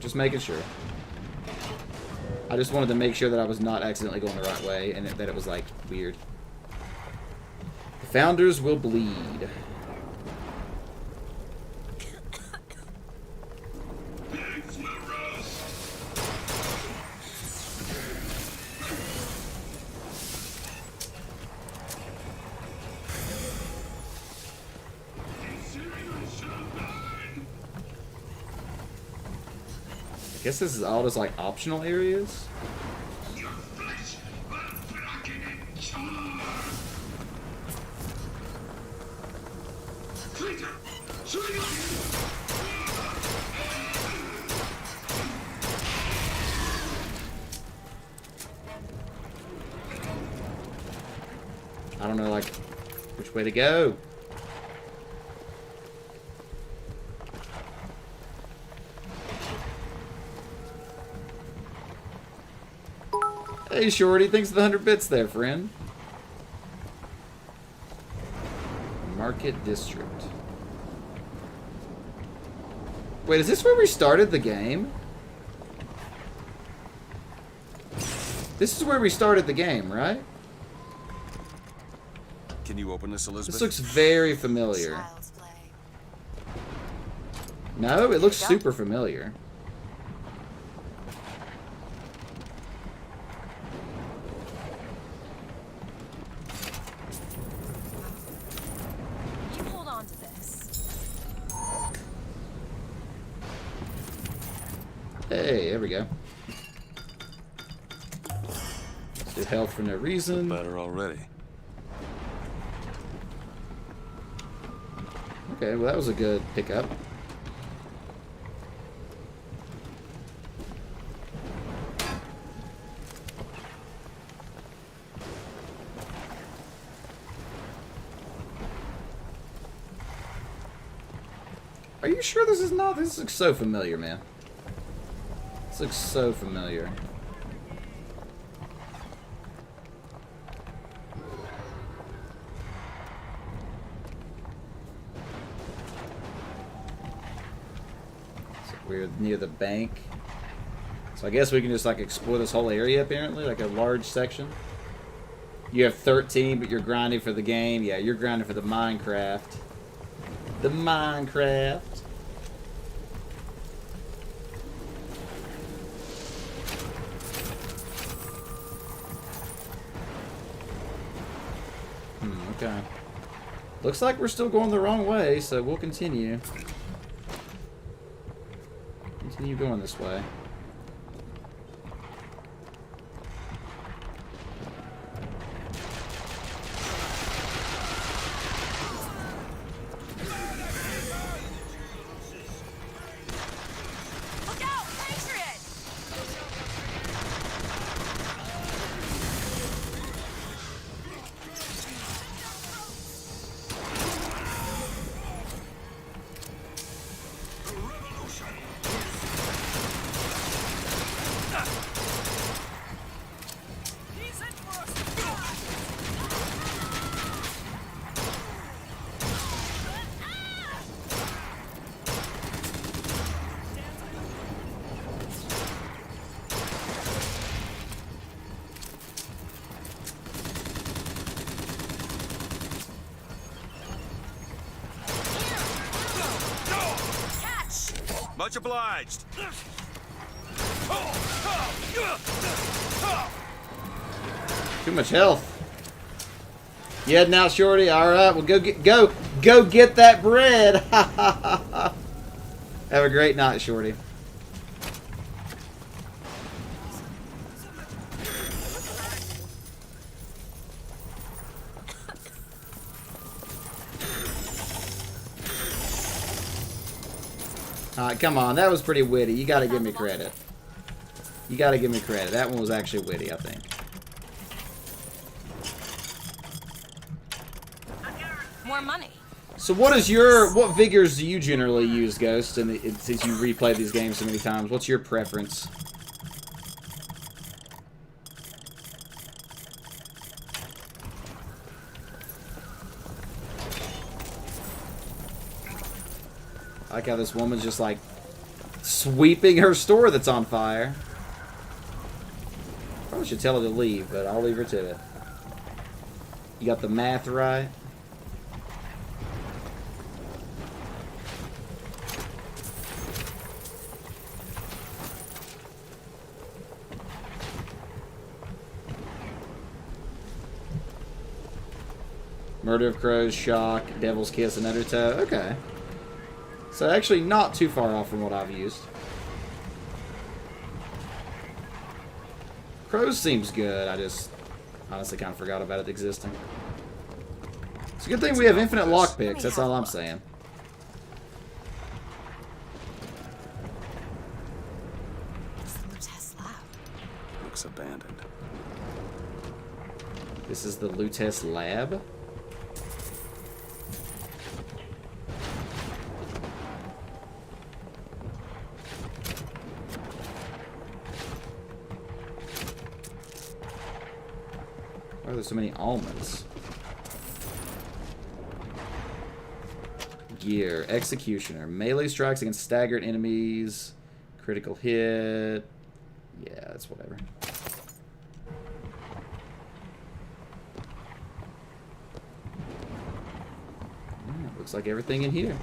just wanted to make sure that I was not accidentally going the right way, and that it was, like, weird. The founders will bleed. I guess this is all just like optional areas. I don't know, like, which way to go. Hey, Shorty, thanks for the 100 bits there, friend. Market District. Wait, is this where we started the game? This is where we started the game, right? Can you open this, Elizabeth? This looks very familiar. No, it looks super familiar. You hold on to this. Hey, there we go. Let's do health for no reason. Better already. Okay, well that was a good pickup. Are you sure this is not? This looks so familiar, man. This looks so familiar. So we're near the bank. So I guess we can just like explore this whole area apparently, like a large section. You have 13, but you're grinding for the game. Yeah, you're grinding for the Minecraft. The Minecraft. Okay. Looks like we're still going the wrong way, so we'll continue. Continue going this way. Much obliged. Too much health. You heading out, Shorty? All right, well go get that bread. Have a great night, Shorty. Alright, come on. That was pretty witty. You gotta give me credit. You gotta give me credit. That one was actually witty, I think. More money. So what vigors do you generally use, Ghost, since you replay these games so many times? What's your preference? I like how this woman's just like sweeping her store that's on fire. Probably should tell her to leave, but I'll leave her to it. You got the math right. Murder of Crows, Shock, Devil's Kiss, and Undertow. Okay. So actually not too far off from what I've used. Crows seems good. I just honestly kind of forgot about it existing. It's a good thing we have infinite lockpicks. That's all I'm saying. Looks abandoned. This is the Lutece lab. Why are there so many almonds? Gear. Executioner. Melee strikes against staggered enemies. Critical hit. Yeah, that's whatever. Yeah, looks like everything in here.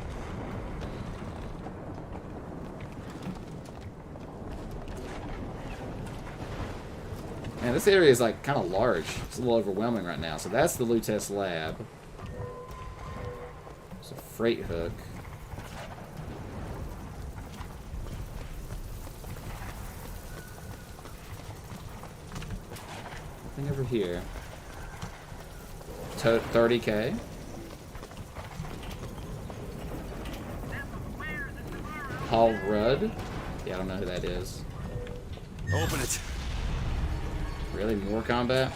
Man, this area is like kind of large. It's a little overwhelming right now. So that's the Lutece lab. It's a freight hook. Nothing over here. 30K. Paul Rudd. Yeah, I don't know who that is. Open it. Really? More combat?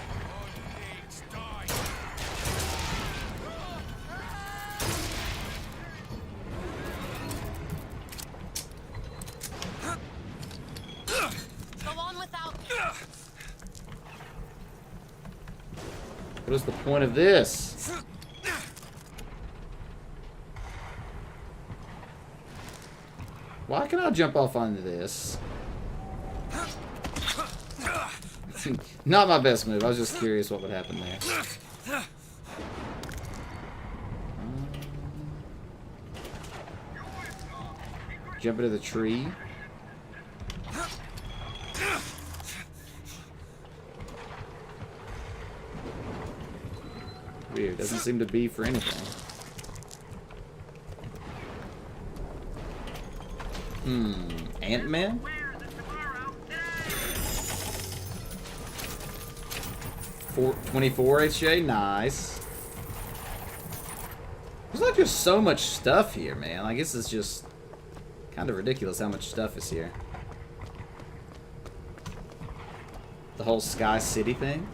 Go on without me. What is the point of this? Why can I jump off onto this? Not my best move. I was just curious what would happen there. Jump into the tree. Weird. Doesn't seem to be for anything. Ant-Man? 24 HJ, nice. There's like just so much stuff here, man. I guess it's just kind of ridiculous how much stuff is here. The whole Sky City thing.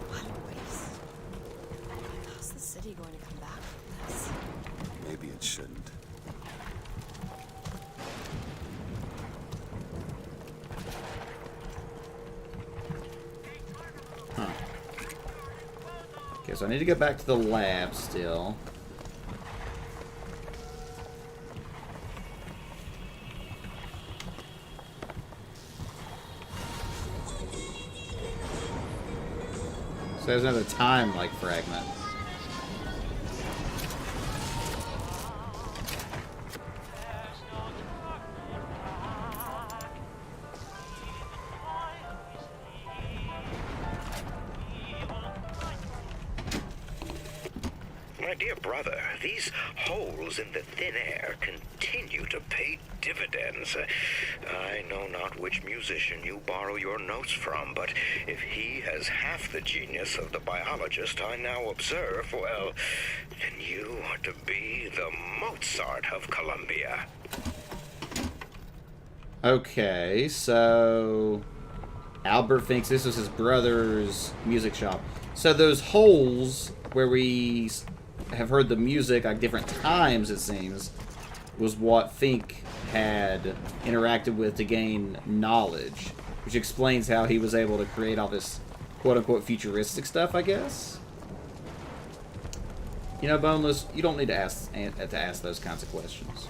What a waste. How's the city going to come back from this? Maybe it shouldn't. Okay, so I need to get back to the lab still. So there's another time like fragment. My dear brother, these holes in the thin air continue to pay dividends. I know not which musician you borrow your notes from, but if he has half the genius of the biologist I now observe, well, then you are to be the Mozart of Columbia. Okay, so Albert thinks this was his brother's music shop. So those holes where we have heard the music like different times, it seems, was what Fink had interacted with to gain knowledge, which explains how he was able to create all this quote-unquote futuristic stuff, I guess. You know, Boneless, you don't need to ask those kinds of questions.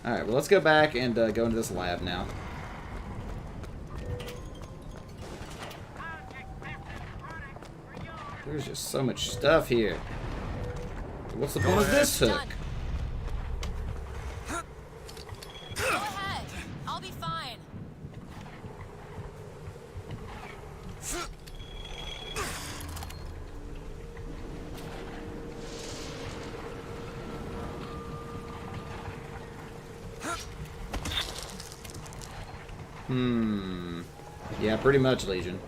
Alright, well, let's go back and go into this lab now. There's just so much stuff here. What's the point of this hook? Go ahead. I'll be fine. Yeah, pretty much, Legion.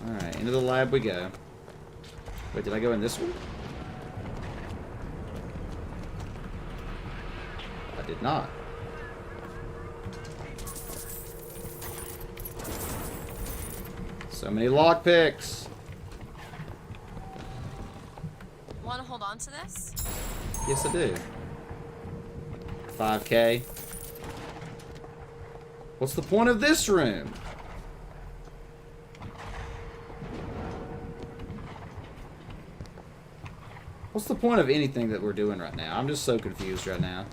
Alright, into the lab we go. Wait, did I go in this one? did not. So many lockpicks. Want to hold on to this? Yes, I do. 5K. What's the point of this room? What's the point of anything that we're doing right now? I'm just so confused right now.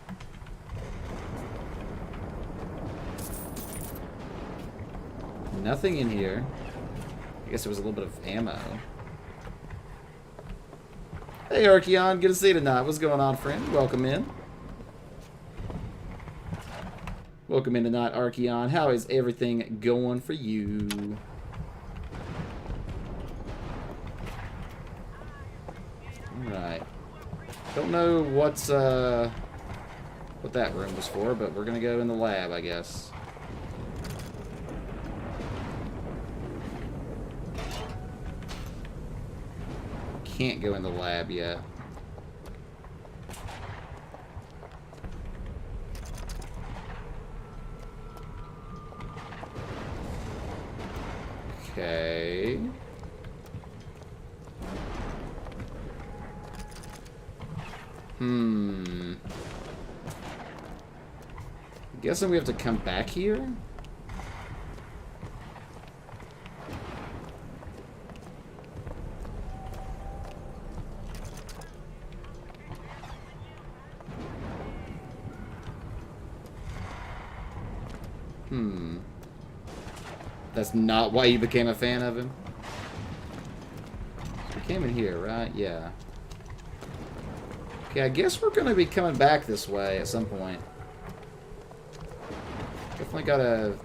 Nothing in here. I guess there was a little bit of ammo. Hey, Archeon. Good to see you tonight. What's going on, friend? Welcome in. Welcome in tonight, Archeon. How is everything going for you? Alright. Don't know what that room was for, but we're gonna go in the lab, I guess. Can't go in the lab yet. Okay. Guessing we have to come back here? That's not why you became a fan of him? We came in here, right? Yeah. Okay, I guess we're gonna be coming back this way at some point. Definitely gotta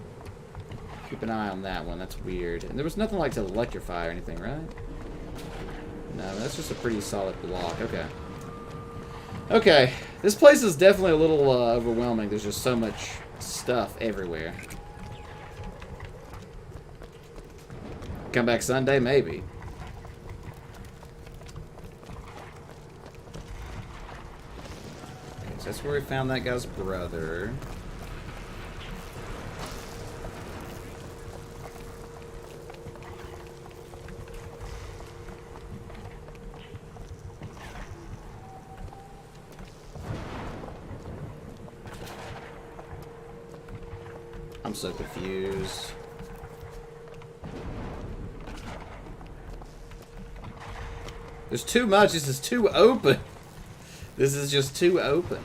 keep an eye on that one. That's weird. And there was nothing like to electrify or anything, right? No, that's just a pretty solid block. Okay. Okay. This place is definitely a little overwhelming. There's just so much stuff everywhere. Come back Sunday? Maybe. Okay, so that's where we found that guy's brother. I'm so confused. There's too much. This is too open. This is just too open.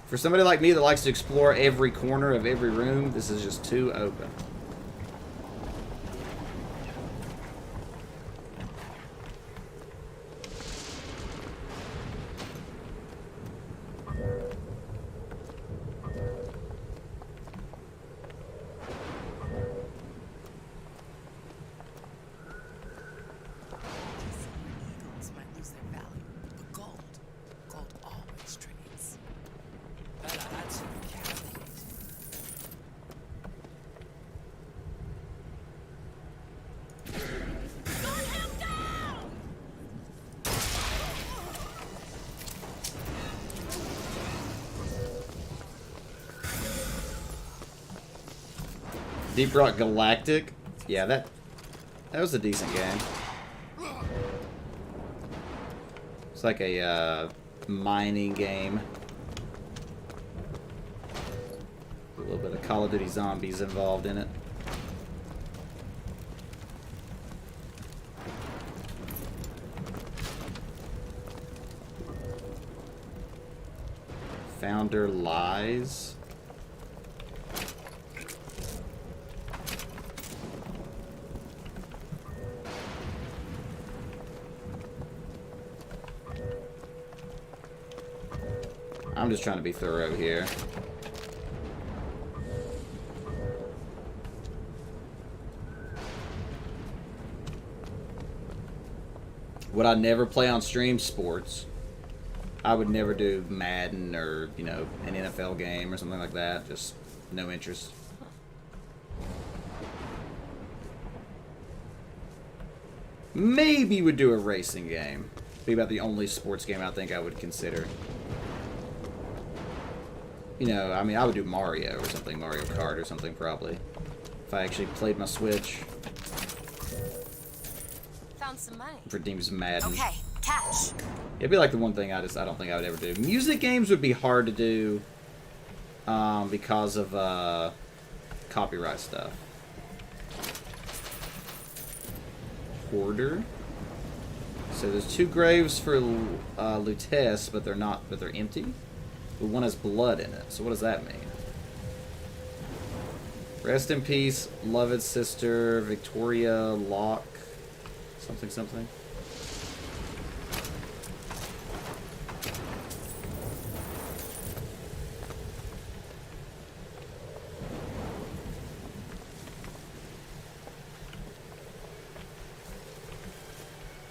For somebody like me that likes to explore every corner of every room, this is just too open. Deep Rock Galactic? Yeah, that was a decent game. It's like a mining game. A little bit of Call of Duty Zombies involved in it. Founder lies. I'm just trying to be thorough here. Would I never play on stream? Sports. I would never do Madden or, you know, an NFL game or something like that. Just no interest. Maybe would do a racing game. Be about the only sports game I think I would consider. You know, I mean, I would do Mario or something, Mario Kart or something probably. If I actually played my Switch. Found some money. Redeemed some Madden. Okay, catch. It'd be like the one thing I don't think I would ever do. Music games would be hard to do because of copyright stuff. Hoarder. So there's 2 graves for Lutece, but they're empty. But one has blood in it. So what does that mean? Rest in peace, loved sister, Victoria Locke. Something, something.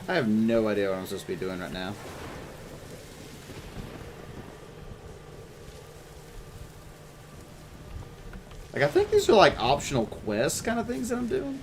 I have no idea what I'm supposed to be doing right now. Like, I think these are like optional quests kind of things that I'm doing.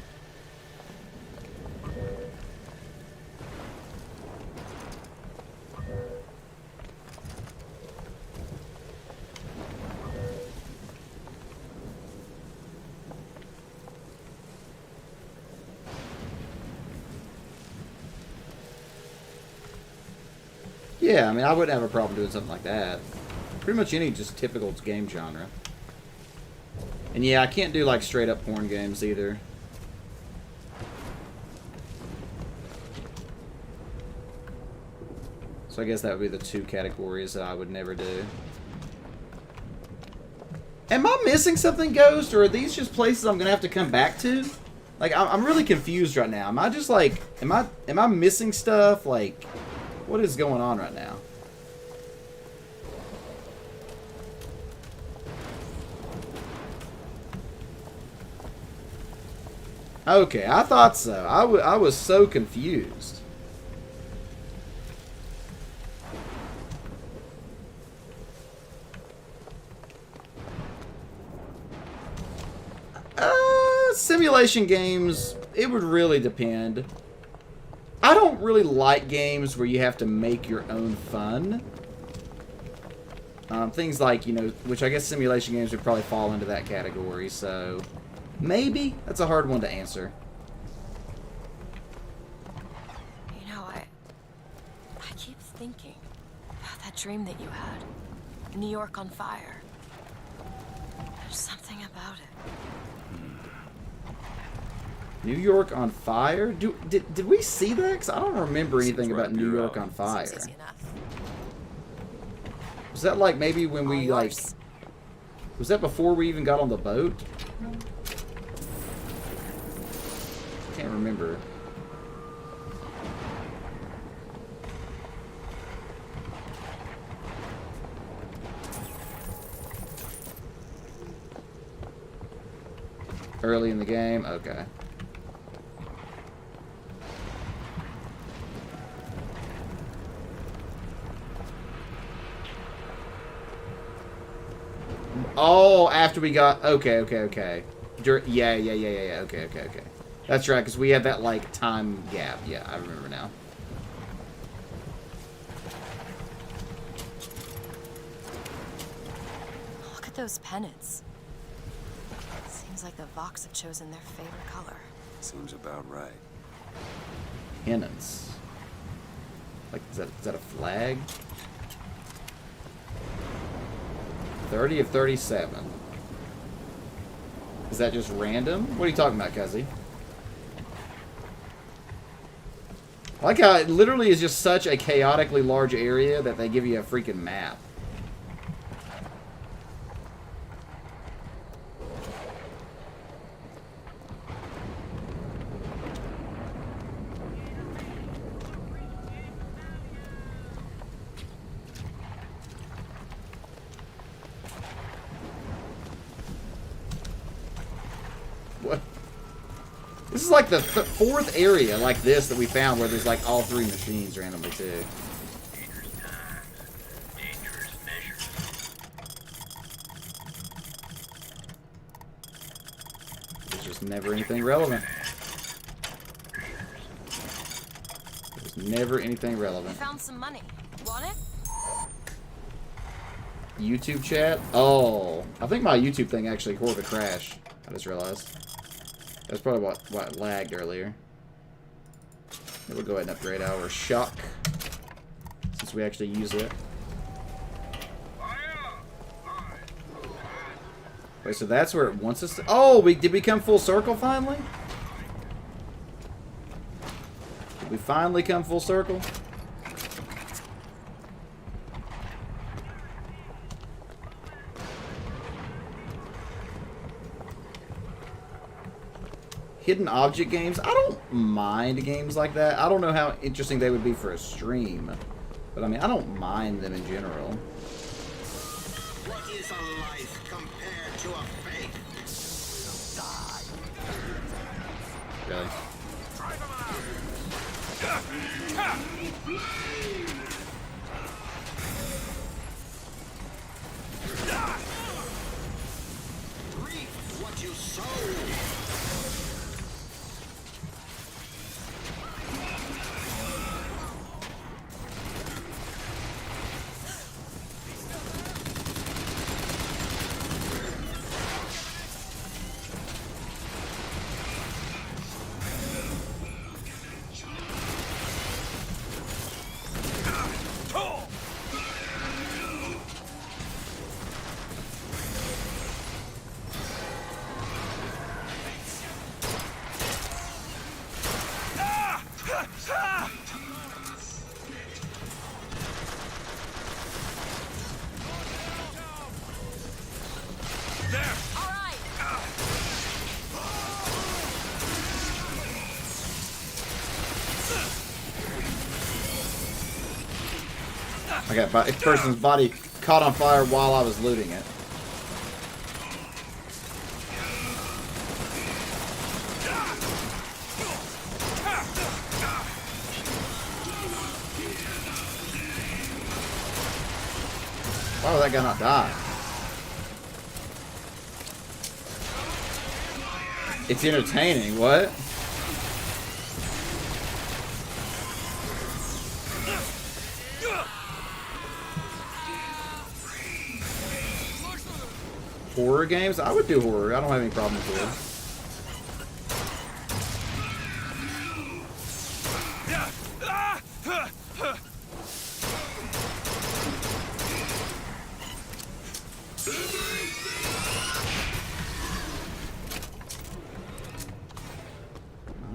Yeah, I mean, I wouldn't have a problem doing something like that. Pretty much any just typical game genre. And yeah, I can't do like straight up porn games either. So I guess that would be the 2 categories that I would never do. Am I missing something, Ghost? Or are these just places I'm going to have to come back to? Like, I'm really confused right now. Am I just like, am I missing stuff? Like, what is going on right now? Okay, I thought so. I was so confused. Simulation games, it would really depend. I don't really like games where you have to make your own fun. Things like, you know, which I guess simulation games would probably fall into that category, so maybe. That's a hard one to answer. You know, I keep thinking about that dream that you had. New York on fire. There's something about it. New York on fire? Did we see that? Because I don't remember anything about New York on fire. Seems easy enough. Was that like maybe when we like... Was that before we even got on the boat? Can't remember. Early in the game? Okay. Oh, after we got... Okay. Yeah. Okay. That's right, because we had that, like, time gap. Yeah, I remember now. Look at those pennants. Seems like the Vox have chosen their favorite color. Seems about right. Pennants. Like, is that a flag? 30 of 37. Is that just random? What are you talking about, Cuzzy? I like how it literally is just such a chaotically large area that they give you a freaking map. What? This is like the 4th area like this that we found where there's like all 3 machines randomly too. There's just never anything relevant. There's never anything relevant. I found some money. Want it? YouTube chat? Oh, I think my YouTube thing actually horrible crashed. I just realized. That's probably what lagged earlier. We'll go ahead and upgrade our shock since we actually use it. Wait, so that's where it wants us to... Oh, did we come full circle finally? Did we finally come full circle? Hidden object games? I don't mind games like that. I don't know how interesting they would be for a stream. But I mean, I don't mind them in general. What is a life compared to a faith? Really? Reap what you sow. I got a person's body caught on fire while I was looting it. Why would that guy not die? It's entertaining, what? Horror games? I would do horror. I don't have any problem with horror.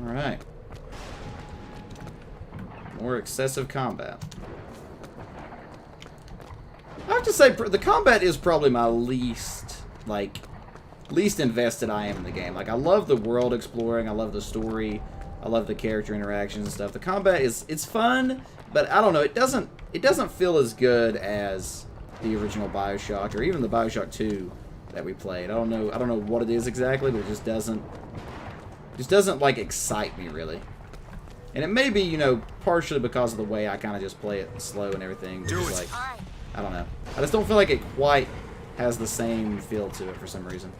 Alright. More excessive combat. I have to say, the combat is probably my least invested I am in the game. Like, I love the world exploring, I love the story, I love the character interactions and stuff. The combat it's fun, but I don't know, it doesn't feel as good as the original Bioshock or even the Bioshock 2 that we played. I don't know what it is exactly, but it just doesn't like excite me really. And it may be, you know, partially because of the way I kind of just play it slow and everything. Just like, I don't know. I just don't feel like it quite has the same feel to it for some reason.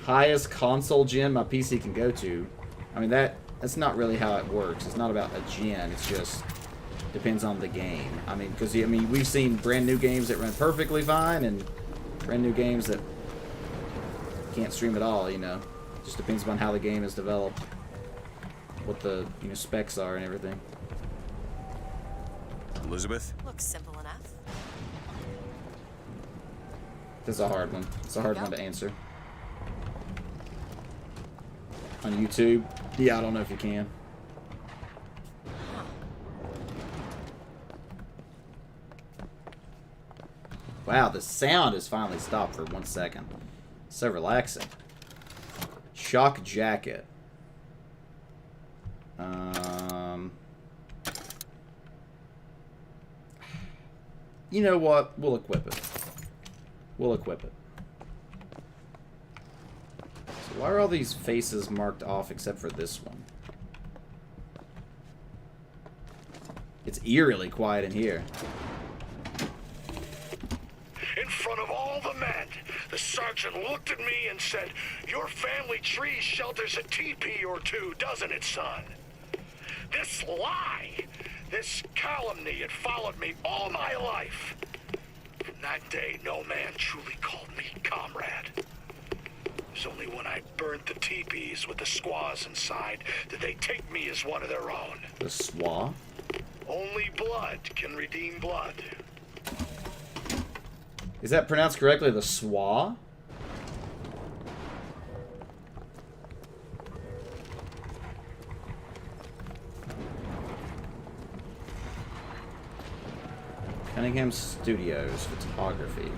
Highest console gen my PC can go to. I mean, that's not really how it works. It's not about a gen. It's just depends on the game. I mean, because we've seen brand new games that run perfectly fine and brand new games that can't stream at all. You know, just depends on how the game is developed, what the specs are and everything. Elizabeth? Looks simple enough. This is a hard one. It's a hard one to answer. On YouTube? Yeah, I don't know if you can. Wow, the sound has finally stopped for 1 second. So relaxing. Shock jacket. You know what? We'll equip it. We'll equip it. So why are all these faces marked off except for this one? It's eerily quiet in here. In front of all the men, the sergeant looked at me and said, "Your family tree shelters a teepee or two, doesn't it, son?" This lie This calumny had followed me all my life. From that day, no man truly called me comrade. It was only when I burnt the teepees with the squaws inside did they take me as one of their own. The squaw? Only blood can redeem blood. Is that pronounced correctly? The squaw? Cunningham Studios photography.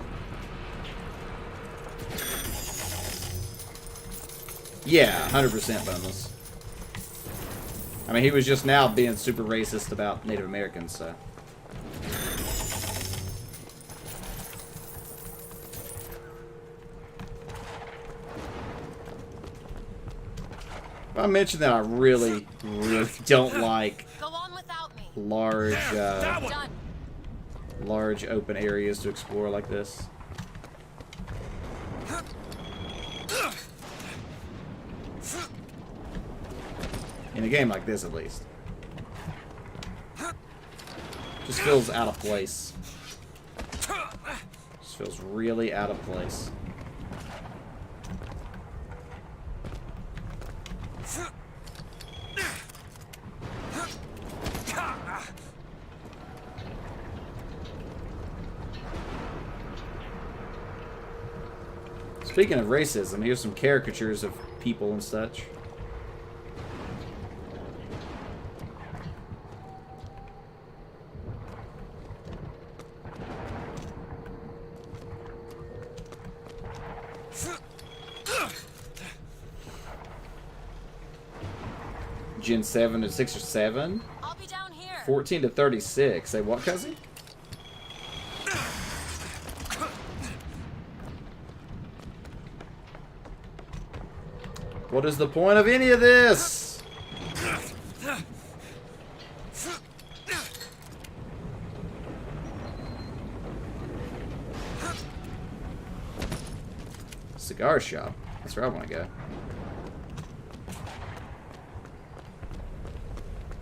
Yeah, 100% boneless. I mean, he was just now being super racist about Native Americans, so. I mentioned that I really don't like large, large open areas to explore like this. In a game like this, at least. Just feels out of place. Just feels really out of place. Speaking of racism, here's some caricatures of people and such. Gen 7 to 6 or 7? I'll be down here. 14 to 36. Say what, cousin? What is the point of any of this? Cigar shop. That's where I want to go.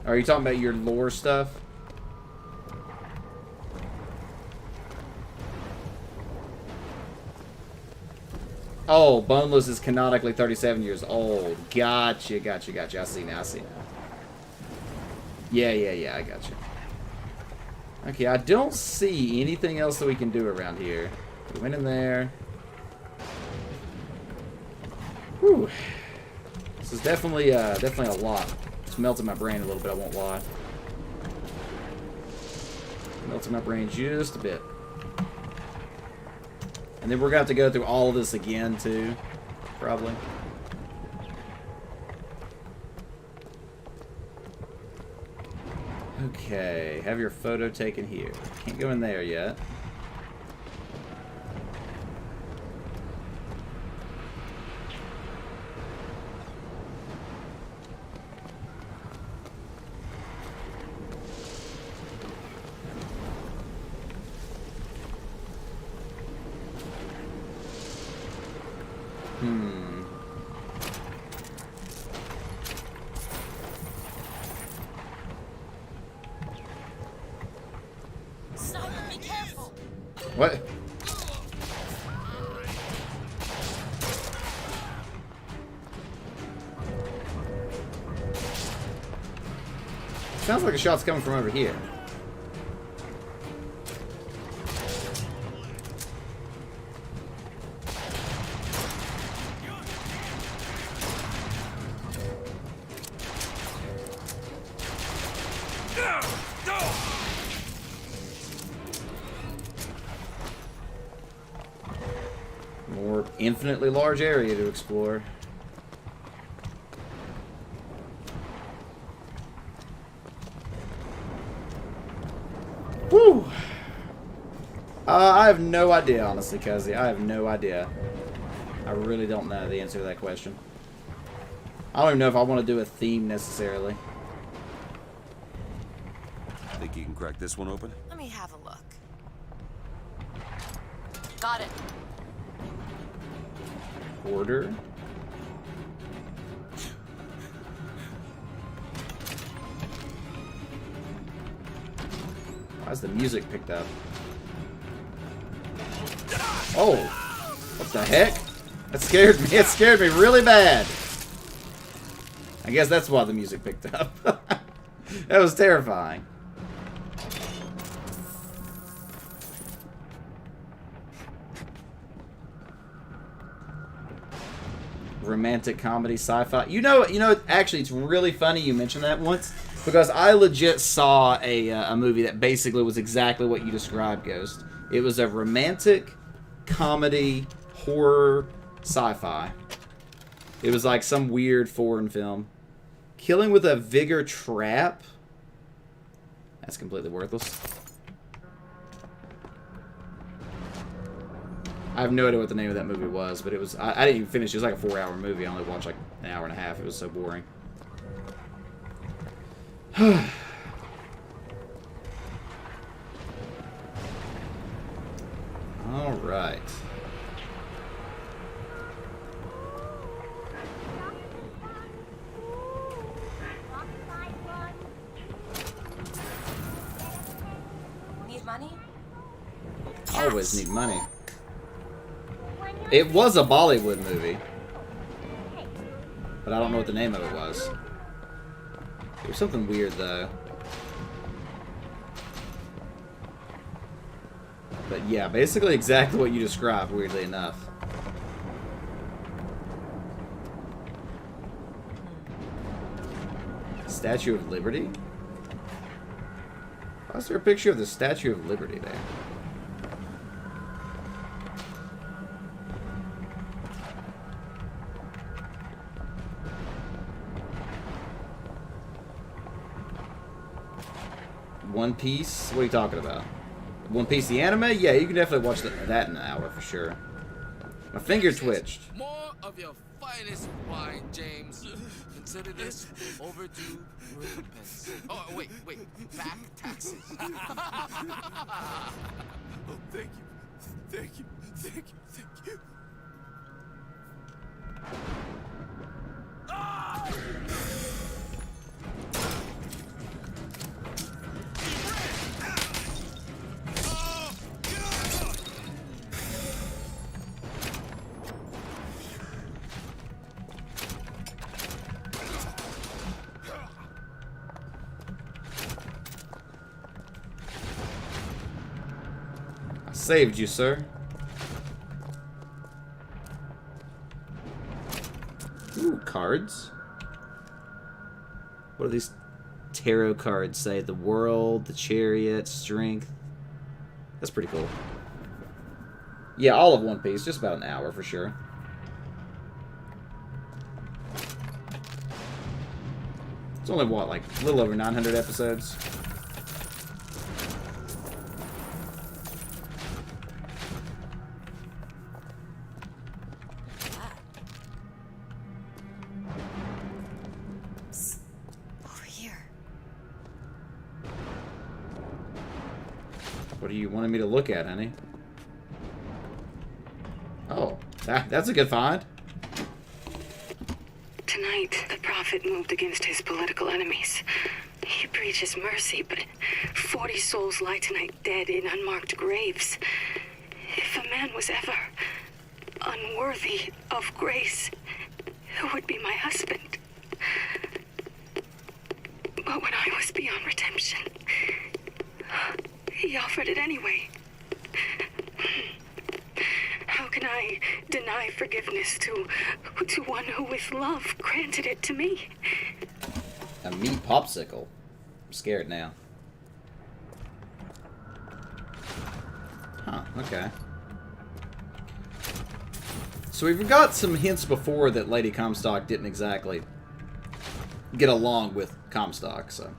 Are you talking about your lore stuff? Oh, Boneless is canonically 37 years old. Gotcha, gotcha, gotcha. I see now, I see now. Yeah, I gotcha. Okay, I don't see anything else that we can do around here. We went in there. Whew. This is definitely a lot. It's melting my brain a little bit, I won't lie. Melting my brain just a bit. And then we're going to have to go through all of this again, too. Probably. Okay. Have your photo taken here. Can't go in there yet. What? Sounds like a shot's coming from over here. More infinitely large area to explore. Whew! I have no idea, honestly, Cuzzy. I have no idea. I really don't know the answer to that question. I don't even know if I want to do a theme necessarily. Think you can crack this one open? Let me have a look. Got it. Order. Why's the music picked up? Oh! What the heck? That scared me. It scared me really bad. I guess that's why the music picked up. That was terrifying. Romantic comedy, sci-fi. You know, actually, it's really funny you mentioned that once, because I legit saw a movie that basically was exactly what you described, Ghost. It was a romantic comedy horror sci-fi. It was like some weird foreign film. Killing with a Vigor Trap. That's completely worthless. I have no idea what the name of that movie was, but it was... I didn't even finish. It was like a 4-hour movie. I only watched like an hour and a half. It was so boring. Alright. Need money? Always need money. It was a Bollywood movie, but I don't know what the name of it was. It was something weird, though. But yeah, basically exactly what you described, weirdly enough. Statue of Liberty? Why is there a picture of the Statue of Liberty there? One Piece? What are you talking about? One Piece the anime? Yeah, you can definitely watch that in an hour for sure. My finger twitched. More of your finest wine, James. Consider this overdue recompense. Oh, wait. Back taxes. Oh, thank you. Ah! Saved you, sir. Ooh, cards. What do these tarot cards say? The World, the Chariot, Strength. That's pretty cool. Yeah, all of One Piece. Just about an hour for sure. It's only, what, like a little over 900 episodes? What do you wanted me to look at, honey? Oh, that's a good find. Tonight, the Prophet moved against his political enemies. He preaches mercy, but 40 souls lie tonight dead in unmarked graves. If a man was ever unworthy of grace, who would be my husband? But when I was beyond redemption, he offered it anyway. How can I deny forgiveness to one who with love granted it to me? A meat popsicle. I'm scared now. Huh, okay. So we've got some hints before that Lady Comstock didn't exactly get along with Comstock, so...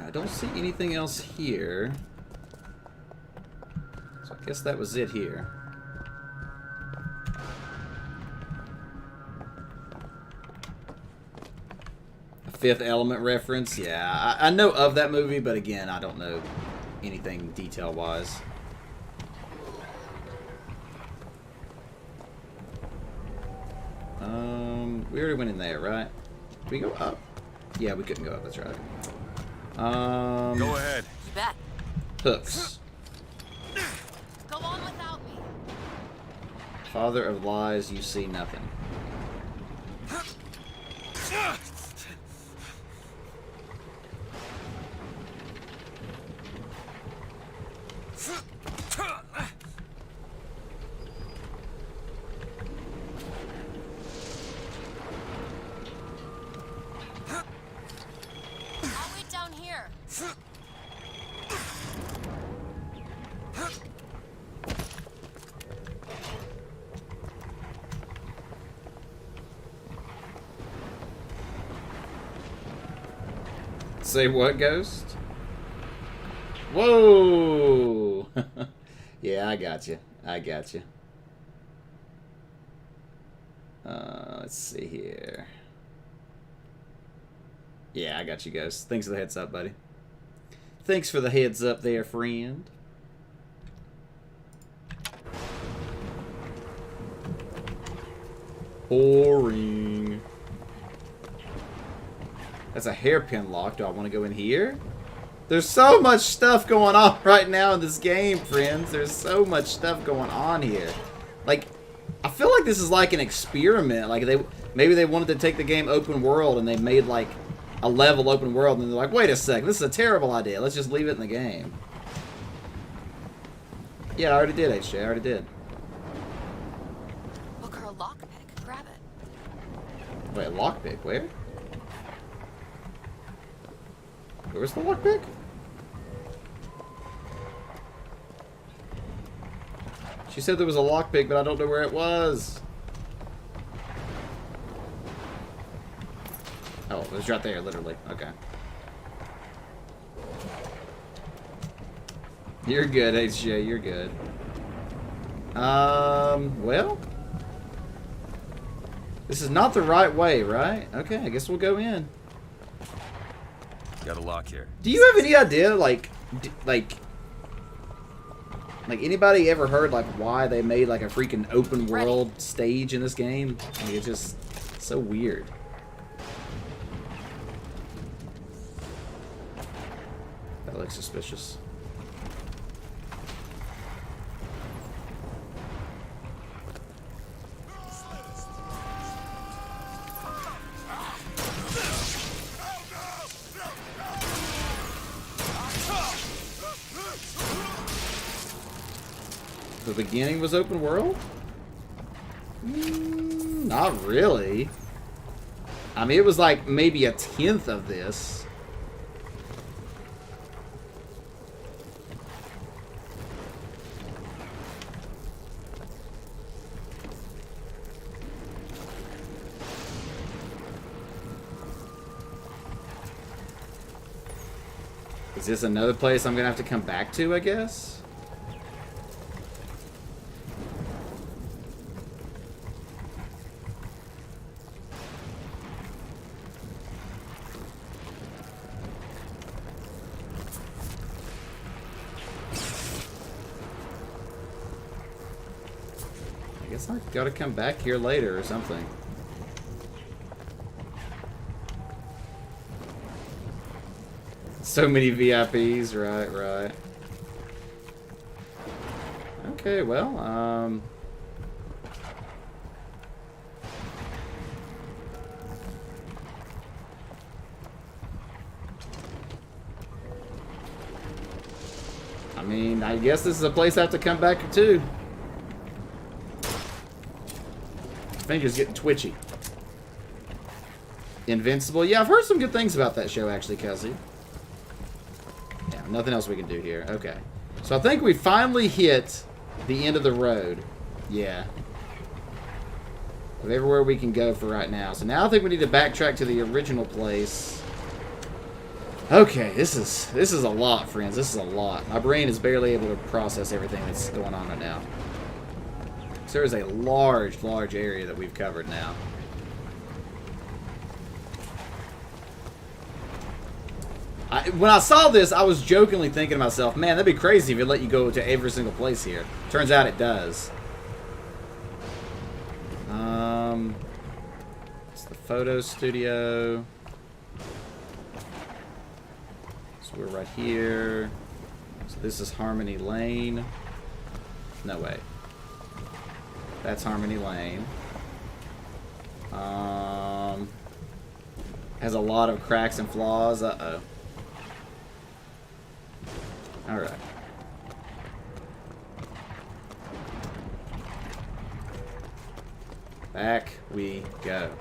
I don't see anything else here. So I guess that was it here. A Fifth Element reference? Yeah, I know of that movie, but again, I don't know anything detail-wise. We already went in there, right? Did we go up? Yeah, we couldn't go up, that's right. Go ahead. You bet. Hooks. Go on without me. Father of lies, you see nothing. I'll wait down here. Say what, Ghost? Whoa! Yeah, I got you. I got you. Let's see here. Yeah, I got you, Ghost. Thanks for the heads up, buddy. Thanks for the heads up there, friend. Boring. That's a hairpin lock. Do I want to go in here? There's so much stuff going on right now in this game, friends. There's so much stuff going on here. Like, I feel like this is like an experiment. Like, maybe they wanted to take the game open world and they made like a level open world and they're like, wait a sec, this is a terrible idea. Let's just leave it in the game. Yeah, I already did, HJ. I already did. Look, her lockpick. Grab it. Wait, a lockpick? Where? Where's the lockpick? She said there was a lockpick, but I don't know where it was. Oh, it was right there, literally. Okay. You're good, HJ. You're good. Well. This is not the right way, right? Okay, I guess we'll go in. Got a lock here. Do you have any idea, like anybody ever heard, like, why they made, like, a freaking open world stage in this game? Like, it's just so weird. That looks suspicious. The beginning was open world? Not really. I mean, it was like maybe a 10th of this. Is this another place I'm gonna have to come back to, I guess? I guess I gotta come back here later or something. So many VIPs, right. Okay, well, I mean, I guess this is a place I have to come back to. Fingers getting twitchy. Invincible. Yeah, I've heard some good things about that show, actually, Kelsey. Yeah, nothing else we can do here. Okay. So I think we finally hit the end of the road. Yeah. Of everywhere we can go for right now. So now I think we need to backtrack to the original place. Okay, this is a lot, friends. This is a lot. My brain is barely able to process everything that's going on right now. So there is a large area that we've covered now. When I saw this, I was jokingly thinking to myself, man, that'd be crazy if it let you go to every single place here. Turns out it does. It's the photo studio. So we're right here. So this is Harmony Lane. No, wait. That's Harmony Lane. Has a lot of cracks and flaws. Uh-oh. Alright. Back we go.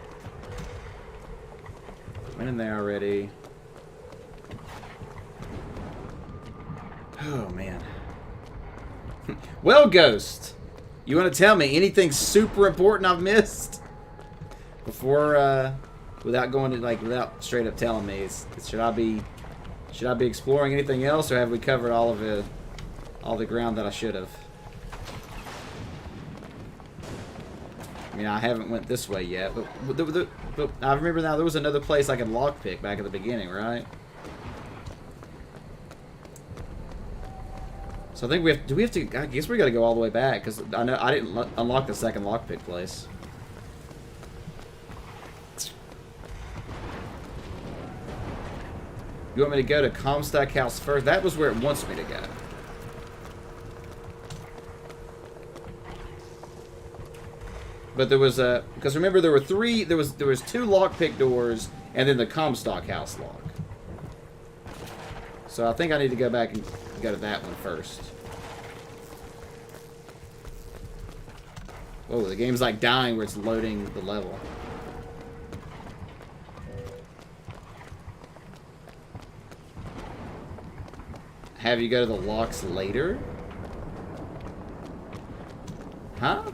Went in there already. Oh, man. Well, Ghost, you want to tell me anything super important I've missed? Before, without going to, like, without straight up telling me, should I be exploring anything else, or have we covered all the ground that I should have? I mean, I haven't went this way yet, but I remember now there was another place I could lockpick back at the beginning, right? So I think we have. Do we have to? I guess we got to go all the way back because I know I didn't unlock the second lockpick place. You want me to go to Comstock House first? That was where it wants me to go. But there was a, because remember there were three. There was two lockpick doors and then the Comstock House lock. So I think I need to go back and go to that one first. Whoa, the game's like dying where it's loading the level. Have you go to the locks later? Huh?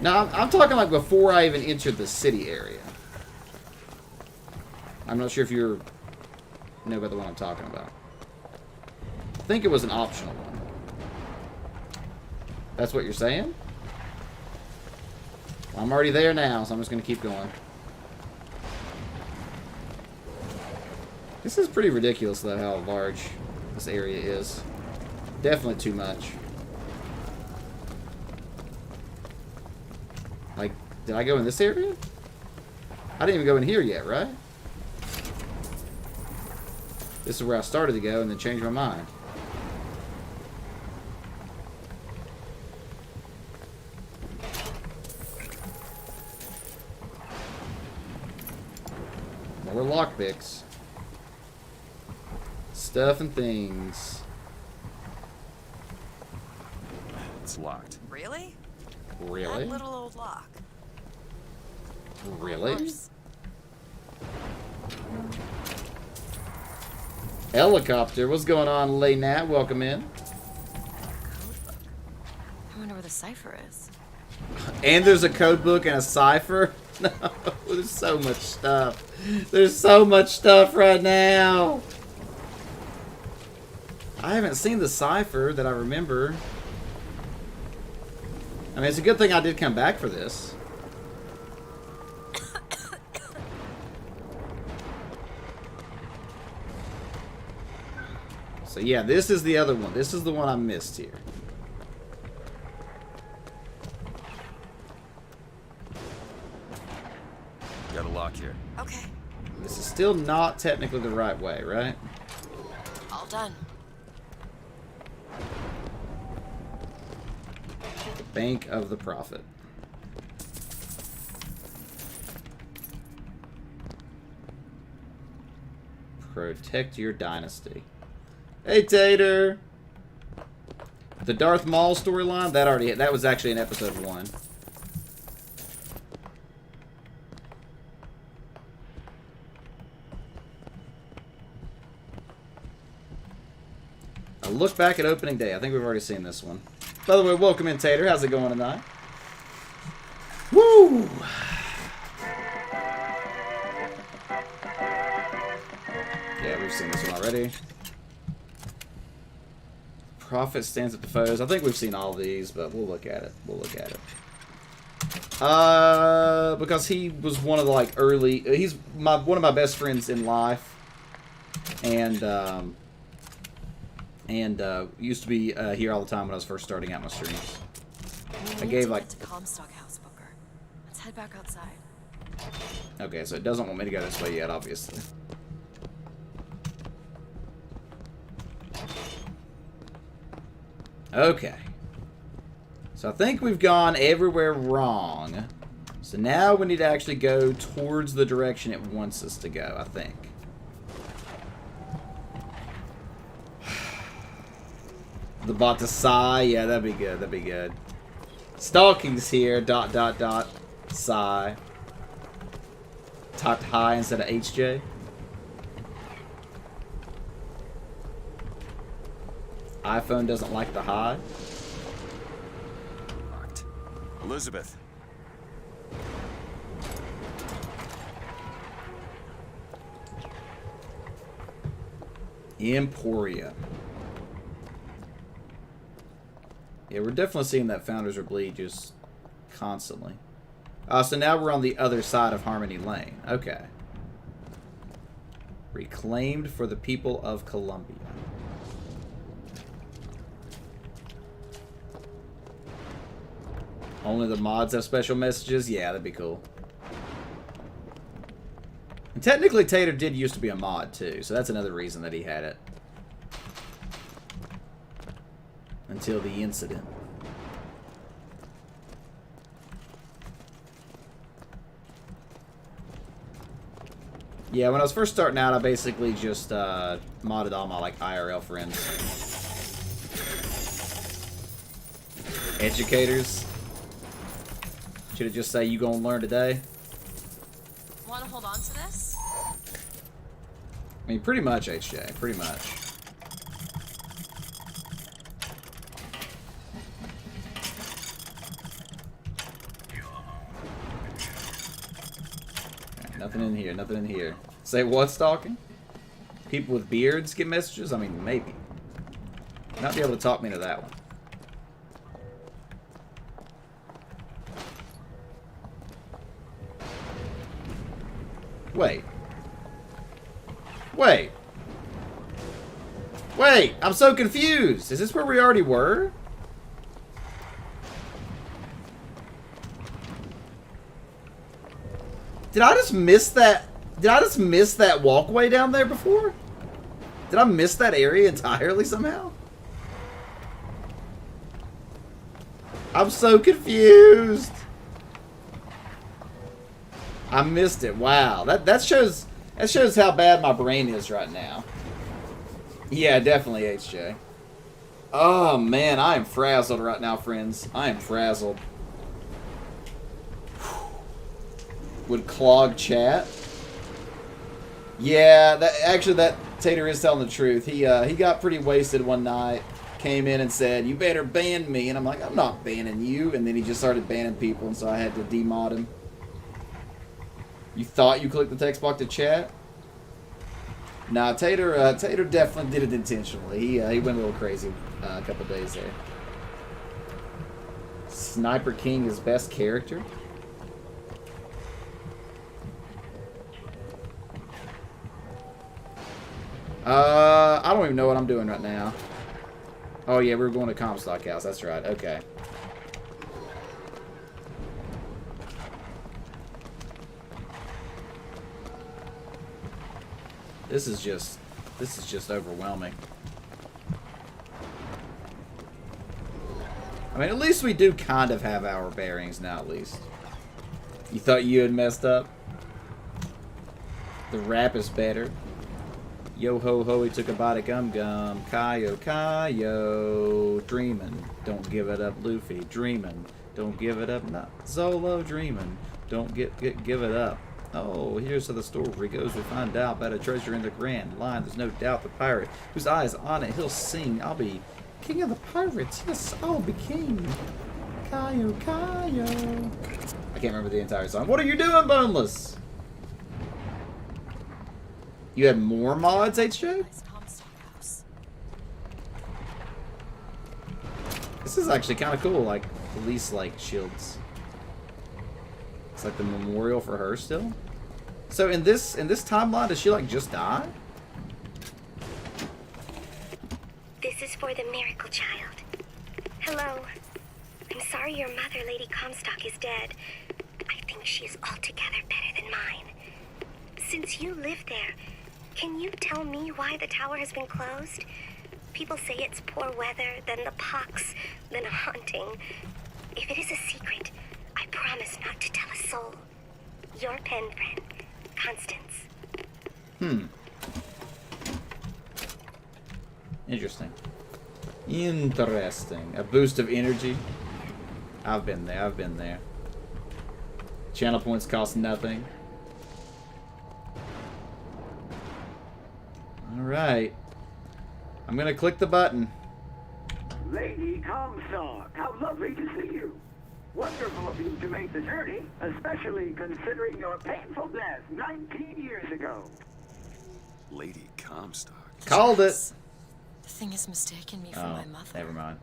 No, I'm talking like before I even entered the city area. I'm not sure if you know about the one I'm talking about. I think it was an optional one. That's what you're saying? Well, I'm already there now, so I'm just going to keep going. This is pretty ridiculous, though, how large this area is. Definitely too much. Like, did I go in this area? I didn't even go in here yet, right? This is where I started to go and then changed my mind. More lockpicks. Stuff and things. It's locked. Really? Really? That little old lock. Really? Helicopter, what's going on, Lay Nat? Welcome in. I wonder where the cipher is. And there's a code book and a cipher? No, there's so much stuff. There's so much stuff right now. I haven't seen the cipher that I remember. I mean, it's a good thing I did come back for this. So yeah, this is the other one. This is the one I missed here. Got a lock here. Okay. This is still not technically the right way, right? All done. Bank of the Prophet. Protect your dynasty. Hey, Tater! The Darth Maul storyline, that was actually in episode 1. A look back at opening day. I think we've already seen this one. By the way, welcome in, Tater. How's it going tonight? Woo! Yeah, we've seen this one already. Prophet stands up to foes. I think we've seen all these, but we'll look at it. We'll look at it. Because he was one of the like early. He's one of my best friends in life, and used to be here all the time when I was first starting out my streams. I gave like. To Comstock House, Booker. Let's head back outside. Okay, so it doesn't want me to go this way yet, obviously. Okay. So I think we've gone everywhere wrong. So now we need to actually go towards the direction it wants us to go, I think. The bot to Psy, yeah, that'd be good, that'd be good. Stalking's here, ... Psy. Typed hi instead of HJ. iPhone doesn't like the hi. Locked. Elizabeth. Emporia. Yeah, we're definitely seeing that Founders or Bleed just constantly. So now we're on the other side of Harmony Lane. Okay. Reclaimed for the people of Columbia. Only the mods have special messages? Yeah, that'd be cool. And technically, Tater did used to be a mod, too. So that's another reason that he had it. Until the incident. Yeah, when I was first starting out, I basically just modded all my like IRL friends. Educators. Should have just say, you gonna learn today? Want to hold on to this? I mean, pretty much, HJ. Pretty much. Right, nothing in here. Nothing in here. Say what, stalking? People with beards get messages? I mean, maybe. Not be able to talk me into that one. Wait. Wait. Wait, I'm so confused. Is this where we already were? Did I just miss that? Did I just miss that walkway down there before? Did I miss that area entirely somehow? I'm so confused. I missed it. Wow. That shows how bad my brain is right now. Yeah, definitely HJ. Oh man, I am frazzled right now, friends. I am frazzled. Would clog chat? Yeah, that Tater is telling the truth. He got pretty wasted one night. Came in and said, "You better ban me," and I'm like, "I'm not banning you." And then he just started banning people, and so I had to demod him. You thought you clicked the text box to chat? Nah, Tater definitely did it intentionally. He went a little crazy a couple days there. Sniper King is best character. I don't even know what I'm doing right now. Oh yeah, we're going to Comstock House. That's right. Okay. This is just overwhelming. I mean, at least we do kind of have our bearings now, at least. You thought you had messed up? The rap is better. Yo ho ho, he took a bite of gum gum. Kayo Kayo, dreamin'. Don't give it up, Luffy. Dreamin'. Don't give it up, not Zolo. Dreamin'. Don't give it up. Oh, here's how the story goes. We find out about a treasure in the Grand Line. There's no doubt the pirate whose eye is on it, he'll sing. I'll be king of the pirates. Yes, I'll be king. Kayo Kayo. I can't remember the entire song. What are you doing, Boneless? You had more mods, HJ? This is actually kind of cool, like police like shields. It's like the memorial for her still. So in this timeline, does she like just die? This is for the miracle child. Hello. I'm sorry your mother, Lady Comstock, is dead. I think she is altogether better than mine. Since you live there, can you tell me why the tower has been closed? People say it's poor weather, then the pox, then a haunting. If it is a secret, I promise not to tell a soul. Your pen friend, Constance. Interesting. Interesting. A boost of energy. I've been there. I've been there. Channel points cost nothing. Alright. I'm gonna click the button. Lady Comstock, how lovely to see you. Wonderful of you to make the journey, especially considering your painful death 19 years ago. Lady Comstock. Called it. The thing has mistaken me for my mother. Never mind.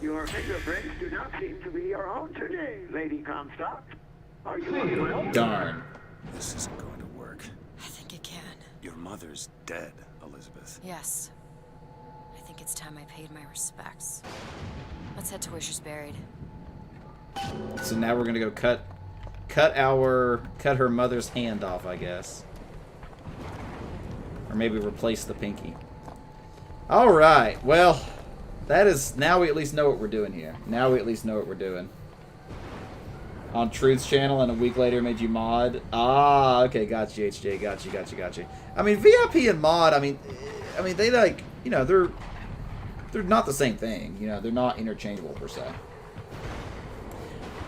Your fingerprints do not seem to be your own today, Lady Comstock. Are you unwell? Darn. This isn't going to work. I think it can. Your mother's dead, Elizabeth. Yes. I think it's time I paid my respects. Let's head to where she's buried. So now we're gonna go cut her mother's hand off, I guess. Or maybe replace the pinky. Alright, well, that is, now we at least know what we're doing here. Now we at least know what we're doing. On Truth's channel, and a week later made you mod. Ah, okay, got you, HJ, got you. I mean, VIP and mod, I mean, they like, you know, they're not the same thing. You know, they're not interchangeable per se.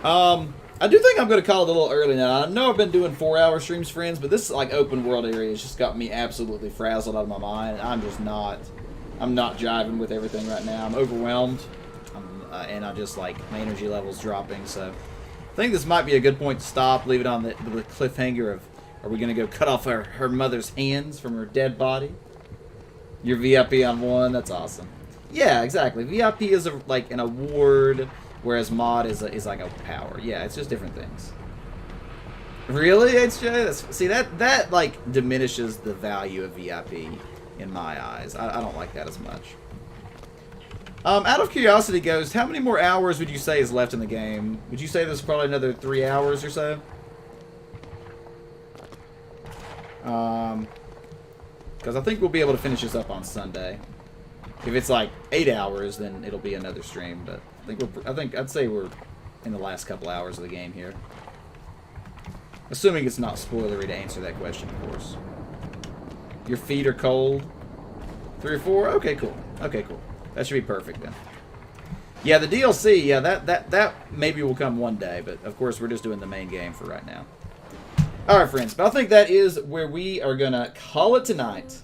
I do think I'm going to call it a little early now. I know I've been doing 4-hour streams, friends, but this like open world area has just got me absolutely frazzled out of my mind. I'm not jiving with everything right now. I'm overwhelmed, and I just like my energy levels dropping. So I think this might be a good point to stop. Leave it on the cliffhanger of, are we going to go cut off her mother's hands from her dead body? Your VIP on 1. That's awesome. Yeah, exactly. VIP is like an award, whereas mod is like a power. Yeah, it's just different things. Really, HJ? See, that like diminishes the value of VIP in my eyes. I don't like that as much. Out of curiosity, Ghost, how many more hours would you say is left in the game? Would you say there's probably another 3 hours or so? Because I think we'll be able to finish this up on Sunday. If it's like 8 hours, then it'll be another stream. But I'd say we're in the last couple hours of the game here. Assuming it's not spoilery to answer that question, of course. Your feet are cold. 3 or 4? Okay, cool. Okay, cool. That should be perfect then. Yeah, the DLC. Yeah, that maybe will come one day. But of course, we're just doing the main game for right now. All right, friends. But I think that is where we are gonna call it tonight.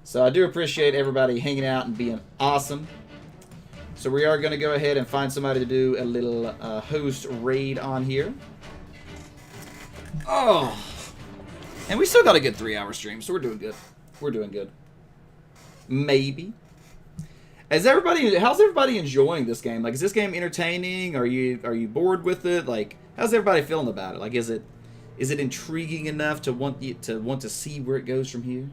So I do appreciate everybody hanging out and being awesome. So we are going to go ahead and find somebody to do a little host raid on here. Oh. And we still got a good 3-hour stream, so we're doing good. We're doing good. Maybe. How's everybody enjoying this game? Like, is this game entertaining? Are you bored with it? Like, how's everybody feeling about it? Like, is it intriguing enough to want to see where it goes from here?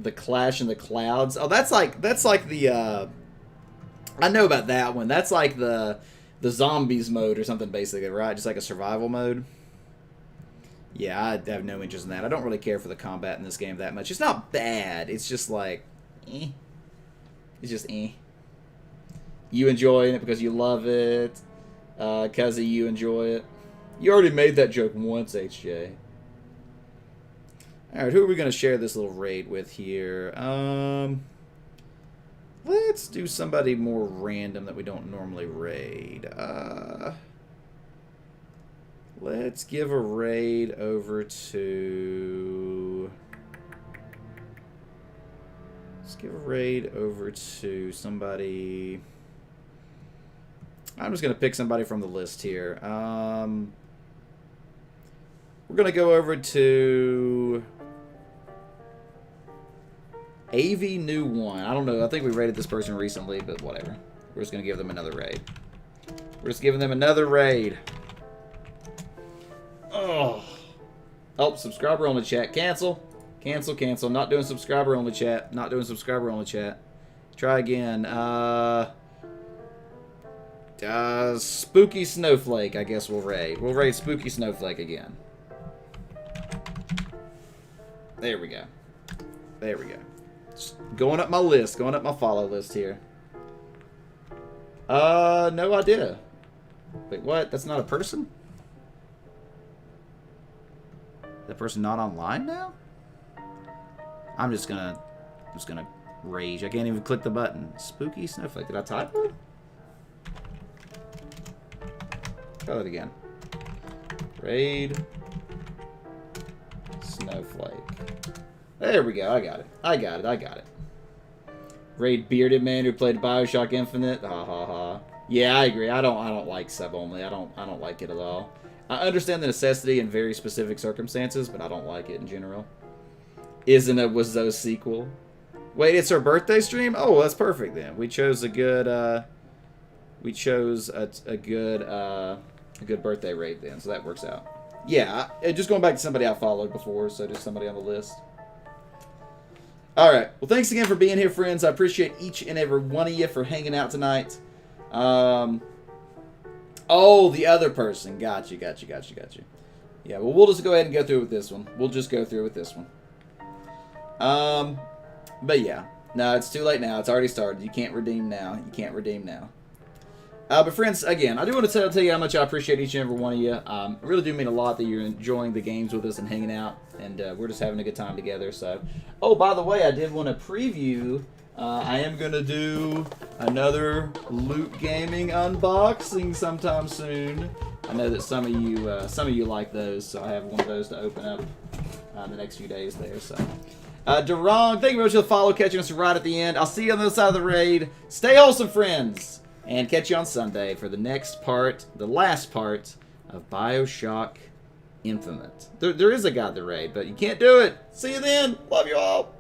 The Clash in the Clouds. Oh, that's like the I know about that one. That's like the zombies mode or something, basically, right? Just like a survival mode. Yeah, I have no interest in that. I don't really care for the combat in this game that much. It's not bad. It's just like, eh. It's just eh. You enjoying it because you love it. Cuzzy, you enjoy it. You already made that joke once, HJ. Alright, who are we going to share this little raid with here? Let's do somebody more random that we don't normally raid. Let's give a raid over to... Let's give a raid over to somebody... I'm just going to pick somebody from the list here. We're going to go over to... AV New One. I don't know. I think we raided this person recently, but whatever. We're just going to give them another raid. We're just giving them another raid. Oh. Oh, subscriber only chat. Cancel. Cancel, cancel. Not doing subscriber only chat. Not doing subscriber only chat. Try again. Spooky Snowflake, I guess we'll raid. We'll raid Spooky Snowflake again. There we go. There we go. Just going up my list. Going up my follow list here. No idea. Wait, what? That's not a person? That person not online now? I'm just gonna rage. I can't even click the button. Spooky snowflake. Did I type it? Try that again. Raid snowflake. There we go. I got it. I got it. Raid bearded man who played Bioshock Infinite. Ha ha ha. Yeah, I agree. I don't like sub only. I don't like it at all. I understand the necessity in very specific circumstances, but I don't like it in general. Isn't a Wazoo sequel? Wait, it's her birthday stream? Oh, that's perfect then. We chose a good a good birthday raid then, so that works out. Yeah, just going back to somebody I followed before, so just somebody on the list. All right. Well, thanks again for being here, friends. I appreciate each and every one of you for hanging out tonight. Oh, the other person. Got you. Yeah, well, we'll just go ahead and go through with this one. But yeah. No, it's too late now. It's already started. You can't redeem now. But friends, again, I do want to tell you how much I appreciate each and every one of you. It really do mean a lot that you're enjoying the games with us and hanging out, and we're just having a good time together. So, oh, by the way, I did want to preview. I am gonna do another Loot Gaming unboxing sometime soon. I know that some of you like those, so I have one of those to open up the next few days there. So, Durong, thank you very much for the follow, catching us right at the end. I'll see you on the other side of the raid. Stay wholesome, friends. And catch you on Sunday for the next part, the last part of Bioshock Infinite. There is a guide to raid, but you can't do it. See you then. Love you all.